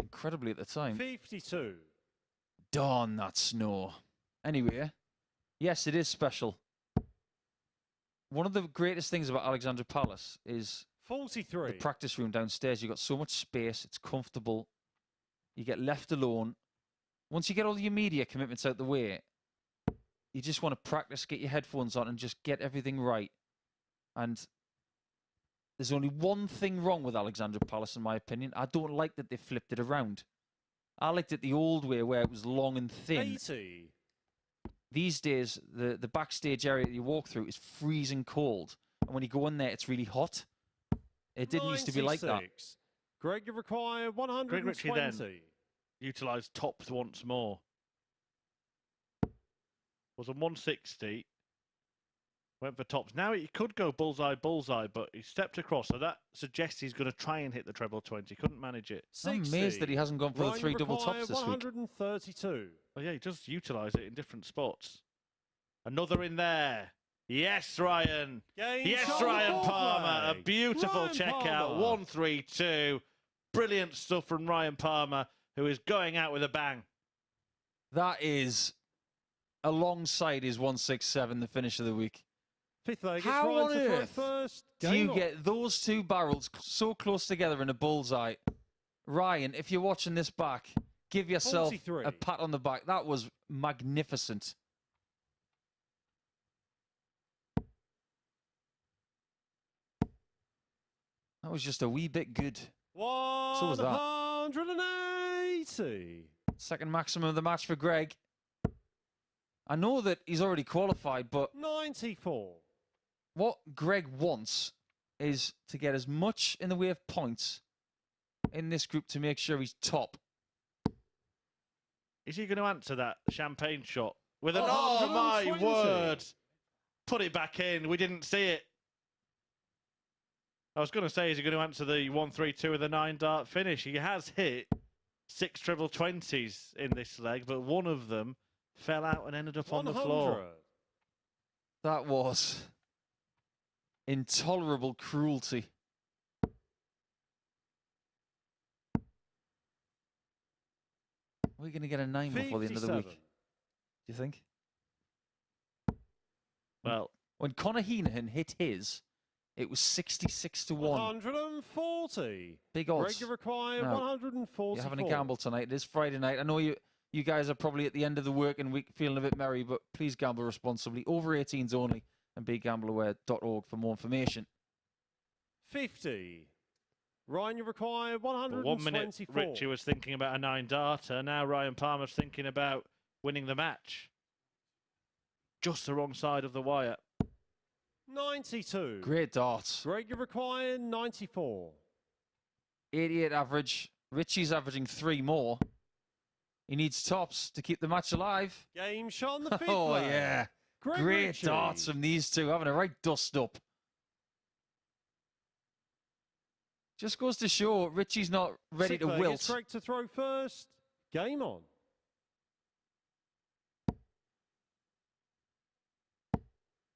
incredibly at the time. 52. Darn that snow. Anyway, yes, it is special. One of the greatest things about Alexandra Palace is 43. the practice room downstairs. You've got so much space. It's comfortable. You get left alone. Once you get all your media commitments out the way, you just want to practice, get your headphones on, and just get everything right. And there's only one thing wrong with Alexandra Palace, in my opinion. I don't like that they flipped it around. I liked it the old way, where it was long and thin. 80. These days, the backstage area that you walk through is freezing cold. And when you go in there, it's really hot. It didn't used to be like that. 96. Greg, you require Greg Ritchie 120. then utilised tops once more. Was on 160. Went for tops. Now he could go bullseye, bullseye, but he stepped across. So that suggests he's going to try and hit the treble 20. Couldn't manage it. 60. I'm amazed that he hasn't gone for the Ryan, three you double require tops this week. 132. Oh, yeah, he does utilise it in different spots. Another in there. Yes, Ryan. Game Yes, shot Ryan ball Palmer. A play. beautiful Ryan checkout. Palmer. 132. Brilliant stuff from Ryan Palmer, who is going out with a bang. That is alongside his 167, the finish of the week. Fifth leg. How Ryan on to throw earth first. Do Game you on. get those two barrels so close together in a bullseye? Ryan, if you're watching this back, give yourself 43. a pat on the back. That was magnificent. That was just a wee bit good. So was that. 180. Second maximum of the match for Greg. I know that he's already qualified, but 94. what Greg wants is to get as much in the way of points in this group to make sure he's top. Is he going to answer that champagne shot with an Oh, oh my 120. word? Put it back in. We didn't see it. I was going to say, is he going to answer the 132 with a 9-dart finish? He has hit 6 treble 20s in this leg, but one of them fell out and ended up on the floor. 100. That was intolerable cruelty. We're going to get a 9 before the end of the week. 57. Do you think? Well, When Conor Heenan hit his, it was 66 to 1. 140. Big Greg, odds. you require No. 144. You're having a gamble tonight. It is Friday night. I know you guys are probably at the end of the working week feeling a bit merry, but please gamble responsibly. Over 18s only, and begambleaware.org for more information. 50. Ryan, you require for 1 minute, 124. Ritchie was thinking about a 9-darter. Now Ryan Palmer's thinking about winning the match. Just the wrong side of the wire. 92. Great darts. Greg, you require 94. 88 average. Ritchie's averaging 3 more. He needs tops to keep the match alive. Game shot on the fifth Oh, leg. yeah. Greg Great Ritchie. darts from these two, having a right dust up. Just goes to show Ritchie's not ready Sixth to leg, wilt. it's Greg to throw first. Game on.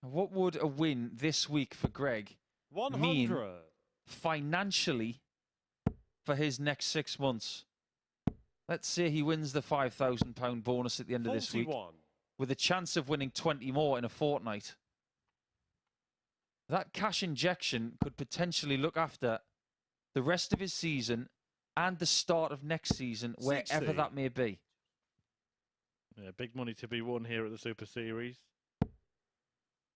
What would a win this week for Greg 100. financially for his next 6 months? Let's say he wins the £5,000 bonus at the end of this week, 41. with a chance of winning 20 more in a fortnight. That cash injection could potentially look after the rest of his season and the start of next season, wherever 60. that may be. Yeah, big money to be won here at the Super Series.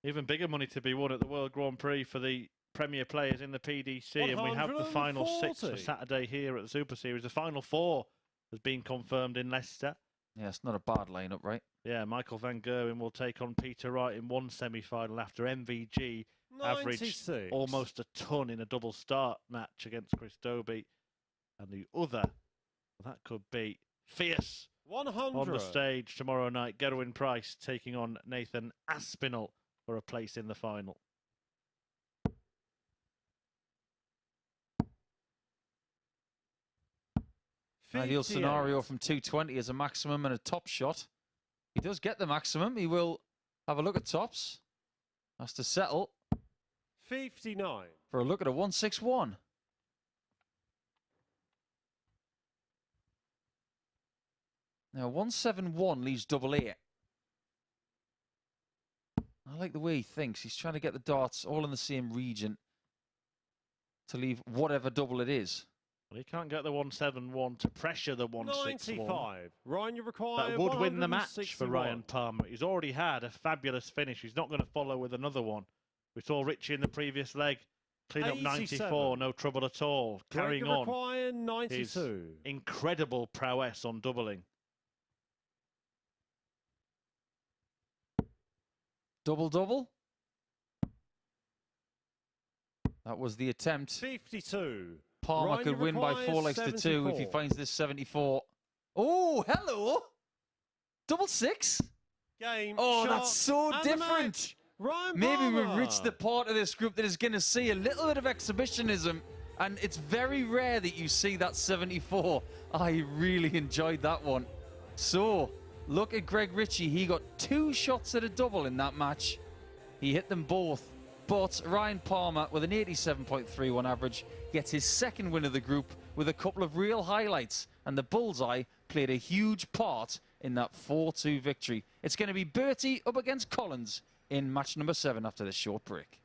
Even bigger money to be won at the World Grand Prix for the Premier players in the PDC, and we have the final 6 for 140. Saturday here at the Super Series. The final 4 has been confirmed in Leicester. Yeah, it's not a bad lineup, right? Yeah, Michael van Gerwen will take on Peter Wright in one semi-final after MVG 96. averaged almost a ton in a double start match against Chris Dobie. And the other, that could be fierce 100. on the stage tomorrow night. Gerwin Price taking on Nathan Aspinall for a place in the final. Ideal 58. scenario from 220 as a maximum and a top shot. He does get the maximum. He will have a look at tops. Has to settle 59. for a look at a 161. Now 171 leaves double 8. I like the way he thinks. He's trying to get the darts all in the same region to leave whatever double it is. Well, he can't get the 171 to pressure the 161. 95. Ryan, you require That would win the match for 161. Ryan Palmer. He's already had a fabulous finish. He's not going to follow with another one. We saw Ritchie in the previous leg clean up 94, no trouble at all. Carrying Greg on require 92. his incredible prowess on doubling. Double. That was the attempt. 52. Palmer Ryan, could you win by require 4 legs to 2 if he 74. finds this 74. Oh, hello. Double 6. Game. Oh, shot, that's so and the different. match. Ryan Maybe Palmer. we've reached the part of this group that is going to see a little bit of exhibitionism, and it's very rare that you see that 74. I really enjoyed that one. So, look at Greg Ritchie. He got 2 shots at a double in that match. He hit them both. But Ryan Palmer, with an 87.31 average, gets his second win of the group with a couple of real highlights. And the bullseye played a huge part in that 4-2 victory. It's going to be Bertie up against Collins in match number 7 after this short break.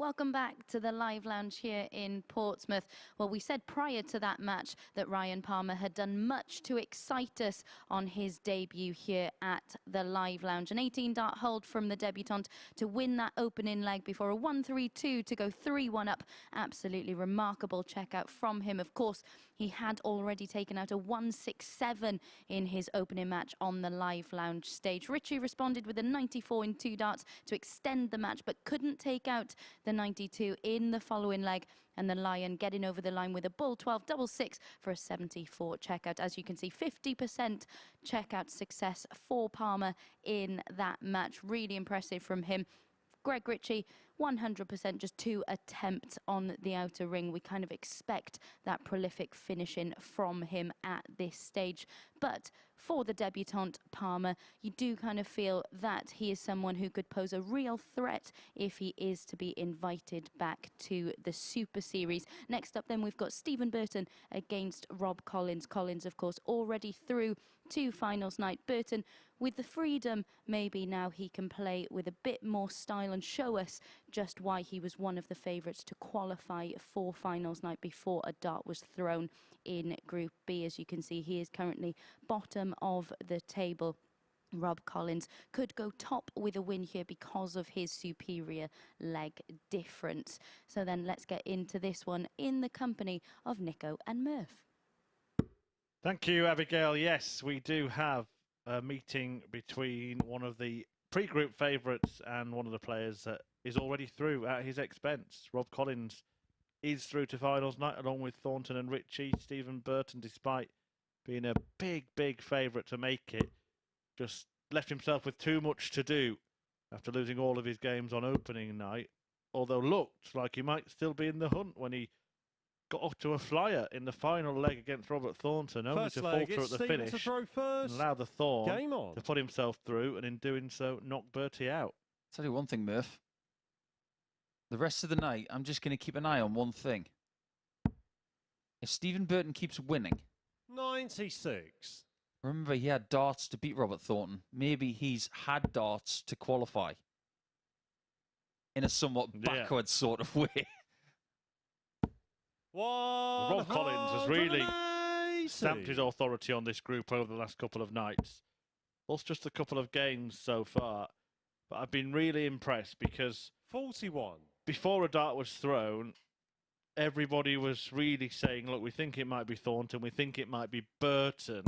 Welcome back to the live lounge here in Portsmouth. Well, we said prior to that match that Ryan Palmer had done much to excite us on his debut here at the live lounge. An 18-dart hold from the debutant to win that opening leg before a 1-3-2 to go 3-1 up. Absolutely remarkable checkout from him. Of course, he had already taken out a 1-6-7 in his opening match on the live lounge stage. Ritchie responded with a 94 in 2 darts to extend the match, but couldn't take out the 92 in the following leg, and the Lion getting over the line with a bull 12 6 for a 74 checkout. As you can see, 50% checkout success for Palmer in that match. Really impressive from him. Greg Ritchie, 100%, just 2 attempts on the outer ring. We kind of expect that prolific finishing from him at this stage. But for the debutant Palmer, you do kind of feel that he is someone who could pose a real threat if he is to be invited back to the Super Series. Next up then, we've got Stephen Burton against Rob Collins. Collins, of course, already through to finals night. Burton, with the freedom, maybe now he can play with a bit more style and show us just why he was one of the favourites to qualify for finals night before a dart was thrown in Group B. As you can see, he is currently bottom of the table. Rob Collins could go top with a win here because of his superior leg difference. So then let's get into this one in the company of Nico and Murph. Thank you, Abigail. Yes, we do have a meeting between one of the pre-group favourites and one of the players that is already through at his expense. Rob Collins is through to finals night along with Thornton and Ritchie. Stephen Burton, despite being a big favourite to make it, just left himself with too much to do after losing all of his games on opening night, although looked like he might still be in the hunt when he got off to a flyer in the final leg against Robert Thornton, only to falter at the finish and allow the Thorn to put himself through, and in doing so knock Bertie out. Tell you one thing, Murph. The rest of the night, I'm just going to keep an eye on one thing. If Stephen Burton keeps winning... 96. Remember, he had darts to beat Robert Thornton. Maybe he's had darts to qualify. In a somewhat backward sort of way. Rob Collins has really stamped his authority on this group over the last couple of nights. Lost just a couple of games so far, but I've been really impressed because 41. Before a dart was thrown, everybody was really saying, look, we think it might be Thornton, we think it might be Burton,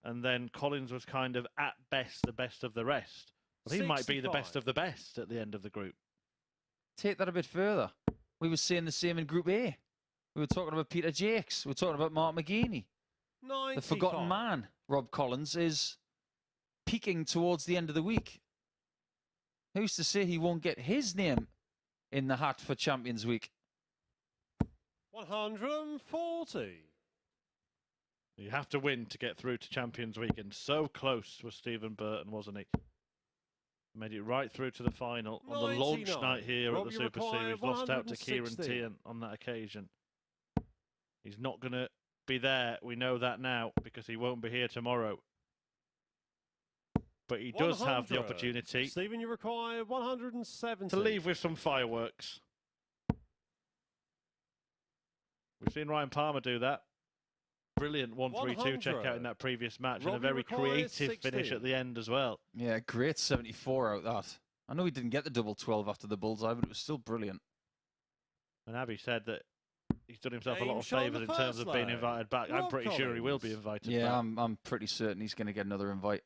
and then Collins was kind of at best the best of the rest. Well, he might be the best of the best at the end of the group. Take that a bit further. We were saying the same in Group A. We were talking about Peter Jakes. We were talking about Mark McGeaney. 95. The forgotten man, Rob Collins, is peaking towards the end of the week. Who's to say he won't get his name in the hat for Champions Week? 140. You have to win to get through to Champions Week, and so close was Stephen Burton, wasn't he? Made it right through to the final on the launch night here at the Super Series. Lost out to Kieran Tian on that occasion. He's not going to be there. We know that now because he won't be here tomorrow. But he does have the opportunity. Stephen, you require 170. To leave with some fireworks. We've seen Ryan Palmer do that. Brilliant 1-3-2 checkout in that previous match, and a very creative finish at the end as well. Yeah, great 74 out that. I know he didn't get the double 12 after the bullseye, but it was still brilliant. And Abby said that he's done himself a lot of favours in terms of being invited back. I'm pretty sure he will be invited back. Yeah, I'm pretty certain he's going to get another invite.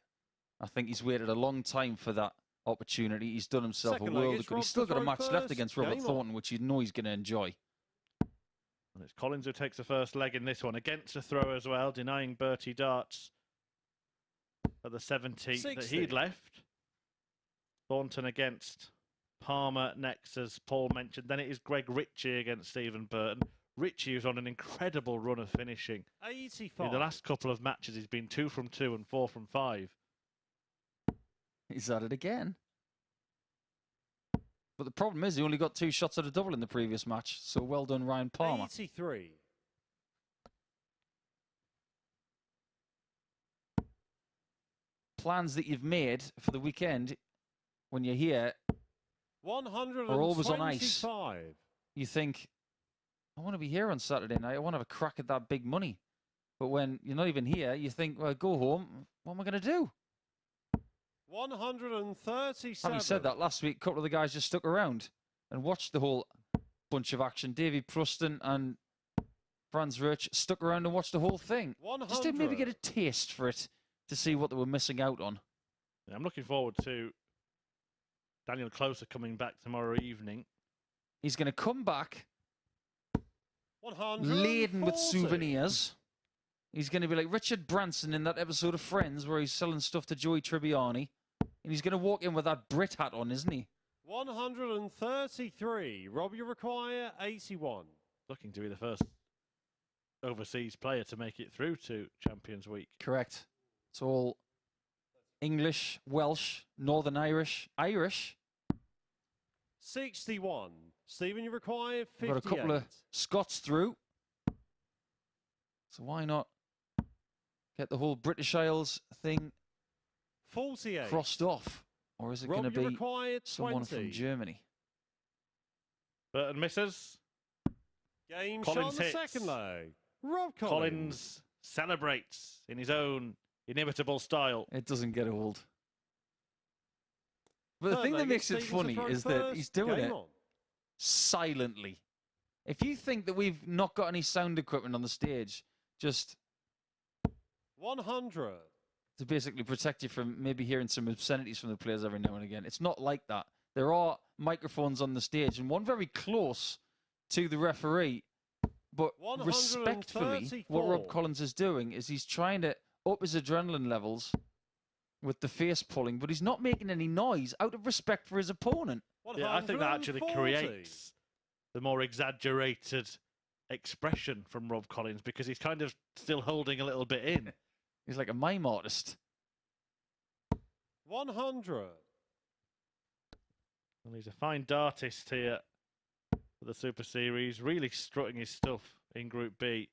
I think he's waited a long time for that opportunity. He's done himself a world of good. He's still got a match left against Robert Thornton, which you know he's going to enjoy. And it's Collins who takes the first leg in this one, against a throw as well, denying Bertie darts at the 70 that he'd left. Thornton against Palmer next, as Paul mentioned. Then it is Greg Ritchie against Stephen Burton. Ritchie is on an incredible run of finishing. 85. In the last couple of matches, he's been 2 from 2 and 4 from 5. He's at it again. But the problem is he only got 2 shots at a double in the previous match. So well done, Ryan Palmer. 83. Plans that you've made for the weekend when you're here 125. always on ice. You think, I want to be here on Saturday night. I want to have a crack at that big money. But when you're not even here, you think, well, go home. What am I going to do? 137. Having said that, last week, a couple of the guys just stuck around and watched the whole bunch of action. Davy Pruston and Franz Ritchie stuck around and watched the whole thing. 100. Just to maybe get a taste for it, to see what they were missing out on. Yeah, I'm looking forward to Daniel Closer coming back tomorrow evening. He's going to come back 140. laden with souvenirs. He's going to be like Richard Branson in that episode of Friends where he's selling stuff to Joey Tribbiani. And he's going to walk in with that Brit hat on, isn't he? 133. Rob, you require 81. Looking to be the first overseas player to make it through to Champions Week. Correct. It's all English, Welsh, Northern Irish. 61. Stephen, you require 58. We've got a couple of Scots through. So why not get the whole British Isles thing 48. crossed off? Or is it Rob, going to you be require 20. someone from Germany? Burton misses. Game Collins shot on the hits. second leg. Rob Collins celebrates in his own inimitable style. It doesn't get old. But the Third thing that leg, makes it Stevens funny to throw is that first. he's doing Game it on. silently. If you think that we've not got any sound equipment on the stage, just 100. to basically protect you from maybe hearing some obscenities from the players every now and again. It's not like that. There are microphones on the stage, and one very close to the referee. But respectfully, what Rob 134. Collins is doing is he's trying to up his adrenaline levels with the face pulling, but he's not making any noise out of respect for his opponent. Yeah, I think that actually 140. creates the more exaggerated expression from Rob Collins because he's kind of still holding a little bit in. He's like a mime artist. 100. And he's a fine dartist here for the Super Series, really strutting his stuff in Group B.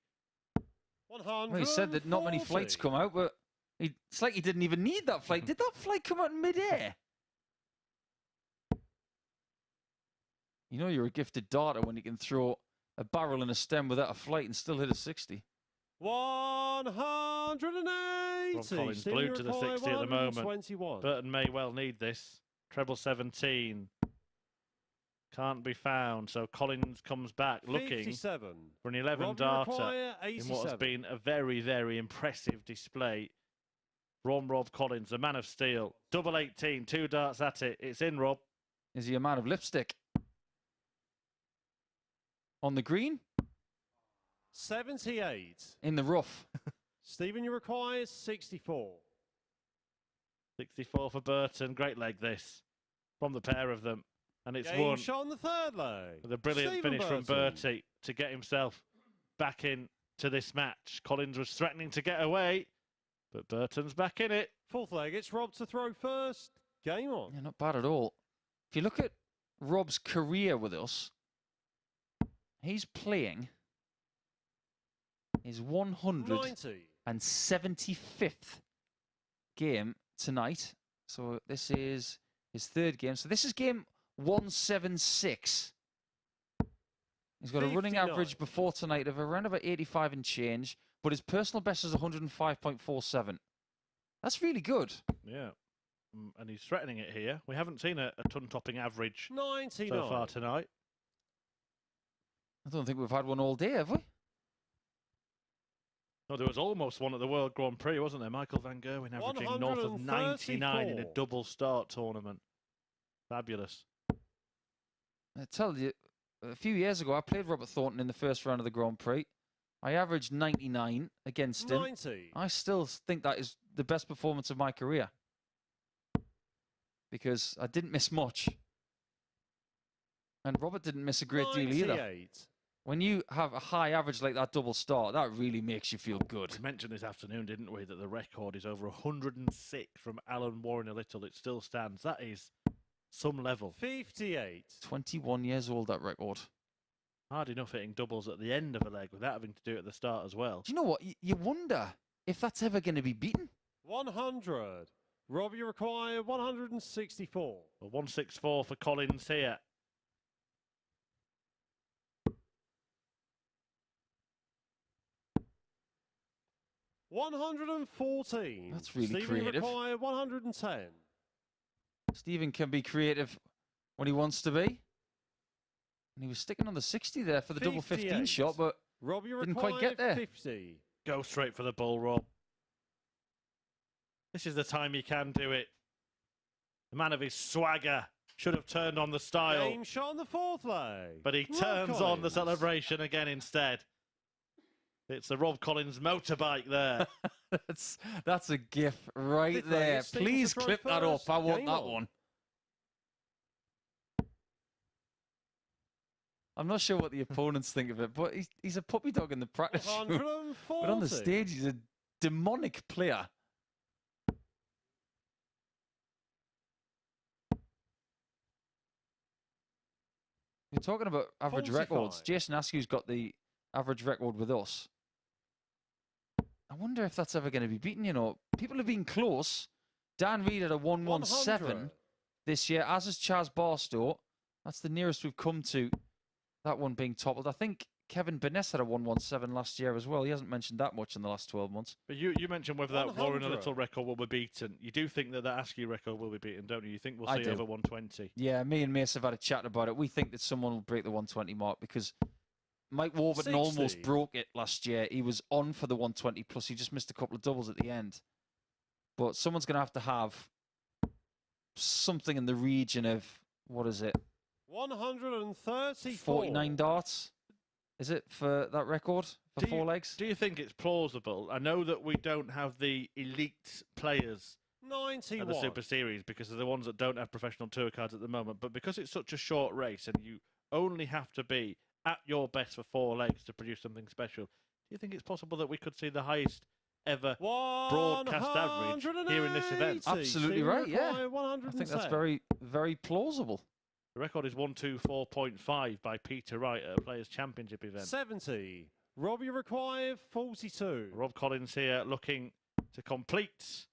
140. Well, he said that not many flights come out, but it's like he didn't even need that flight. Did that flight come out in midair? You know you're a gifted darter when you can throw a barrel and a stem without a flight and still hit a 60. 180. Rob Collins glued to the 60 at the moment. 121. Burton may well need this. Treble 17. Can't be found, so Collins comes back looking 57. for an 11 Rob, you darter require in what has 87. been a very, very impressive display from Rob Collins, the man of steel. Double 18, 2 darts at it. It's in, Rob. Is he a man of lipstick? On the green? 78. In the rough. Stephen, you require 64. 64 for Burton. Great leg, this, from the pair of them. And it's Game won shot on the third leg. with a brilliant Stephen finish from Burton. Bertie to get himself back in to this match. Collins was threatening to get away, but Burton's back in it. Fourth leg, it's Rob to throw first. Game on. Yeah, not bad at all. If you look at Rob's career with us, he's playing his 175th 90. game tonight. So this is his third game. So this is game 176. He's got a running 59. average before tonight of around about 85 and change, but his personal best is 105.47. That's really good. Yeah. And he's threatening it here. We haven't seen a ton-topping average 99. so far tonight. I don't think we've had one all day, have we? No, there was almost one at the World Grand Prix, wasn't there? Michael Van Gerwen averaging north of 99 in a 134. double start tournament. Fabulous. I tell you, a few years ago, I played Robert Thornton in the first round of the Grand Prix. I averaged 99 against him. 90. I still think that is the best performance of my career. Because I didn't miss much. And Robert didn't miss a great deal either. 98. When you have a high average like that double start, that really makes you feel good. We mentioned this afternoon, didn't we, that the record is over 106 from Alan Warren Little. It still stands. That is some level. 58. 21 years old, that record. Hard enough hitting doubles at the end of a leg without having to do it at the start as well. Do you know what? You wonder if that's ever going to be beaten. 100. Rob, you require 164. Well, 164 for Collins here. $114. That's really Stephen, creative. You require 110. Stephen can be creative when he wants to be. And he was sticking on the 60 there for the double 15 58. shot, but Rob, you didn't require quite get there. 50. Go straight for the bull, Rob. This is the time he can do it. The man of his swagger should have turned on the style. Game shot on the fourth leg. But he Rob turns on the Collins. celebration again instead. It's the Rob Collins motorbike there. that's a gif right Fifth there. leg, Stephen Please to throw clip that up. first. I want Game that on. one. I'm not sure what the opponents think of it, but he's a puppy dog in the practice room. 140. But on the stage, he's a demonic player. We're talking about average 45. records. Jason Askew's got the average record with us. I wonder if that's ever going to be beaten, you know. People have been close. Dan Reed had a 117 100. this year, as is Chaz Barstow. That's the nearest we've come to that one being toppled. I think Kevin Burness had a 117 last year as well. He hasn't mentioned that much in the last 12 months. But you mentioned whether that Warren 100. Little record will be beaten. You do think that Askew record will be beaten, don't you? You think we'll I see do. over 120? Yeah, me and Mace have had a chat about it. We think that someone will break the 120 mark because Mike Warburton 60. almost broke it last year. He was on for the 120, plus he just missed a couple of doubles at the end. But someone's going to have something in the region of, what is it? 134. 49 darts, is it, for that record, for four legs? Do you think it's plausible? I know that we don't have the elite players 91. at the Super Series because they're the ones that don't have professional tour cards at the moment, but because it's such a short race and you only have to be at your best for four legs to produce something special, do you think it's possible that we could see the highest ever broadcast average here in this event? 180. Absolutely Stephen right, yeah. require I think that's 110. very, very plausible. The record is 124.5 by Peter Wright at a Players' Championship event. 70. Robbie require 42. Rob Collins here looking to complete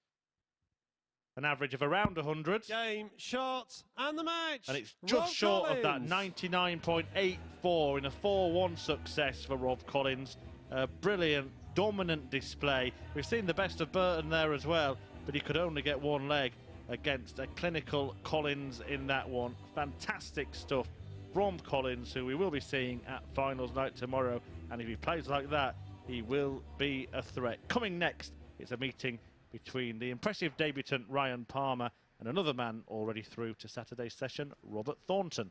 an average of around 100. Game, shot, and the match. And it's just Rob short of that Collins. 99.84 in a 4-1 success for Rob Collins. A brilliant, dominant display. We've seen the best of Burton there as well, but he could only get one leg against a clinical Collins in that one. Fantastic stuff from Collins, who we will be seeing at finals night tomorrow. And if he plays like that, he will be a threat. Coming next, it's a meeting between the impressive debutant Ryan Palmer and another man already through to Saturday's session, Robert Thornton.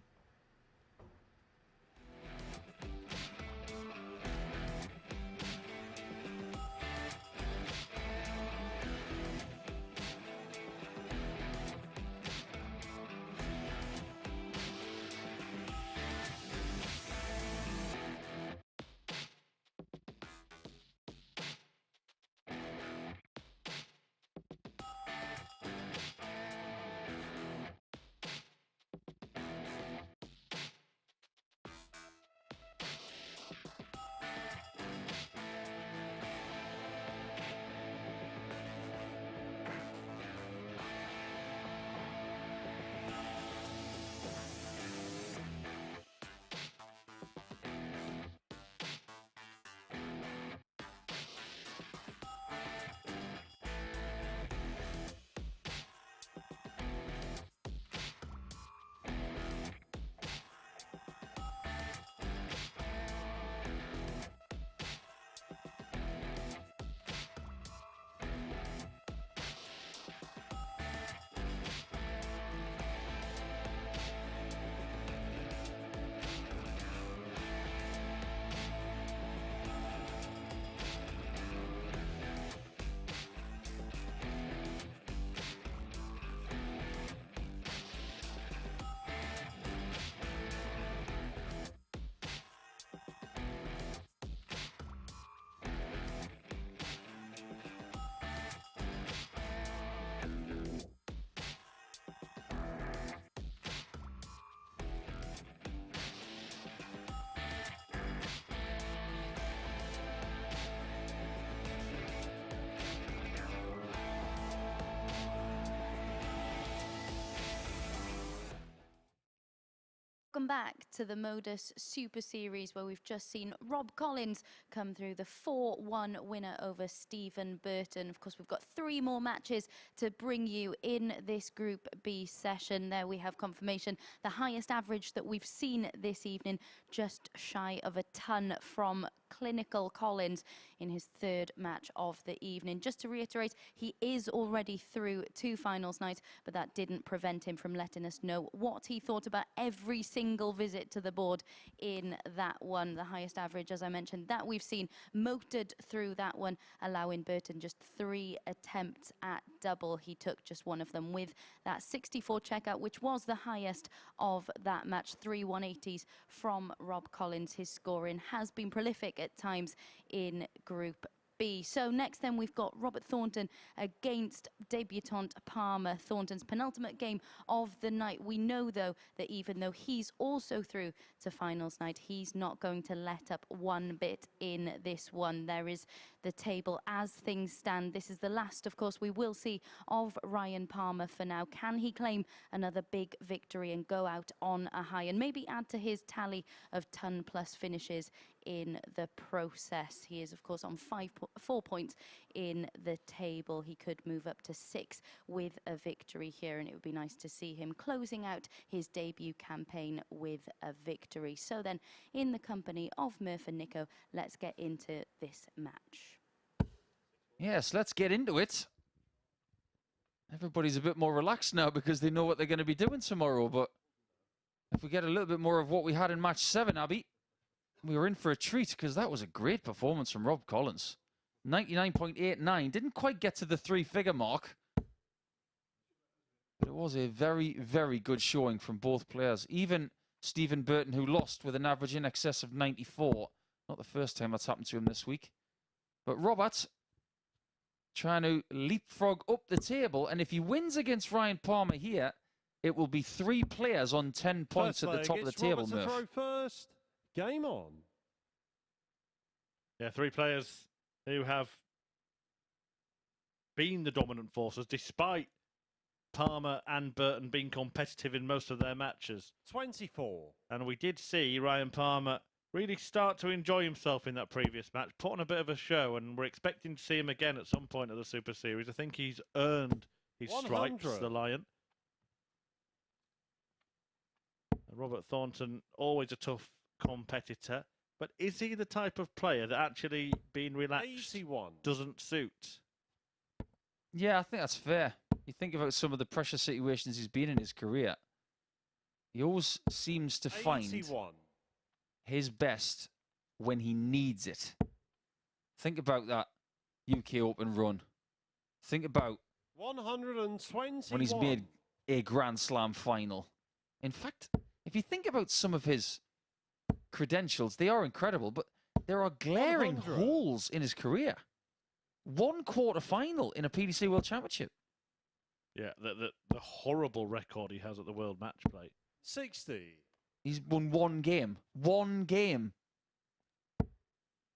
Welcome back to the MODUS Super Series, where we've just seen Rob Collins come through the 4-1 winner over Stephen Burton. Of course, we've got 3 more matches to bring you in this Group B session. There we have confirmation. The highest average that we've seen this evening, just shy of a ton from Clinical Collins in his 3rd match of the evening. Just to reiterate, he is already through to finals night, but that didn't prevent him from letting us know what he thought about every single visit to the board in that one. The highest average, as I mentioned, that we've seen, motored through that one, allowing Burton just 3 attempts at double. He took just one of them with that 64 checkout, which was the highest of that match. 3 180s from Rob Collins. His scoring has been prolific at times in Group B. So next then we've got Robert Thornton against debutant Palmer. Thornton's penultimate game of the night. We know though that even though he's also through to finals night, he's not going to let up one bit in this one. There is the table as things stand. This is the last, of course, we will see of Ryan Palmer for now. Can he claim another big victory and go out on a high and maybe add to his tally of ton-plus finishes in the process? He is, of course, on 4 points in the table. He could move up to 6 with a victory here, and it would be nice to see him closing out his debut campaign with a victory. So then, in the company of Murph and Nico, let's get into this match. Yes, let's get into it. Everybody's a bit more relaxed now because they know what they're going to be doing tomorrow, but if we get a little bit more of what we had in match 7, Abby, we were in for a treat because that was a great performance from Rob Collins. 99.89, didn't quite get to the 3-figure mark, but it was a very, very good showing from both players. Even Stephen Burton, who lost with an average in excess of 94. Not the first time that's happened to him this week. But Robert trying to leapfrog up the table, and if he wins against Ryan Palmer here, it will be 3 players on 10 points at the top of the table, Robert to throw Murph. first. Game on. Yeah, 3 players who have been the dominant forces, despite Palmer and Burton being competitive in most of their matches. 24. And we did see Ryan Palmer really start to enjoy himself in that previous match, put on a bit of a show, and we're expecting to see him again at some point of the Super Series. I think he's earned his 100. stripes, the Lion. And Robert Thornton, always a tough competitor, but is he the type of player that actually being relaxed 81. doesn't suit? Yeah, I think that's fair. You think about some of the pressure situations he's been in his career. He always seems to find 81. his best when he needs it. Think about that UK Open run. Think about 121. when he's made a Grand Slam final. In fact, if you think about some of his credentials, they are incredible, but there are glaring 100. holes in his career. 1 quarter-final in a PDC World Championship. Yeah, the horrible record he has at the World Match Play. 60. He's won 1 game. 1 game.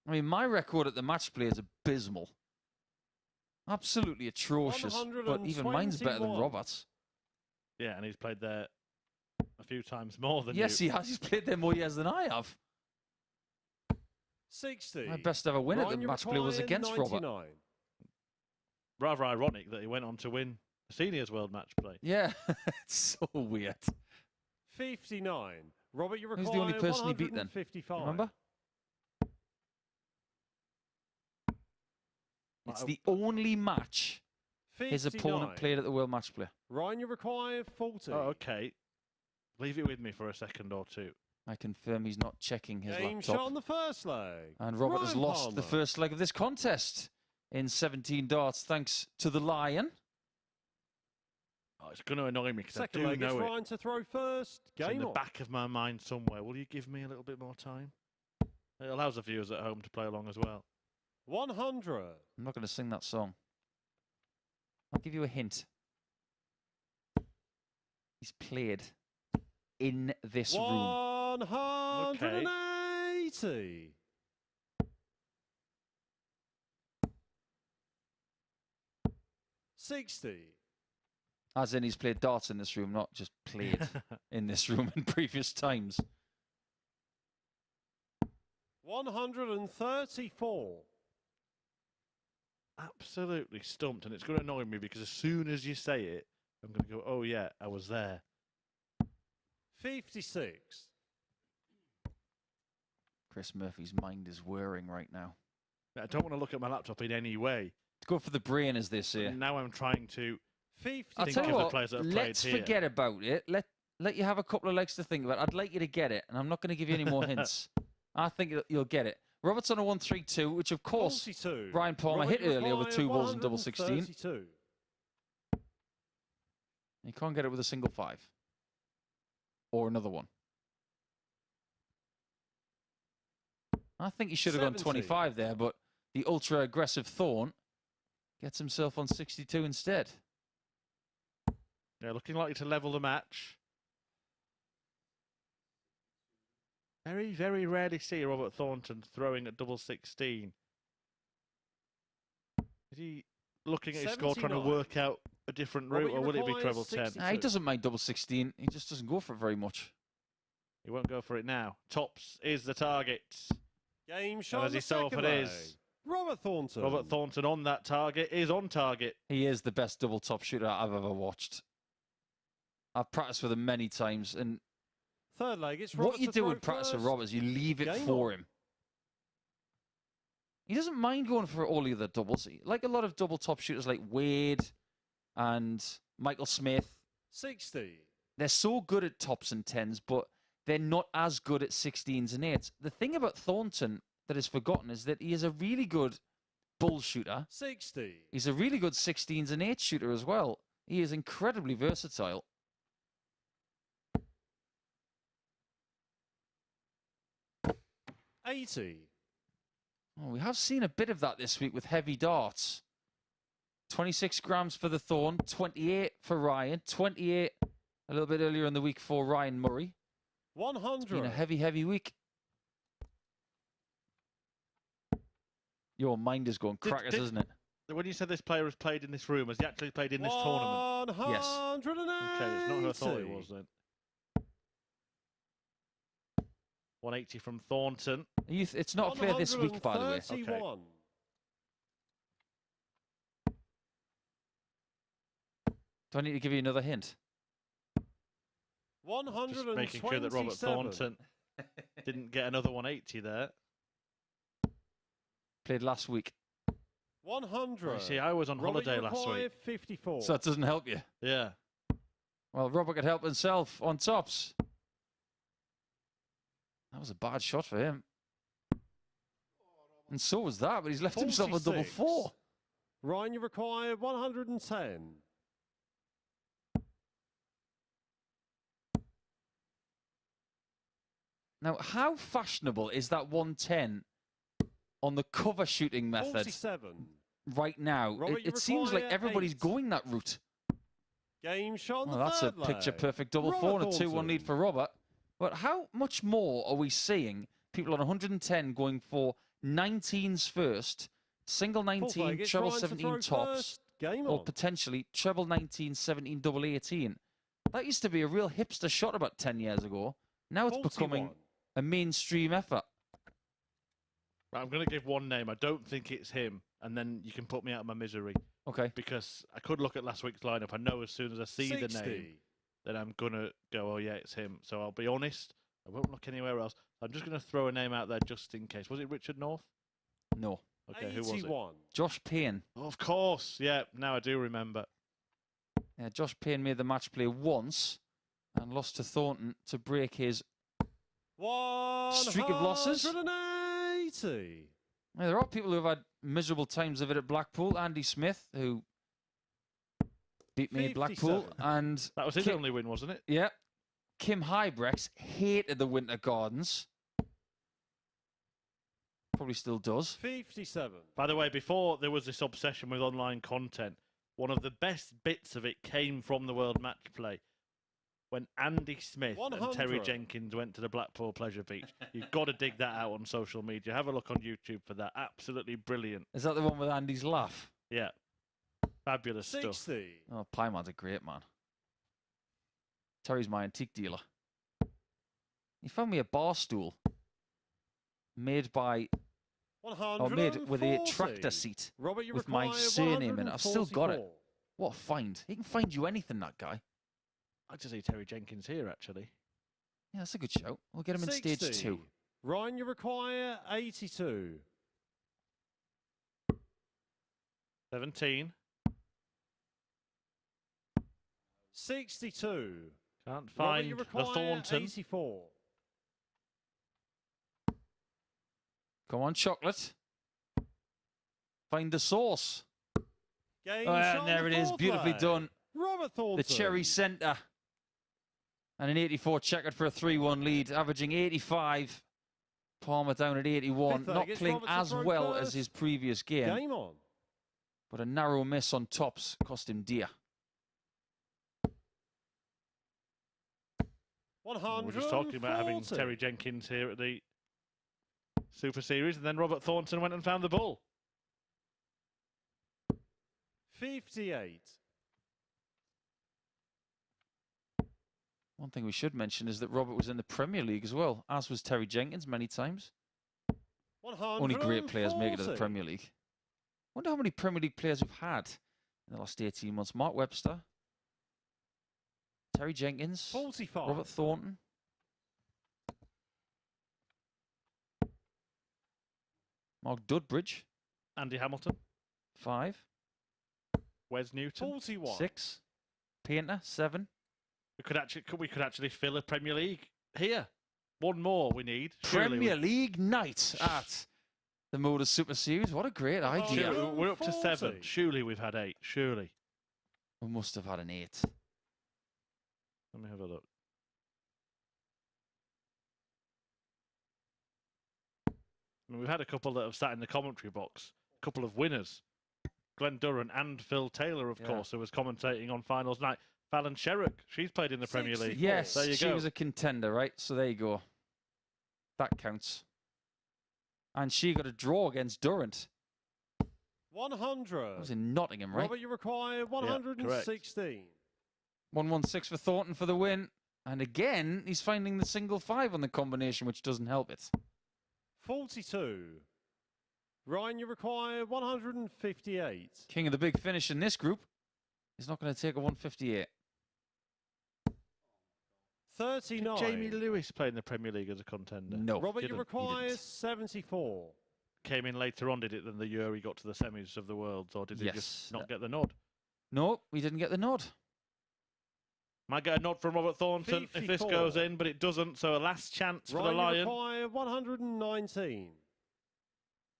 I mean, my record at the match play is abysmal. Absolutely atrocious. But even mine's better than 121. Robert's. Yeah, and he's played there a few times more than Yes, you. he has. He's played there more years than I have. 60. My best ever win at the Ryan match play was Ryan, against 99. Robert. Rather ironic that he went on to win the Seniors World Match Play. Yeah, it's so weird. 59. Robert, you require Who's the only person he beat then? 155. Remember? It's the only match his opponent 59. played at the World Match Play. Ryan, you require 40. Oh, okay. Leave it with me for a second or two. I confirm he's not checking his Game shot laptop. on the first leg. And Robert has Ryan lost the Palmer. first leg of this contest in 17 darts, thanks to the Lion. Oh, it's going to annoy me because I Second do leg is know it. Ryan to throw first. It's in Game the on. back of my mind somewhere. Will you give me a little bit more time? It allows the viewers at home to play along as well. 100. I'm not going to sing that song. I'll give you a hint. He's played in this room. 180. 60. As in, he's played darts in this room, not just played in this room in previous times. 134. Absolutely stumped, and it's going to annoy me because as soon as you say it, I'm going to go, oh yeah, I was there. 56. Chris Murphy's mind is whirring right now. I don't want to look at my laptop in any way. Go for the brain, as they say. Now I'm trying to I'll think tell of you the what, players that have let's played here. forget about it. Let you have a couple of legs to think about. I'd like you to get it, and I'm not going to give you any more hints. I think you'll get it. Roberts on a 132, which of course 42. Ryan Palmer Robert, hit earlier with 2 balls and double 16. 132. You can't get it with a single 5. Or another one. I think he should have gone 25 there, but the ultra-aggressive Thorn gets himself on 62 instead. Yeah, looking likely to level the match. Very, very rarely see Robert Thornton throwing at double 16. Is he looking at his score trying to work out a different route, or will it be treble 10? Nah, he doesn't mind double 16. He just doesn't go for it very much. He won't go for it now. Tops is the target. Game shot. As he so often is. Robert Thornton. Robert Thornton on that target is on target. He is the best double top shooter I've ever watched. I've practiced with him many times, and Third leg, it's Robert what you do in practice with Robert is you leave it for him. He doesn't mind going for all the other doubles. Like a lot of double top shooters like Wade and Michael Smith. 60. They're so good at tops and 10s, but they're not as good at 16s and 8s. The thing about Thornton that is forgotten is that he is a really good bull shooter. 60. He's a really good 16s and 8s shooter as well. He is incredibly versatile. $80. Oh, we have seen a bit of that this week with heavy darts. 26 grams for the Thorn, 28 for Ryan, 28 a little bit earlier in the week for Ryan Murray. 100. It's been a heavy, heavy week. Your mind is going crackers, isn't it? When you said this player has played in this room, has he actually played in this tournament? Yes. 180. Okay, it's not who I thought it was then. 180 from Thornton. It's not a player this week, by the way. Okay. Do I need to give you another hint? 127. Just making sure that Robert Thornton didn't get another 180 there. Played last week. 100. You see, I was on holiday last week. 54. So that doesn't help you. Yeah. Well, Robert could help himself on tops. That was a bad shot for him. And so was that, but he's left himself a double 4. Ryan, you require 110. Now, how fashionable is that 110 on the cover shooting method 47. right now? Robert, It seems like everybody's 8. going that route. Game shot. Well, that's a picture-perfect double Robert 4 and a 2-1 Thornton. lead for Robert. But how much more are we seeing people on 110 going for 19s first, single 19, treble 17 tops, Game or on. potentially treble 19, 17, double 18? That used to be a real hipster shot about 10 years ago. Now it's 41. becoming a mainstream effort. Right, I'm going to give one name. I don't think it's him, and then you can put me out of my misery. Okay. Because I could look at last week's lineup. I know as soon as I see 60. the name, then I'm going to go, oh, yeah, it's him. So I'll be honest. I won't look anywhere else. I'm just going to throw a name out there just in case. Was it Richard North? No. Okay, who was it? 81. Josh Payne. Oh, of course. Yeah, now I do remember. Yeah, Josh Payne made the match play once and lost to Thornton to break his streak of losses. 180. Yeah, there are people who have had miserable times of it at Blackpool. Andy Smith, who beat me at Blackpool. 57. And That was his only win, wasn't it? yeah, Kim Hybrex hated the Winter Gardens. Probably still does. 57. By the way, before there was this obsession with online content, one of the best bits of it came from the World Match Play. When Andy Smith 100. and Terry Jenkins went to the Blackpool Pleasure Beach. You've got to dig that out on social media. Have a look on YouTube for that. Absolutely brilliant. Is that the one with Andy's laugh? Yeah. Fabulous stuff. 60. Oh, Pieman's a great man. Terry's my antique dealer. He found me a bar stool made by, or made with a tractor seat Robert, you with my require surname in it. I've still got it. 144. What a find. He can find you anything, that guy. I'd just see Terry Jenkins here, actually. Yeah, that's a good shout. We'll get him in 60. stage 2. Ryan, you require 82. 17. 62. Can't Robert, find you the require Thornton. 84. Come on, chocolate. Find the sauce. Game Oh, yeah, shot there on it the is. fourth Beautifully leg. done. Robert Thornton. The cherry centre. And an 84 checkered for a 3-1 lead, averaging 85. Palmer down at 81. Fifth leg, Not it's playing Roberts as to throw well as first. his previous game, Game on. but a narrow miss on tops cost him dear. 100. We're just talking about having Terry Jenkins here at the Super Series, and then Robert Thornton went and found the bull. 58. One thing we should mention is that Robert was in the Premier League as well, as was Terry Jenkins many times. 140. Only great players make it to the Premier League. Wonder how many Premier League players we've had in the last 18 months. Mark Webster, Terry Jenkins, 45. Robert Thornton. Mark Dudbridge, Andy Hamilton, 5. Wes Newton. 41. 6. Painter, 7. We could actually fill a Premier League here. One more we need. Surely Premier League night at the MODUS Super Series. What a great idea. We're up to 7. 40. Surely we've had 8. Surely. We must have had an 8. Let me have a look. I mean, we've had a couple that have sat in the commentary box. A couple of winners. Glenn Durran and Phil Taylor, of course, who was commentating on finals night. Fallon Sherrock, she's played in the Premier League. Yes, there you she go. was a contender, right? So there you go. That counts. And she got a draw against Durant. 100. That was in Nottingham, right? Robert, you require 116. 116 for Thornton for the win. And again, he's finding the single 5 on the combination, which doesn't help it. 42. Ryan, you require 158. King of the big finish in this group. He's not going to take a 158. 39. Jamie Lewis played in the Premier League as a contender. No. Robert, you didn't. require didn't. 74. Came in later on, did it, than the year he got to the semis of the Worlds, or did he Yes. just not get the nod? No, we didn't get the nod. Might get a nod from Robert Thornton if this 54. goes in, but it doesn't. So a last chance for the Ryan, you Lion. require 119.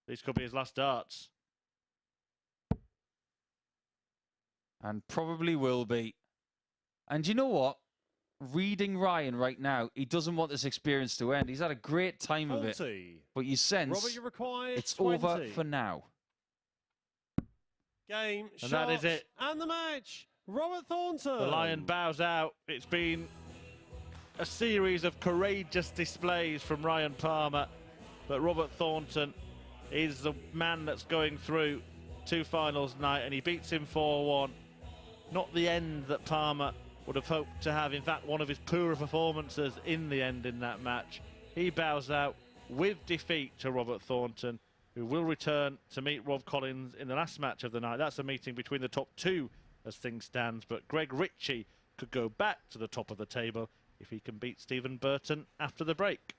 These could be his last darts. And probably will be. And you know what? Reading Ryan right now, he doesn't want this experience to end. He's had a great time of it. 40. But you sense Robert, you require it's 20. over for now. Game, And shot, that is it. And the match. Robert Thornton. The Lion bows out. It's been a series of courageous displays from Ryan Palmer, but Robert Thornton is the man that's going through two finals tonight, and he beats him 4-1. Not the end that Palmer would have hoped to have. In fact, one of his poorer performances in the end in that match. He bows out with defeat to Robert Thornton, who will return to meet Rob Collins in the last match of the night. That's a meeting between the top two as things stand, but Greg Ritchie could go back to the top of the table if he can beat Stephen Burton after the break.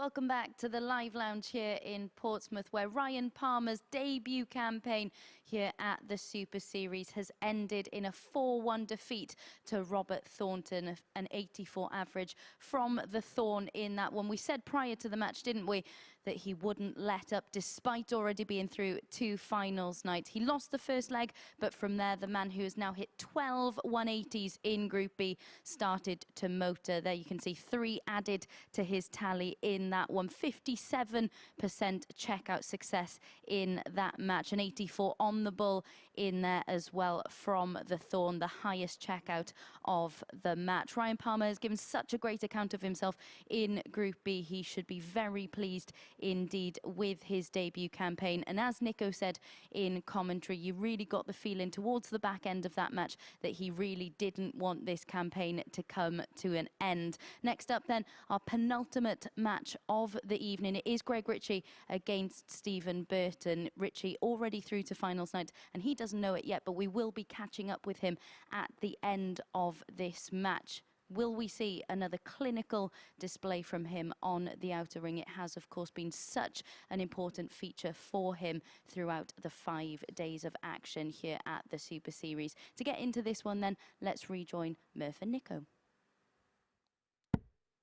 Welcome back to the live lounge here in Portsmouth, where Ryan Palmer's debut campaign here at the Super Series has ended in a 4-1 defeat to Robert Thornton, an 84 average from the Thorn in that one. We said prior to the match, didn't we, that he wouldn't let up despite already being through 2 finals nights. He lost the first leg, but from there, the man who has now hit 12 180s in Group B started to motor. There you can see 3 added to his tally in that one. 57% checkout success in that match. An 84 on the bull in there as well from the Thorn, the highest checkout of the match. Ryan Palmer has given such a great account of himself in Group B. He should be very pleased indeed with his debut campaign. And as Nico said in commentary, you really got the feeling towards the back end of that match that he really didn't want this campaign to come to an end. Next up then, our penultimate match of the evening. It is Greg Ritchie against Stephen Burton. Ritchie already through to finals night, and he doesn't know it yet, but we will be catching up with him at the end of this match. Will we see another clinical display from him on the outer ring? It has, of course, been such an important feature for him throughout the 5 days of action here at the Super Series. To get into this one then, let's rejoin Murph and Nico.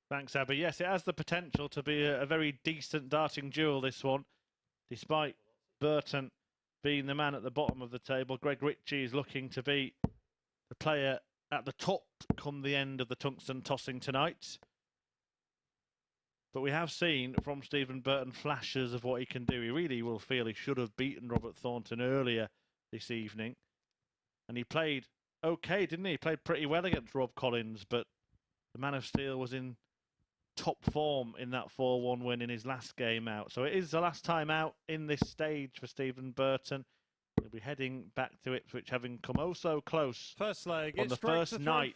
Thanks, Abby. Yes, it has the potential to be a very decent darting duel, this one. Despite Burton being the man at the bottom of the table, Greg Ritchie is looking to be the player at the top come the end of the tungsten tossing tonight. But we have seen from Stephen Burton flashes of what he can do. He really will feel he should have beaten Robert Thornton earlier this evening. And he played okay, didn't he? He played pretty well against Rob Collins, but the Man of Steel was in top form in that 4-1 win in his last game out. So it is the last time out in this stage for Stephen Burton. He'll be heading back to Ipswich, having come oh so close First leg, on the first night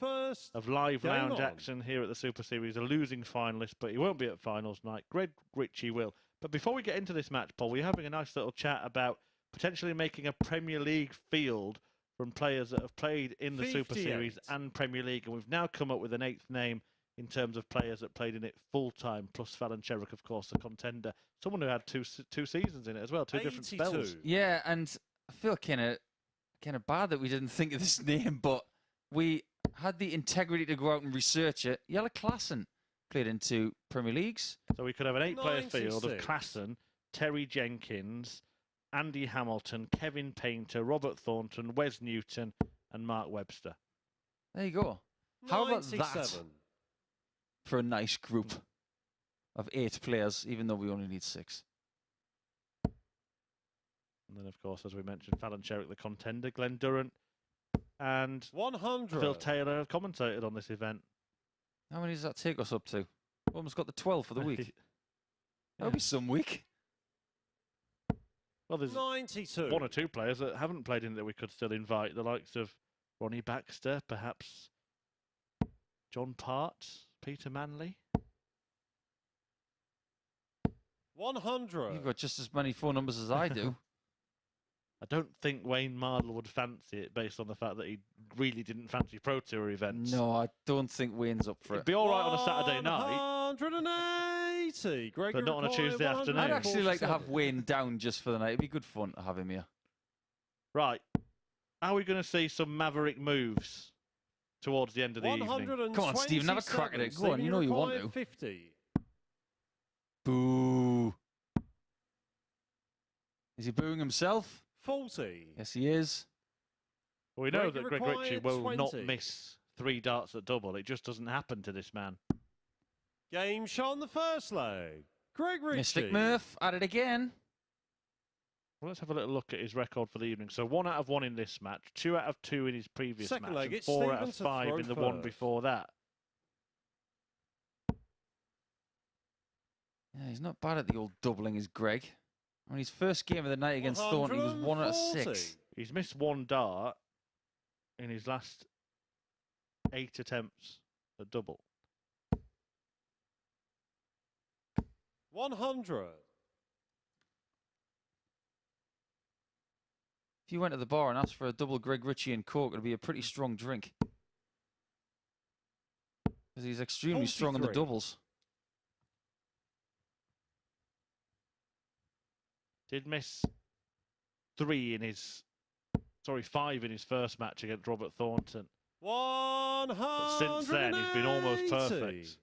of live lounge action here at the Super Series, a losing finalist, but he won't be at finals night. Greg Ritchie will. But before we get into this match, Paul, we're having a nice little chat about potentially making a Premier League field from players that have played in the Super Series and Premier League, and we've now come up with an 8th name in terms of players that played in it full-time, plus Fallon Sherrick, of course, the contender. Someone who had two seasons in it as well, 2 different spells. Yeah, and I feel kind of bad that we didn't think of this name, but we had the integrity to go out and research it. Jelle Klassen played in 2 Premier Leagues. So we could have an 8-player field of Klassen, Terry Jenkins, Andy Hamilton, Kevin Painter, Robert Thornton, Wes Newton and Mark Webster. There you go. How about that for a nice group of 8 players, even though we only need 6? And then, of course, as we mentioned, Fallon Sherrick, the contender, Glenn Durrant and 100. Phil Taylor have commentated on this event. How many does that take us up to? Almost got the 12 for the week. That'll be some week. Well, there's 92. 1 or 2 players that haven't played in that we could still invite, the likes of Ronnie Baxter, perhaps John Part, Peter Manley. 100. You've got just as many phone numbers as I do. I don't think Wayne Mardle would fancy it based on the fact that he really didn't fancy Pro Tour events. No, I don't think Wayne's up for It'd it. be all right on a Saturday night. 180. But not on a Tuesday afternoon. I'd actually like to have Wayne down just for the night. It'd be good fun to have him here. Right. Are we going to see some maverick moves towards the end of the evening? Come on, Stephen, have a crack at it. Go on, you know you want to. 50. Boo. Is he booing himself? 40. Yes, he is. Well, we know that Greg required Ritchie will 20. not miss 3 darts at double. It just doesn't happen to this man. Game shot on the first leg. Greg Ritchie. Mystic Murph at it again. Well, let's have a little look at his record for the evening. So 1 out of 1 in this match, 2 out of 2 in his previous Second match, leg, and it's 4 out Stephen of to 5 throw in the one first. before that. Yeah, he's not bad at the old doubling, is Greg. On his first game of the night against Thornton, he was 1 out of 6. He's missed 1 dart in his last 8 attempts at double. 100. If you went to the bar and asked for a double Greg Ritchie and Coke, it'd be a pretty strong drink. Because he's extremely strong on the 43. doubles. Did miss 5 in his first match against Robert Thornton. 180. But since then, he's been almost perfect.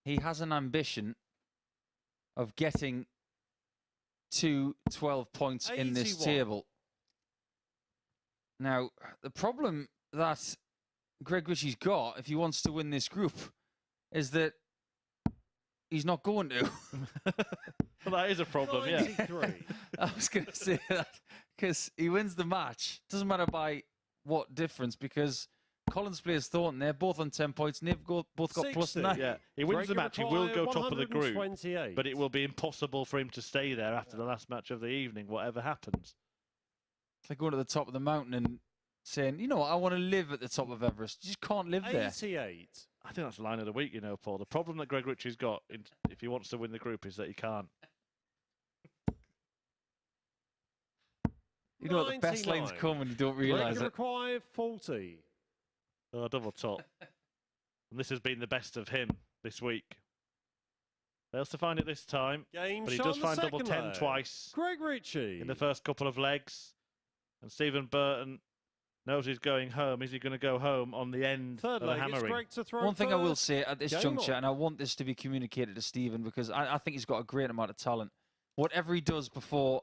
He has an ambition of getting to 12 points in this 81. table. Now, the problem that Greg Ritchie's got, if he wants to win this group, is that he's not going to. Well, that is a problem, yeah. 93. I was going to say that because he wins the match. Doesn't matter by what difference, because Collins plays Thornton. They're both on 10 points, and they've both got plus 9. Yeah, he wins the match. He will go top of the group, 128. but it will be impossible for him to stay there after the last match of the evening, whatever happens. It's like going to the top of the mountain and saying, you know what, I want to live at the top of Everest. You just can't live there. 88. I think that's the line of the week, you know, Paul. The problem that Greg Ritchie's got, if he wants to win the group, is that he can't. You know what, the best lines 99. come when you don't realise it. Required 40. Oh, double top. And this has been the best of him this week. Fails to find it this time, Game but he shot does on the find double second 10 leg. twice Greg Ritchie. in the first couple of legs. And Stephen Burton knows he's going home. Is he going to go home on the end Third of the leg, it's hammering? Greg to throw One thing I will first. say at this Game juncture, on. and I want this to be communicated to Stephen, because I think he's got a great amount of talent. Whatever he does before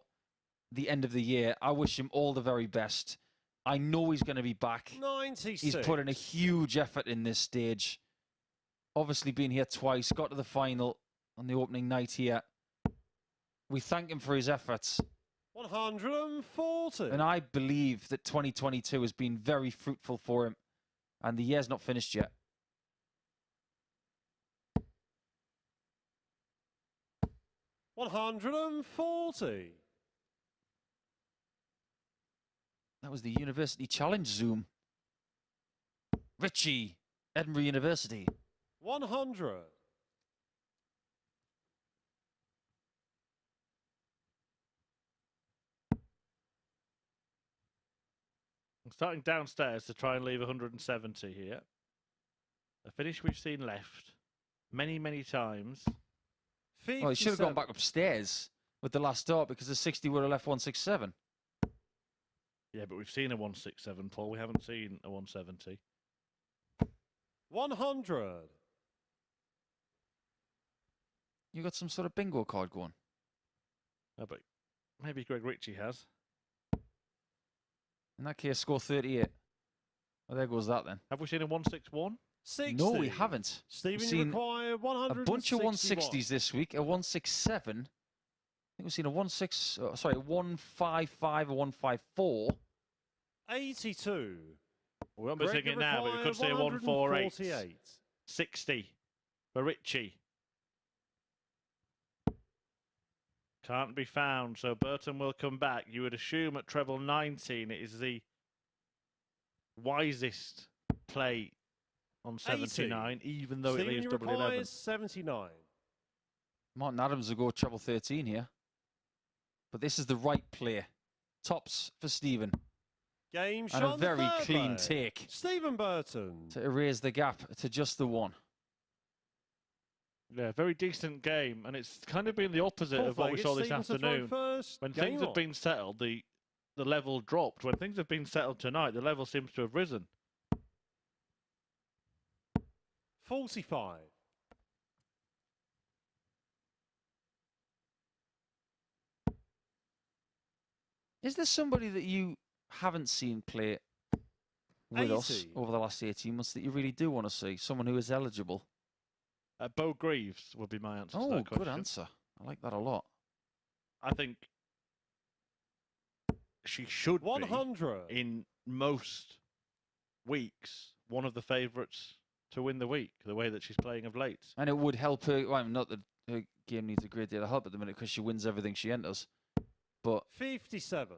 the end of the year, I wish him all the very best. I know he's going to be back. 96. He's put in a huge effort in this stage. Obviously been here twice, got to the final on the opening night here. We thank him for his efforts. 140. And I believe that 2022 has been very fruitful for him. And the year's not finished yet. $140. That was the University Challenge Zoom. Ritchie, Edinburgh University. 100. I'm starting downstairs to try and leave 170 here. A finish we've seen left many, many times. Well, he should have gone back upstairs with the last start, because the 60 would have left 167. Yeah, but we've seen a 167, Paul. We haven't seen a 170. 100. You got some sort of bingo card going. Oh, but maybe Greg Ritchie has. In that case, score 38. Well, there goes that then. Have we seen a 161? 60. No, we haven't. Stephen, We've you seen require a 161. bunch of 160s this week. A 167. I think we've seen a 155, a 154. 82. We won't be Greg, seeing you it now, but we could see a require 148. 60 for Ritchie. Can't be found, so Burton will come back. You would assume at treble 19 it is the wisest play on 79, even though Stephen, it leaves you double require 11. 79. Martin Adams will go treble 13 here. But this is the right play. Tops for Stephen. Game shot And a on the very third clean leg. take Stephen Burton. to erase the gap to just the one. Yeah, very decent game, and it's kind of been the opposite Fourth of what we leg, saw this Stephen to throw afternoon. first. When Game things have on. been settled, the level dropped. When things have been settled tonight, the level seems to have risen. 45. Is there somebody that you haven't seen play with us 80. over the last 18 months that you really do want to see? Someone who is eligible? Bo Greaves would be my answer to Oh, that question. good answer. I like that a lot. I think she should 100. be, in most weeks, one of the favourites to win the week, the way that she's playing of late. And it would help her. Well, not that her game needs a great deal of help at the minute because she wins everything she enters. But 57.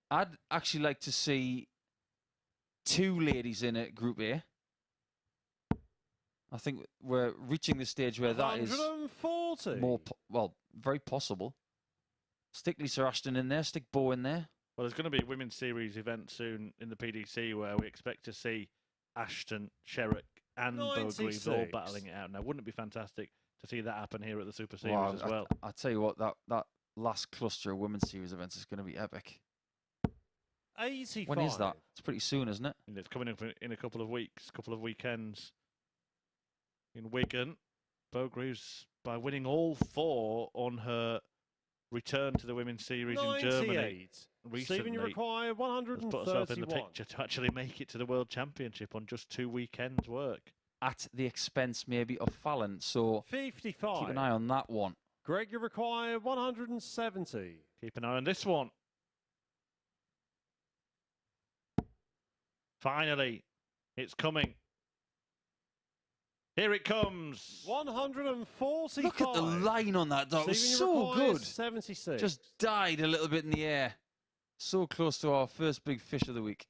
I'd actually like to see two ladies in it, Group A. I think we're reaching the stage where that is 140. more, very possible. Stick Lisa Ashton in there, stick Bo in there. Well, there's going to be a women's series event soon in the PDC where we expect to see Ashton, Sherrick and Bo Greaves all 96. battling it out. Now, wouldn't it be fantastic to see that happen here at the Super Series Wow, as well? I tell you what, that last cluster of women's series events is going to be epic. 85. When is that? It's pretty soon, isn't it? And it's coming up in a couple of weeks, couple of weekends. In Wigan, Bogreaves, by winning all 4 on her return to the women's series 98. in Germany recently, Stephen, you require has put herself in the 131. picture to actually make it to the World Championship on just 2 weekends' work. At the expense, maybe, of Fallon. So 55. keep an eye on that one. Greg, you require 170. Keep an eye on this one. Finally, it's coming. Here it comes. 145. Look at the line on that, dog. It was Stephen, you so require good. 76. Just died a little bit in the air. So close to our first big fish of the week.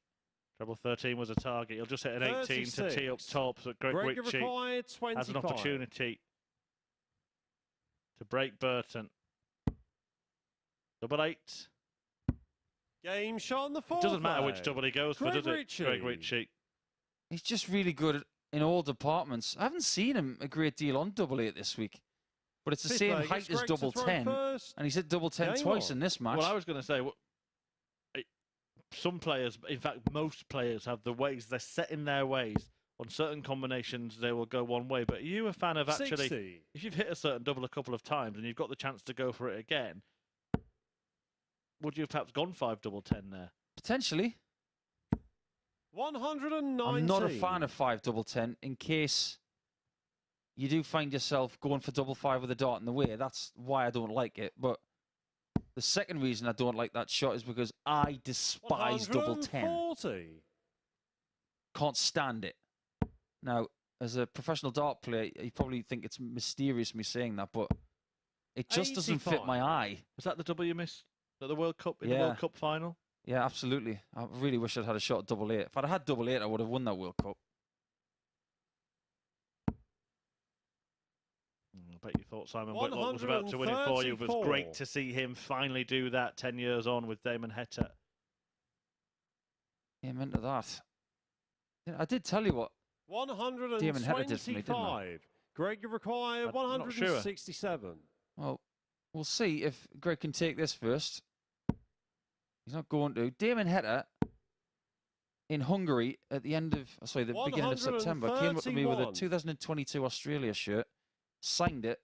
Treble 13 was a target. He'll just hit an 18 to tee up 36. top. So Greg Ritchie required 25. has an opportunity to break Burton. Double 8. Game shot on the fourth. Doesn't matter which leg. double he goes for, Greg does it? Ritchie. Greg Ritchie. He's just really good in all departments. I haven't seen him a great deal on double 8 this week. But it's the Fifth same leg, height it's as Greg to double throw 10. first. And he's hit double 10 Game twice on. in this match. Well, I was going to say, some players, in fact, most players have the ways, they're set in their ways. On certain combinations, they will go one way. But are you a fan of actually, 60. if you've hit a certain double a couple of times and you've got the chance to go for it again, would you have perhaps gone 5 double 10 there? Potentially. 190. I'm not a fan of 5 double 10 in case you do find yourself going for double 5 with a dart in the way. That's why I don't like it. But the second reason I don't like that shot is because I despise double 10. 140. Can't stand it. Now, as a professional dart player, you probably think it's mysterious me saying that, but it just doesn't fit 85. my eye. Was that the double you missed at the World Cup, in Yeah. the World Cup final? Yeah, absolutely. I really wish I'd had a shot at double 8. If I'd had double 8, I would have won that World Cup. I bet you thought Simon Whitlock was about to win it for you. It was 134. great to see him finally do that 10 years on with Damon Heta. Amen to that. Yeah, I did tell you what. Damon Heta did for me, didn't I? 125. Greg, you require I'm not sure. 167. Well, we'll see if Greg can take this first. He's not going to. Damon Heta in Hungary at the end of, the beginning of September, came up to me with a 131. 2022 Australia shirt, signed it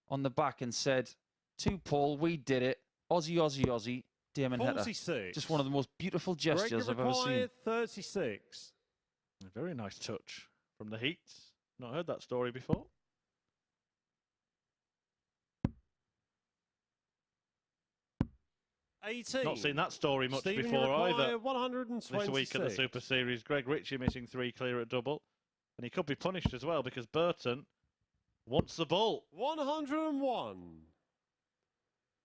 on the back and said, "To Paul, we did it. Aussie, Aussie, Aussie, Damon Heta." 46. Just one of the most beautiful Greg, you gestures I've ever seen. require 36. A very nice touch from the Heats. Not heard that story before. Not seen that story much Stephen, you before require either. 126. This week at the Super Series, Greg Ritchie missing 3 clear at double. And he could be punished as well because Burton wants the ball. 101.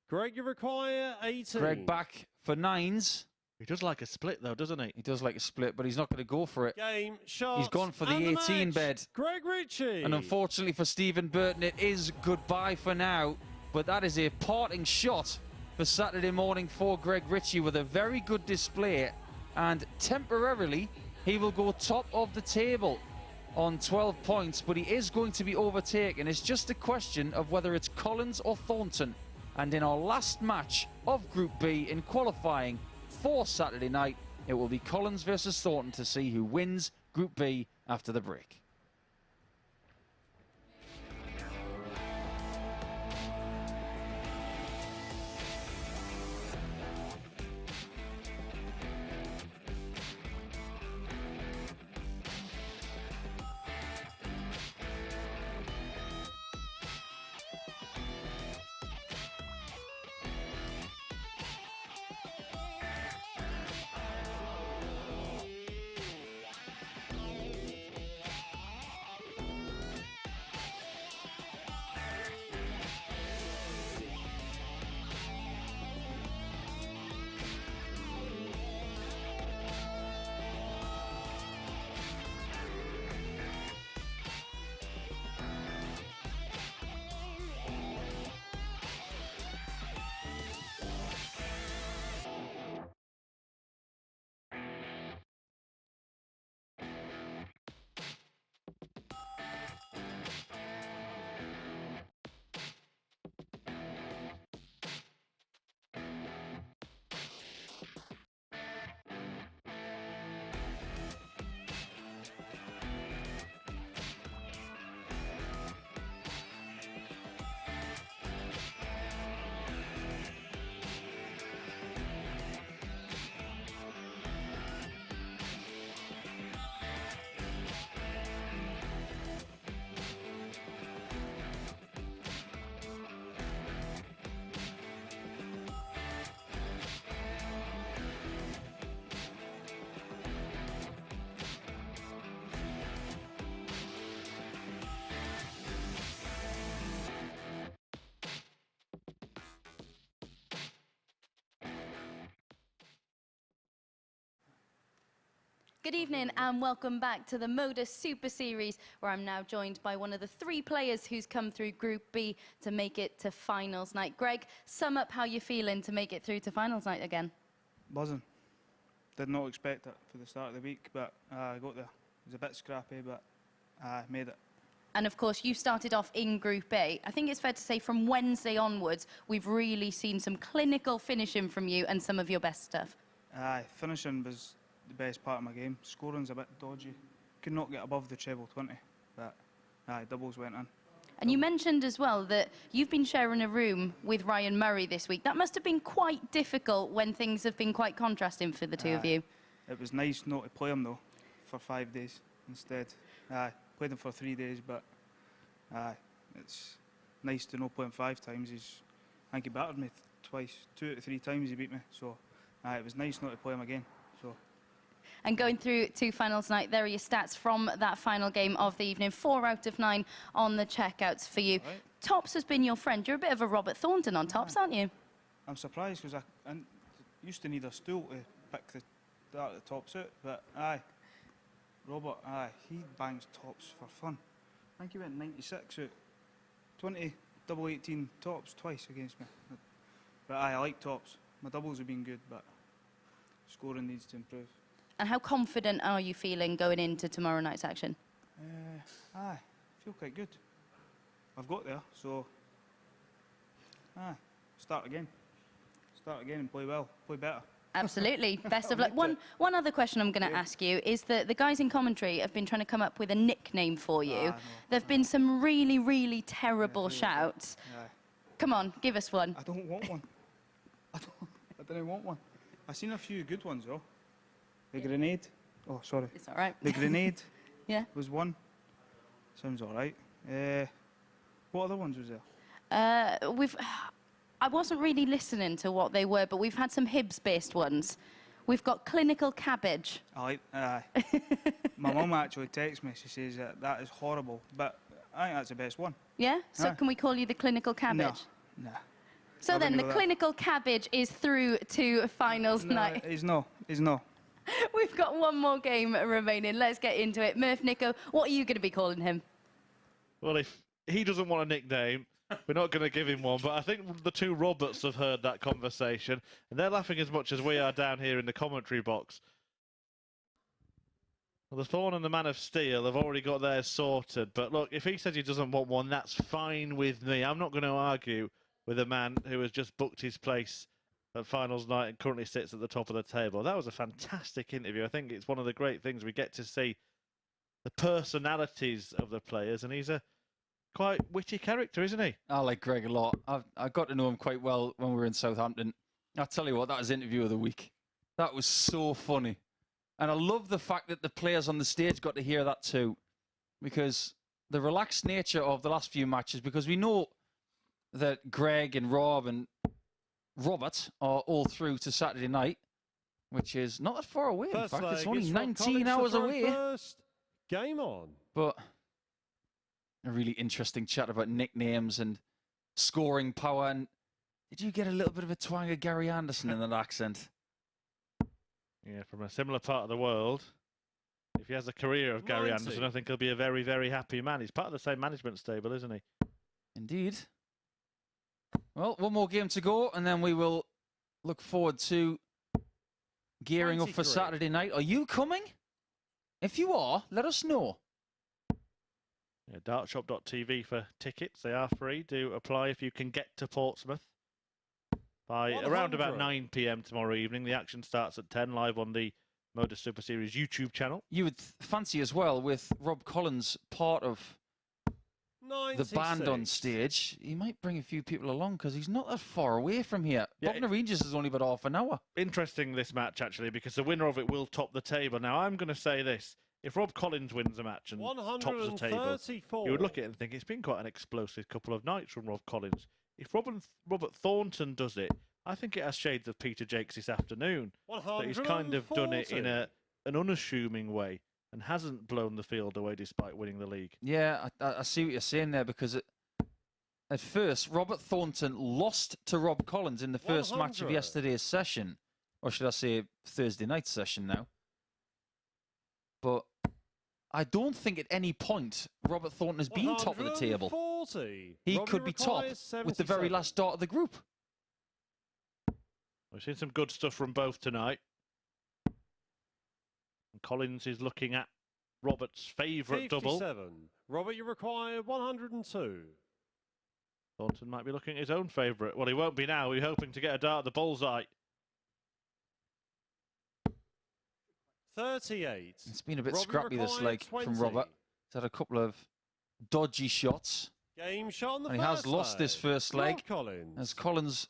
Greg, you require 18. Greg back for 9s. He does like a split though, doesn't he? He does like a split, but he's not going to go for it. Game, shot. He's gone for the and 18 match. bed. Greg Ritchie. And unfortunately for Stephen Burton, it is goodbye for now. But that is a parting shot for Saturday morning for Greg Ritchie with a very good display. And temporarily, he will go top of the table on 12 points. But he is going to be overtaken. It's just a question of whether it's Collins or Thornton. And in our last match of Group B in qualifying for Saturday night, it will be Collins versus Thornton to see who wins Group B after the break. Good evening and welcome back to the MODUS Super Series, where I'm now joined by one of the 3 players who's come through Group B to make it to finals night. Greg, sum up how you're feeling to make it through to finals night again. Buzzing. Did not expect it for the start of the week, but I got there. It was a bit scrappy, but I made it. And of course, you started off in Group A. I think it's fair to say from Wednesday onwards, we've really seen some clinical finishing from you and some of your best stuff. Finishing was the best part of my game. Scoring's a bit dodgy. Could not get above the treble 20, but doubles went in. And you mentioned as well that you've been sharing a room with Ryan Murray this week. That must have been quite difficult when things have been quite contrasting for the two of you. It was nice not to play him, though, for 5 days instead. Played him for 3 days, but it's nice to not play him 5 times. I think he battered me twice, 2 out of 3 times he beat me. So it was nice not to play him again. And going through to finals night, there are your stats from that final game of the evening. 4 out of 9 on the checkouts for you. Right. Tops has been your friend. You're a bit of a Robert Thornton on tops, aren't you? I'm surprised because I used to need a stool to pick the tops out. But Robert, he bangs tops for fun. I think he went 96 out. 20 double 18 tops twice against me. But I like tops. My doubles have been good, but scoring needs to improve. And how confident are you feeling going into tomorrow night's action? I feel quite good. I've got there, so start again and play well, play better. Absolutely. Best of luck. One other question I'm going to ask you is that the guys in commentary have been trying to come up with a nickname for you. There have been some really, really terrible shouts. Come on, give us one. I don't want one. I don't want one. I've seen a few good ones, though. The grenade. Oh, sorry. It's all right. The grenade. Yeah. Was one. Sounds all right. What other ones was there? I wasn't really listening to what they were, but we've had some Hibs-based ones. We've got clinical cabbage. My mum actually texts me. She says that is horrible, but I think that's the best one. Yeah? So can we call you the clinical cabbage? No. So then the clinical cabbage is through to finals night. He's no. We've got one more game remaining. Let's get into it. Murph, Nico, what are you going to be calling him? Well, if he doesn't want a nickname, we're not going to give him one. But I think the 2 Roberts have heard that conversation, and they're laughing as much as we are down here in the commentary box. Well, the Thorn and the Man of Steel have already got theirs sorted. But look, if he says he doesn't want one, that's fine with me. I'm not going to argue with a man who has just booked his place at finals night and currently sits at the top of the table. That was a fantastic interview. I think it's one of the great things we get to see the personalities of the players, and he's a quite witty character, isn't he? I like Greg a lot. I got to know him quite well when we were in Southampton. I'll tell you what, that was interview of the week. That was so funny. And I love the fact that the players on the stage got to hear that too, because the relaxed nature of the last few matches, because we know that Greg and Rob and Robert are all through to Saturday night, which is not that far away. In fact, it's only 19 hours away. First game on. But a really interesting chat about nicknames and scoring power. And did you get a little bit of a twang of Gary Anderson in that accent? Yeah, from a similar part of the world. If he has a career of Gary Anderson, I think he'll be a very, very happy man. He's part of the same management stable, isn't he? Indeed. Well, one more game to go, and then we will look forward to gearing up for Saturday night. Are you coming? If you are, let us know. Yeah, dartshop.tv for tickets. They are free. Do apply if you can get to Portsmouth by around about 9 p.m. tomorrow evening. The action starts at 10, live on the MODUS Super Series YouTube channel. You would fancy as well, with Rob Collins part of 96. The band on stage, he might bring a few people along because he's not that far away from here. Yeah, Bognor Regis is only about half an hour. Interesting, this match, actually, because the winner of it will top the table. Now, I'm going to say this. If Rob Collins wins a match and tops the table, you would look at it and think it's been quite an explosive couple of nights from Rob Collins. If Robert Thornton does it, I think it has shades of Peter Jakes this afternoon. That he's kind of done it in an unassuming way and hasn't blown the field away despite winning the league. Yeah, I see what you're saying there, because at first, Robert Thornton lost to Rob Collins in the first match of yesterday's session, or should I say Thursday night session now. But I don't think at any point Robert Thornton has been top of the table. 140. He Robbie could be top requires with the very 77. last dart of the group. We've seen some good stuff from both tonight. And Collins is looking at Robert's favourite double. 57. Robert, you require 102. Thornton might be looking at his own favourite. Well, he won't be now. He's hoping to get a dart at the bullseye. 38. It's been a bit Robbie scrappy this required leg 20. from Robert. He's had a couple of dodgy shots. Game shot on the And he first has lost this first leg. Rob Collins. As Collins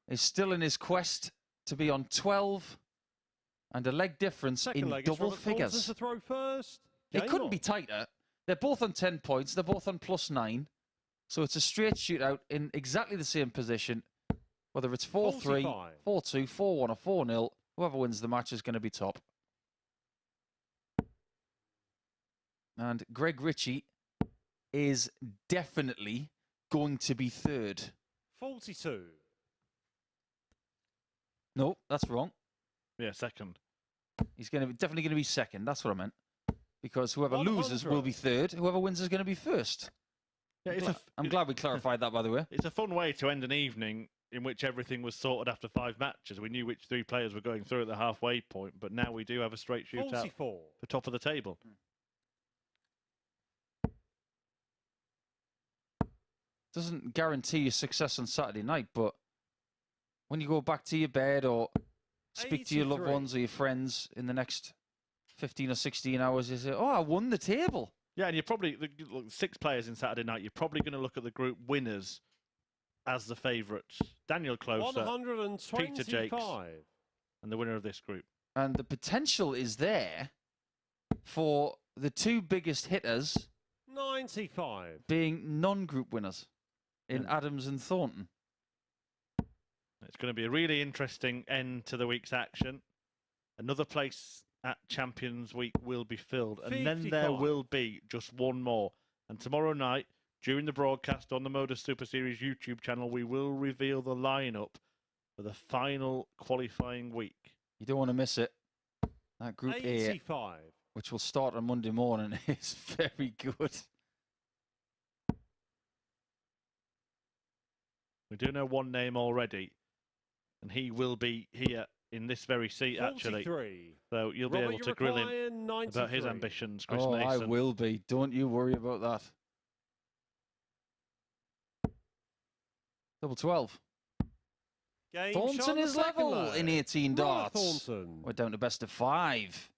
is still in his quest to be on 12 and a leg difference Second in leg, it's double Robert Thornton figures. to throw first. They Game couldn't on. be tighter. They're both on 10 points. They're both on +9. So it's a straight shootout in exactly the same position. Whether it's 4-3, 45. 4-2, 4-1 or 4-0, whoever wins the match is going to be top. And Greg Ritchie is definitely going to be third. 42. No, that's wrong. Yeah, second. He's definitely going to be second. That's what I meant. Because whoever loses 100. will be third. Whoever wins is going to be first. Yeah, I'm glad we clarified that, by the way. It's a fun way to end an evening in which everything was sorted after 5 matches. We knew which 3 players were going through at the halfway point, but now we do have a straight shootout 44. for top of the table. Doesn't guarantee you success on Saturday night, but when you go back to your bed or speak to your loved 83. ones or your friends in the next 15 or 16 hours, you say, oh, I won the table. Yeah, and you're probably, look, 6 players in Saturday night, you're probably going to look at the group winners as the favourites. Daniel Closer, 125. Peter Jakes, and the winner of this group. And the potential is there for the 2 biggest hitters 95. being non-group winners in Adams and Thornton. It's going to be a really interesting end to the week's action. Another place at Champions Week will be filled, and then there 55. will be just one more. And tomorrow night, during the broadcast on the MODUS Super Series YouTube channel, we will reveal the lineup for the final qualifying week. You don't want to miss it. That Group A, 85. which will start on Monday morning, is very good. We do know one name already, and he will be here in this very seat, actually. 43. So you'll be Robert, able you to grill him require about his 93. ambitions, Chris Oh, Mason. I will be. Don't you worry about that. Double 12. Game shot Thornton on the is second level leg. in 18 Robert darts. Thornton. We're down to best of 5.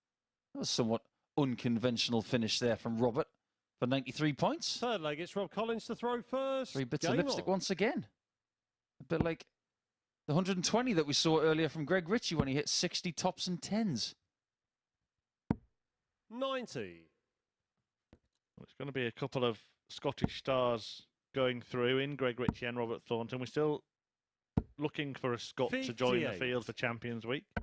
That was somewhat unconventional finish there from Robert for 93 points. Third leg, it's Rob Collins to throw first. 3 bits Game of lipstick on. once again. A bit like the 120 that we saw earlier from Greg Ritchie when he hit 60 tops and 10s. 90. Well, it's going to be a couple of Scottish stars going through in Greg Ritchie and Robert Thornton. We're still looking for a Scot to join the 58. field for Champions Week. I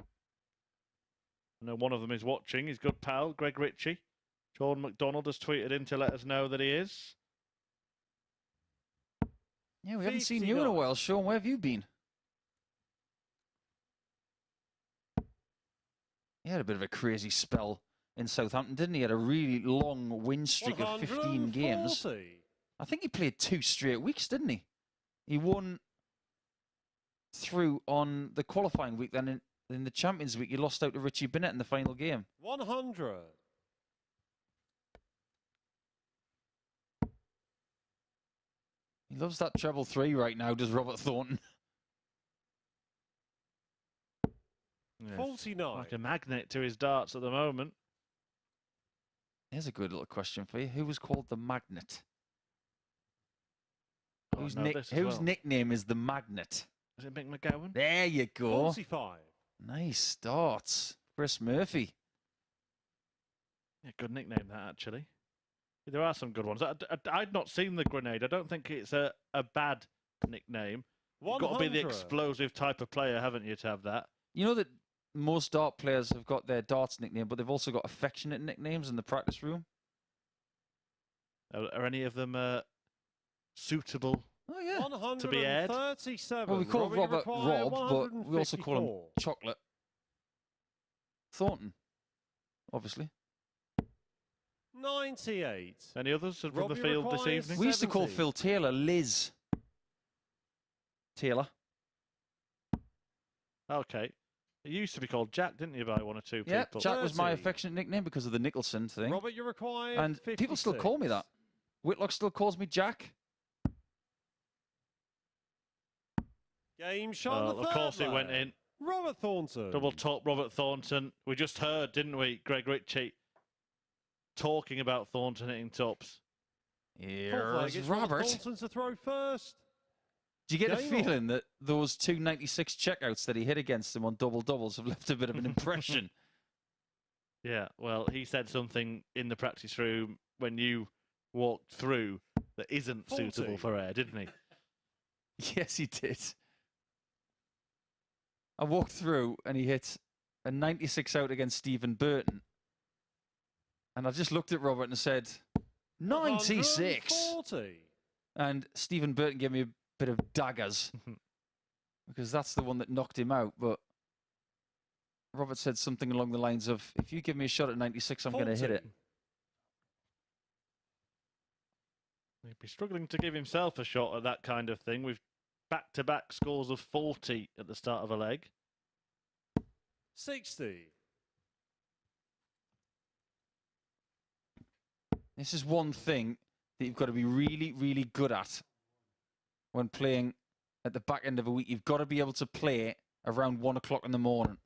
know one of them is watching. His good pal, Greg Ritchie. Sean McDonald has tweeted in to let us know that he is. Yeah, we haven't seen you in a 59. while, Sean. Where have you been? He had a bit of a crazy spell in Southampton, didn't he? He had a really long win streak of 15 games. 140. I think he played 2 straight weeks, didn't he? He won through on the qualifying week, then in the Champions Week, he lost out to Richie Bennett in the final game. 100. He loves that treble 3 right now, does Robert Thornton? Yes. 49. Like a magnet to his darts at the moment. Here's a good little question for you. Who was called the Magnet? Oh, Whose no, this as whose well. nickname is the Magnet? Is it Mick McGowan? There you go. 45. Nice darts. Chris Murphy. Yeah, good nickname that, actually. There are some good ones. I'd not seen the grenade. I don't think it's a bad nickname. You've got to be the 100. explosive type of player, haven't you, to have that? You know that most dart players have got their darts nickname, but they've also got affectionate nicknames in the practice room. Are any of them suitable? Oh, yeah. To be aired? 137. Well, we call Robbie, you Robert require Rob, but we also call him 154. Chocolate. Thornton, obviously. 98. Any others from Rob, the you field this require evening? We used to call 70. Phil Taylor Liz Taylor. Okay. It used to be called Jack, didn't you, by one or two Yeah, people? Jack was my 30. affectionate nickname because of the Nicholson thing. Robert, you require And 56. people still call me that. Whitlock still calls me Jack. Game shot. Well, of course it went in. Robert Thornton. Double top Robert Thornton. We just heard, didn't we, Greg Ritchie talking about Thornton hitting tops. Fourth leg, Here's it's Robert. Thornton to throw first. Do you get a Game on. feeling that those 296 checkouts that he hit against him on double doubles have left a bit of an impression? Yeah, well, he said something in the practice room when you walked through that isn't 40. suitable for air, didn't he? Yes, he did. I walked through and he hit a 96 out against Stephen Burton. And I just looked at Robert and said, 96. 140. And Stephen Burton gave me a bit of daggers because that's the one that knocked him out. But Robert said something along the lines of, if you give me a shot at 96, I'm going to hit it. He'd be struggling to give himself a shot at that kind of thing. With back-to-back scores of 40 at the start of a leg. 60. This is one thing that you've got to be really, really good at when playing at the back end of a week. You've got to be able to play around 1 o'clock in the morning.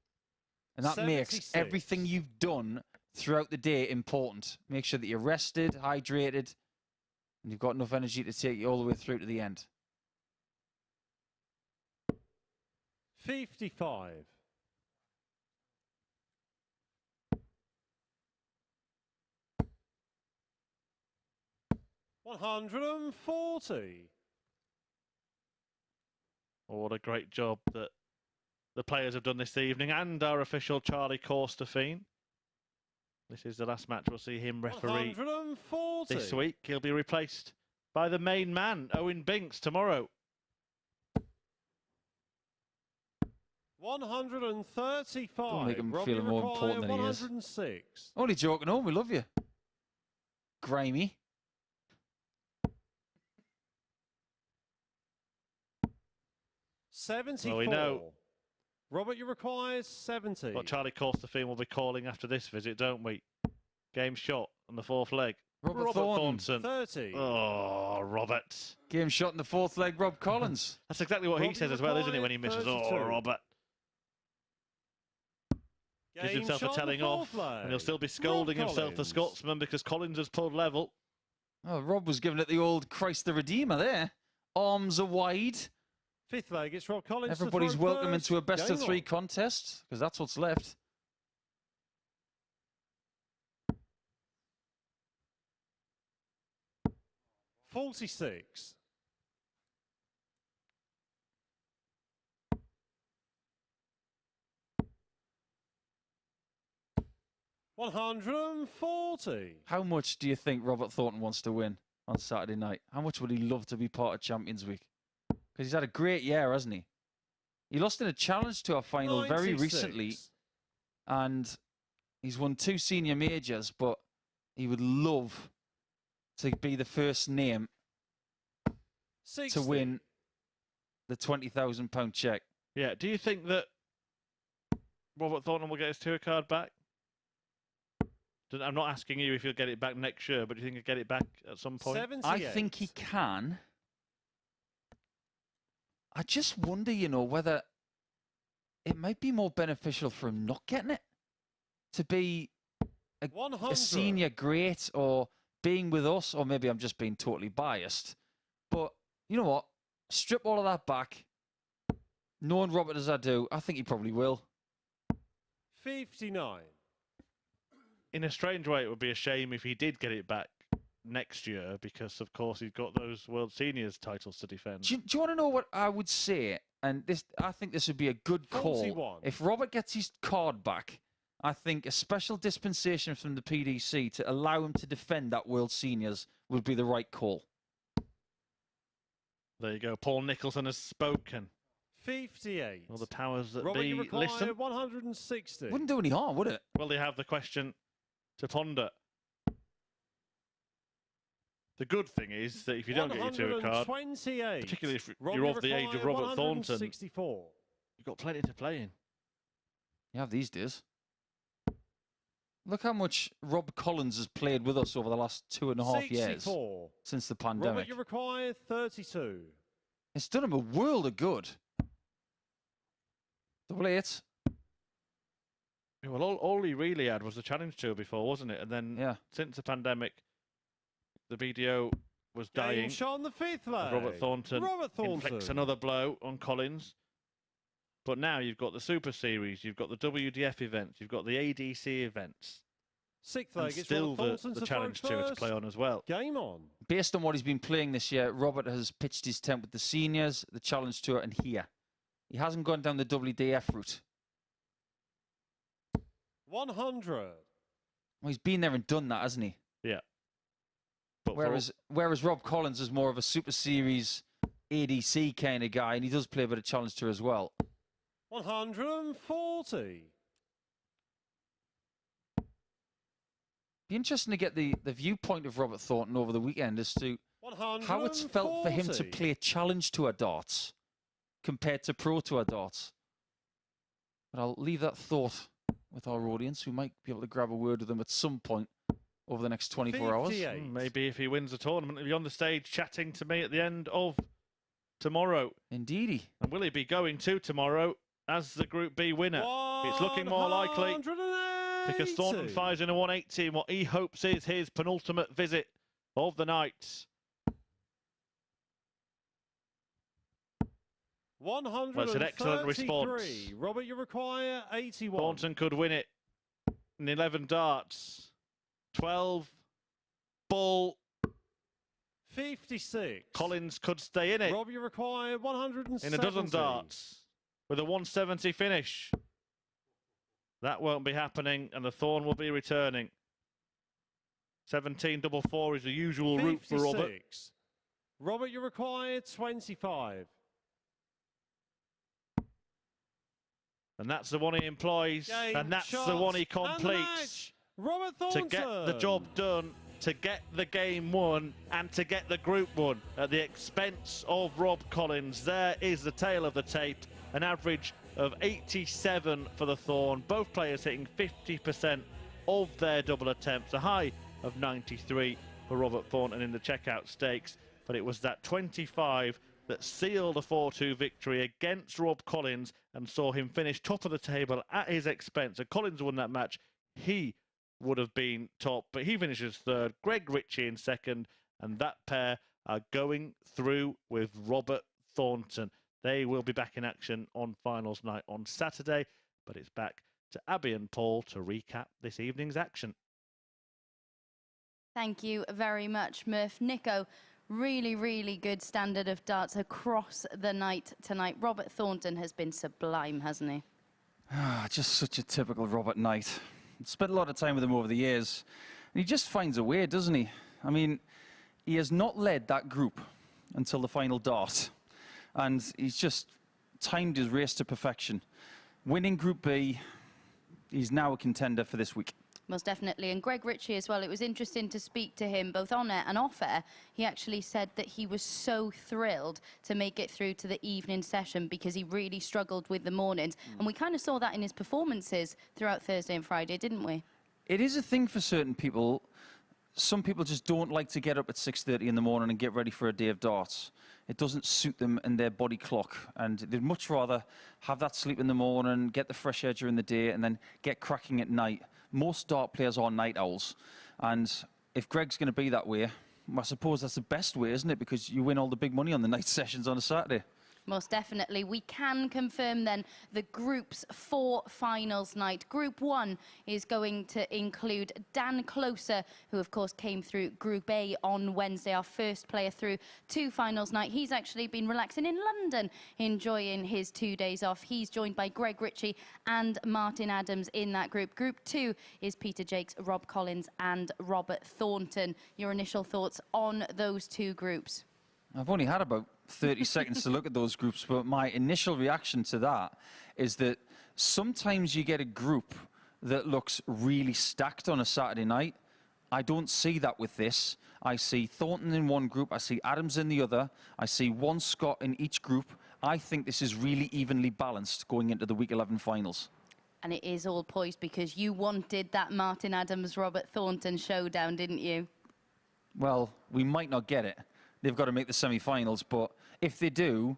And that makes 76. everything you've done throughout the day important. Make sure that you're rested, hydrated, and you've got enough energy to take you all the way through to the end. 55. $140. Oh, what a great job that the players have done this evening, and our official Charlie Corstefine. This is the last match we'll see him referee 140. this week. He'll be replaced by the main man, Owen Binks, tomorrow. 135. Don't make him Rob, feel you more require important than he is. 106. Only joking, oh, we love you. Grimy. $74. we know. Robert, you require 70. What Charlie Corstefine will be calling after this visit, don't we? Game shot on the fourth leg. Robert Thornton. Thornton. 30. Oh, Robert. Game shot in the fourth leg, Rob Collins. That's exactly what he Rob, says you as well, isn't it, require when he misses? 32. Oh, Robert. Gives Game himself a shot, telling the off, fourth leg. and he'll still be scolding Rob himself, the Collins. Scotsman, because Collins has pulled level. Oh, Rob was giving it the old Christ the Redeemer there. Arms are wide. Fifth leg, it's Rob Collins. to Everybody's throw welcome first. into a best Game of 3 on. contest, because that's what's left. $46. $140. How much do you think Robert Thornton wants to win on Saturday night? How much would he love to be part of Champions Week? Because he's had a great year, hasn't he? He lost in a Challenge Tour final very 96. recently, and he's won 2 senior majors, but he would love to be the first name 60. to win the £20,000 cheque. Yeah, do you think that Robert Thornton will get his tour card back? I'm not asking you if he'll get it back next year, but do you think he'll get it back at some point? 78. I think he can. I just wonder, you know, whether it might be more beneficial for him not getting it. To be a 100. senior great, or being with us, or maybe I'm just being totally biased. But you know what? Strip all of that back. Knowing Robert as I do, I think he probably will. 59. In a strange way, it would be a shame if he did get it back next year, because, of course, he's got those World Seniors titles to defend. Do you want to know what I would say? And this, I think this would be a good call. 41. If Robert gets his card back, I think a special dispensation from the PDC to allow him to defend that World Seniors would be the right call. There you go. Paul Nicholson has spoken. 58. All the powers that Robert, you be require listen. 160. Wouldn't do any harm, would it? Well, they have the question to ponder. The good thing is that if you don't get your tour card, 128. particularly if Rob, you're you of the age of require Robert Thornton, 164. you've got plenty to play in. You have these days. Look how much Rob Collins has played with us over the last 2.5 years 64. since the Robert, pandemic. you require 32. It's done him a world of good. Double eight. Yeah, well, all he really had was the Challenge Tour before, wasn't it? And then Yeah. since the pandemic, the BDO was dying. Game shot the 5th leg. Robert Thornton inflicts Thornton. another blow on Collins. But now you've got the Super Series, you've got the WDF events, you've got the ADC events. 6th And leg. It's still Robert the Thornton's Challenge approach Tour to first. play on as well. Game on. Based on what he's been playing this year, Robert has pitched his tent with the seniors, the Challenge Tour, and here. He hasn't gone down the WDF route. 100. Well, he's been there and done that, hasn't he? Yeah. But for Whereas Rob Collins is more of a Super Series ADC kind of guy, and he does play a bit of Challenge Tour as well. 140. Be interesting to get the viewpoint of Robert Thornton over the weekend as to how it's felt for him to 140. play Challenge Tour darts compared to Pro Tour darts. But I'll leave that thought with our audience. We might be able to grab a word with them at some point over the next 24 hours. 58. maybe if he wins the tournament, he'll be on the stage chatting to me at the end of tomorrow. Indeedy. And will he be going to tomorrow as the Group B winner? It's looking more likely because Thornton fires in a 180 in what he hopes is his penultimate visit of the night. 133. That's an excellent response. Robert, you require 81. Thornton could win it in 11 darts. 12 ball. 56. Collins could stay in it Rob, you require 170. in a dozen darts with a 170 finish. That won't be happening, and the Thorn will be returning. 17 double four is the usual route for Robert. 56. Robert, you require 25. And that's the one he employs, Game, and that's shot, the one he and the completes match. Robert to Thornton. get the job done, to get the game won, and to get the group won at the expense of Rob Collins. There is the tail of the tape, an average of 87 for the Thorn. Both players hitting 50% of their double attempts, a high of 93 for Robert Thornton in the checkout stakes, but it was that 25 that sealed a 4-2 victory against Rob Collins and saw him finish top of the table at his expense. If Collins won that match, he would have been top, but he finishes third. Greg Ritchie in second, and that pair are going through with Robert Thornton. They will be back in action on finals night on Saturday, but it's back to Abby and Paul to recap this evening's action. Thank you very much, Murph. Nico, really, really good standard of darts across the night tonight. Robert Thornton has been sublime, hasn't he? Just such a typical Robert night. Spent a lot of time with him over the years, and he just finds a way, doesn't he? I mean, he has not led that group until the final dart, and he's just timed his race to perfection. Winning Group B, he's now a contender for this week. Most definitely. And Greg Ritchie as well. It was interesting to speak to him both on air and off air. He actually said that he was so thrilled to make it through to the evening session because he really struggled with the mornings. And we kind of saw that in his performances throughout Thursday and Friday, didn't we? It is a thing for certain people. Some people just don't like to get up at 6:30 in the morning and get ready for a day of darts. It doesn't suit them and their body clock, and they'd much rather have that sleep in the morning, get the fresh air during the day, and then get cracking at night. Most dart players are night owls, and if Greg's going to be that way, I suppose that's the best way, isn't it? Because you win all the big money on the night sessions on a Saturday. Most definitely. We can confirm then the groups for finals night. Group 1 is going to include Dan Closer, who of course came through Group A on Wednesday, our first player through to finals night. He's actually been relaxing in London, enjoying his 2 days off. He's joined by Greg Ritchie and Martin Adams in that group. Group 2 is Peter Jakes, Rob Collins and Robert Thornton. Your initial thoughts on those two groups? I've only had about 30 seconds to look at those groups, but my initial reaction to that is that sometimes you get a group that looks really stacked on a Saturday night, I don't see that with this. I see Thornton in one group, I see Adams in the other, I see one Scott in each group. I think this is really evenly balanced going into the Week 11 finals. And it is all poised because you wanted that Martin Adams-Robert Thornton showdown, didn't you? Well, we might not get it. They've got to make the semi-finals, but if they do,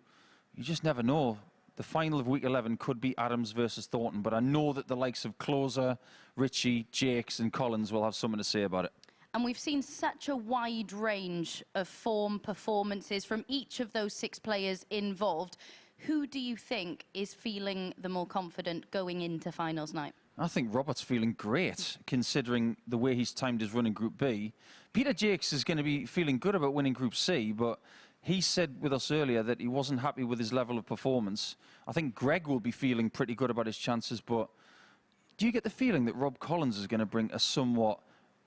you just never know. The final of Week 11 could be Adams versus Thornton, but I know that the likes of Closer, Ritchie, Jakes and Collins will have something to say about it. And we've seen such a wide range of form performances from each of those 6 players involved. Who do you think is feeling the more confident going into finals night? I think Robert's feeling great, considering the way he's timed his run in Group B. Peter Jakes is going to be feeling good about winning Group C, but he said with us earlier that he wasn't happy with his level of performance. I think Greg will be feeling pretty good about his chances, but do you get the feeling that Rob Collins is going to bring a somewhat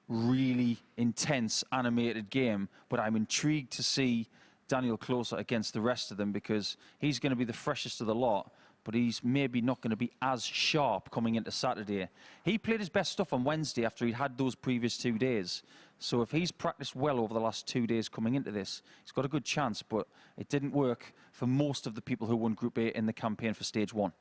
really intense, animated game? But I'm intrigued to see Daniel Closer against the rest of them, because he's going to be the freshest of the lot, but he's maybe not going to be as sharp coming into Saturday. He played his best stuff on Wednesday after he'd had those previous 2 days. So if he's practiced well over the last 2 days coming into this, he's got a good chance, but it didn't work for most of the people who won Group A in the campaign for Stage 1.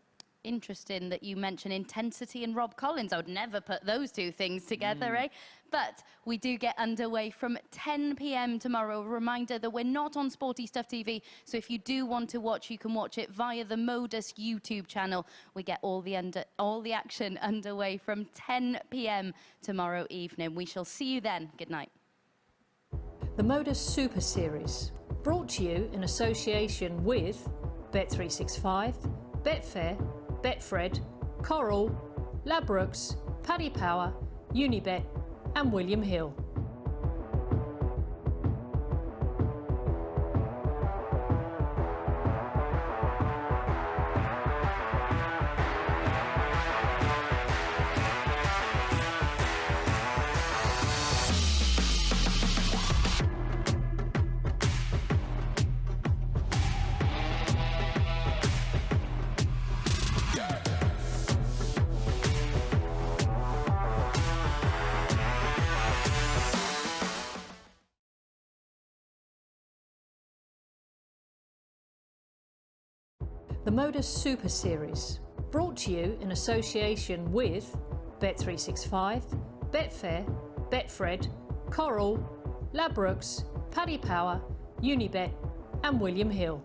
Interesting that you mention intensity and Rob Collins. I would never put those two things together, eh? But we do get underway from 10 p.m. tomorrow. A reminder that we're not on Sporty Stuff TV, so if you do want to watch, you can watch it via the MODUS YouTube channel. We get all the action underway from 10 p.m. tomorrow evening. We shall see you then. Good night. The MODUS Super Series, brought to you in association with Bet365, Betfair, Betfred, Coral, Ladbrokes, Paddy Power, Unibet and William Hill. The MODUS Super Series, brought to you in association with Bet365, Betfair, Betfred, Coral, Ladbrokes, Paddy Power, Unibet and William Hill.